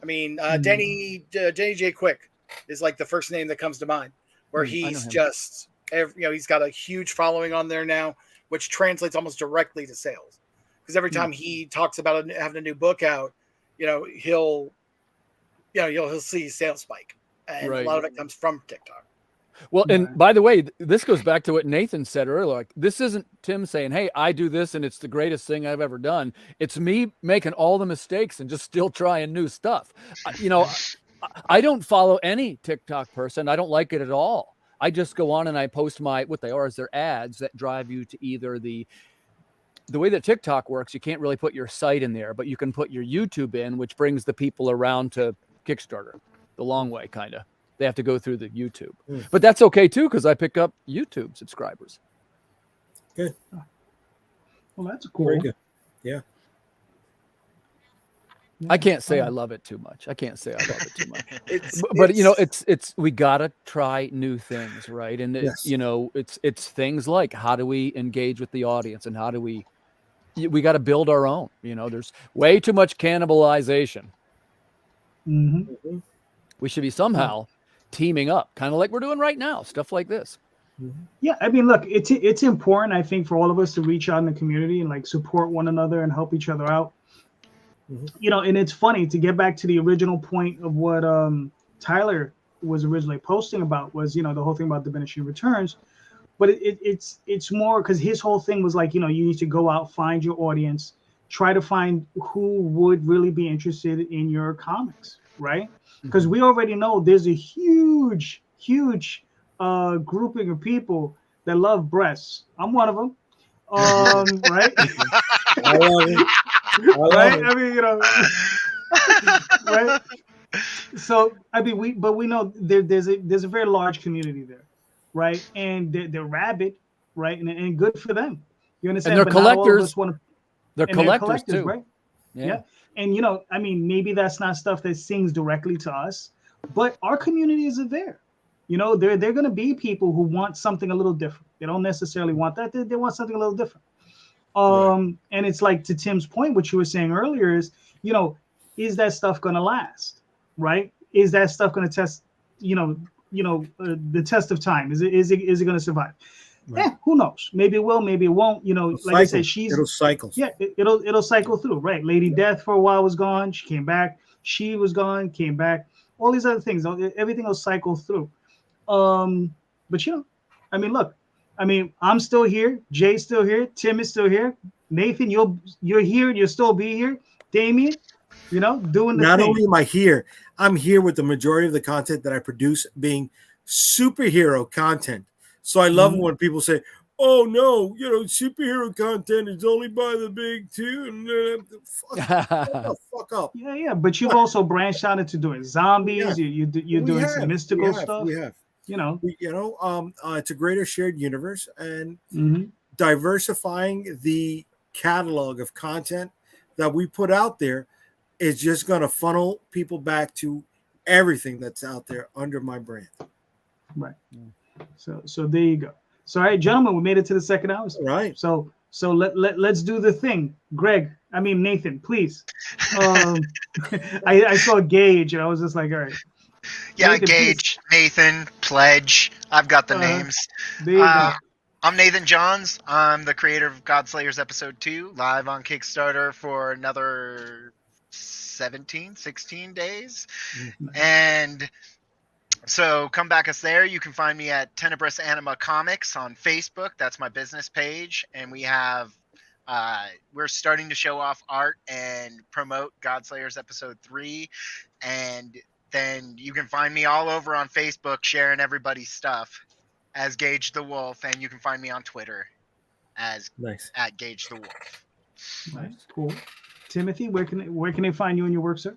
I mean, Denny J. Quick is like the first name that comes to mind, where he's just, he's got a huge following on there now, which translates almost directly to sales. Because every time he talks about having a new book out, he'll see sales spike, and a lot of it comes from TikTok. Well, and by the way, this goes back to what Nathan said earlier. Like, this isn't Tim saying, hey, I do this and it's the greatest thing I've ever done. It's me making all the mistakes and just still trying new stuff. I don't follow any TikTok person. I don't like it at all. I just go on and I post what they are is their ads that drive you to either the way that TikTok works. You can't really put your site in there, but you can put your YouTube in, which brings the people around to Kickstarter the long way, kind of. They have to go through the YouTube, but that's okay too, because I pick up YouTube subscribers. Good. Well, that's cool. Very good. Yeah. I can't say I love it too much. But it's we gotta try new things, right? And it's things like, how do we engage with the audience, and how do we got to build our own. There's way too much cannibalization. We should be somehow teaming up, kind of like we're doing right now, stuff like this. Yeah, I mean, look, it's important, I think, for all of us to reach out in the community and like support one another and help each other out. And it's funny to get back to the original point of what Tyler was originally posting about was, the whole thing about diminishing returns. But it's more because his whole thing was like, you need to go out, find your audience, try to find who would really be interested in your comics, right? Because we already know there's a huge grouping of people that love breasts. I'm one of them. Right? I love it. Right? I mean, right? So I mean, we know there's a very large community there, right? And they're rabid, right? And good for them. You understand? And they're collectors. They're collectors too, right? Yeah. And I mean, maybe that's not stuff that sings directly to us, but our communities are there. They're going to be people who want something a little different. They don't necessarily want that. They want something a little different. And it's like, to Tim's point, what you were saying earlier is, is that stuff going to last, right? Is that stuff going to test, the test of time? Is it going to survive? Right. Who knows? Maybe it will, maybe it won't. I said, it'll cycle. Yeah, it'll cycle through, right? Lady Death for a while was gone. She came back. She was gone, came back. All these other things, everything will cycle through. But I mean, look, I'm still here. Jay's still here. Tim is still here. Nathan, you're here. You'll still be here. Damion, doing the Not thing. only am I here, I'm here with the majority of the content that I produce being superhero content. So I love when people say, "Oh no, superhero content is only by the big two," and fuck up. Yeah. But you've also branched out into doing zombies. You're doing some mystical stuff. We have. It's a greater shared universe, and diversifying the catalog of content that we put out there is just going to funnel people back to everything that's out there under my brand. Right. So there you go. So, all right, gentlemen, we made it to the second hour. All right. So let's do the thing. Greg, I mean, Nathan, please. I saw Gage, and I was just like, all right. Yeah, Nathan, Gage, Nathan, Pledge. I've got the Uh-huh. names. There you go. I'm Nathan Johns. I'm the creator of Godslayers Episode 2, live on Kickstarter for another 16 days. And so come back us there. You can find me at Tenebrous Anima Comics on Facebook. That's my business page. And we have, we're starting to show off art and promote Godslayers Episode 3. And then you can find me all over on Facebook sharing everybody's stuff as Gage the Wolf. And you can find me on Twitter as at Gage the Wolf. Nice, cool. Timothy, where can they find you and your work, sir?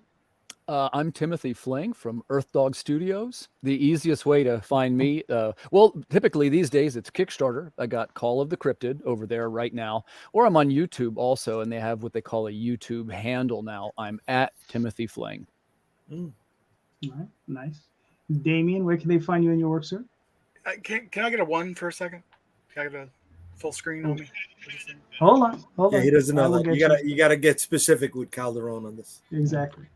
I'm Timothy Fling from Earth Dog Studios. The easiest way to find me, well, typically these days it's Kickstarter. I got Call of the Cryptid over there right now, or I'm on YouTube also, and they have what they call a YouTube handle now. I'm at Timothy Fling. All right, nice. Damion, where can they find you and your work, sir? Can I get a 1 for a second? Can I get a full screen on me? Hold on. Yeah, he doesn't know that. You gotta get specific with Calderon on this. Exactly.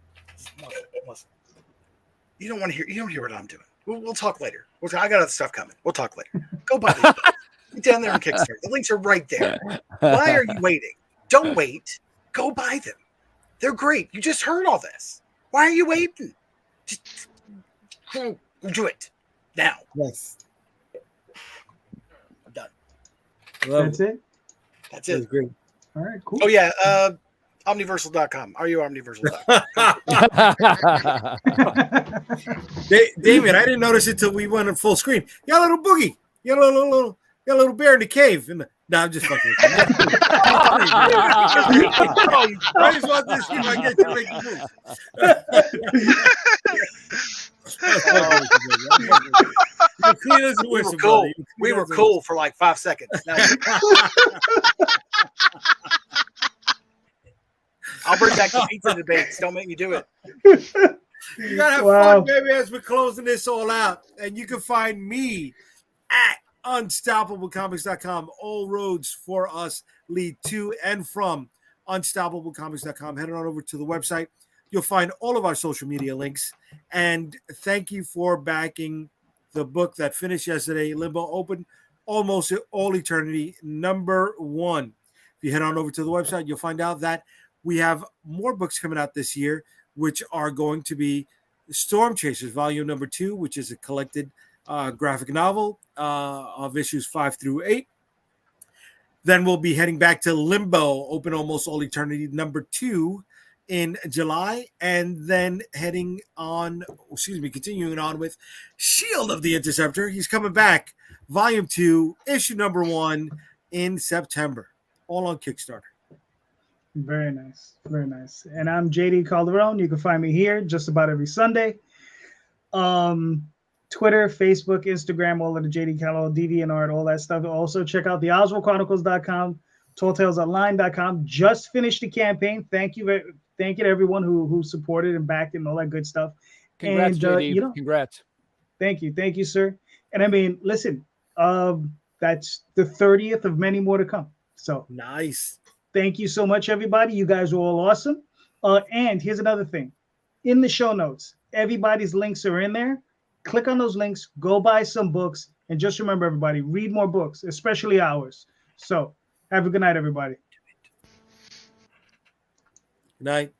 Listen. You don't hear what I'm doing. We'll talk later. I got other stuff coming. We'll talk later. Go buy these. Get down there and Kickstarter. The links are right there. Why are you waiting? Don't wait. Go buy them. They're great. You just heard all this. Why are you waiting? Just go do it now. Yes. I'm done. That's it. That's it. Great. All right, cool. Oh yeah. Omniversal.com. Are you Omniversal.com? David, I didn't notice it till we went in full screen. You got a little boogie. You got a little bear in the cave. No, I'm just fucking with you. I just want this if I get to make a move. We were cool for like 5 seconds. Now, I'll bring back the pizza debates. Don't make me do it. You gotta have fun, baby, as we're closing this all out. And you can find me at unstoppablecomics.com. All roads for us lead to and from unstoppablecomics.com. Head on over to the website. You'll find all of our social media links. And thank you for backing the book that finished yesterday, Limbo Open, Almost All Eternity, #1. If you head on over to the website, you'll find out that we have more books coming out this year, which are going to be Storm Chasers, volume #2, which is a collected graphic novel of issues 5 through 8. Then we'll be heading back to Limbo, Open Almost All Eternity, #2 in July. And then continuing on with Shield of the Interceptor. He's coming back, volume 2, issue #1 in September, all on Kickstarter. Very nice. Very nice. And I'm JD Calderon. You can find me here just about every Sunday. Twitter, Facebook, Instagram, all of the JD Calderon, DeviantArt, all that stuff. Also, check out the OswaldChronicles.com, TallTalesOnline.com. Just finished the campaign. Thank you to everyone who supported and backed it and all that good stuff. Congrats, and, JD. Congrats. Thank you, sir. And I mean, listen, that's the 30th of many more to come. So nice. Thank you so much, everybody. You guys are all awesome. And here's another thing. In the show notes, everybody's links are in there. Click on those links. Go buy some books. And just remember, everybody, read more books, especially ours. So have a good night, everybody. Good night.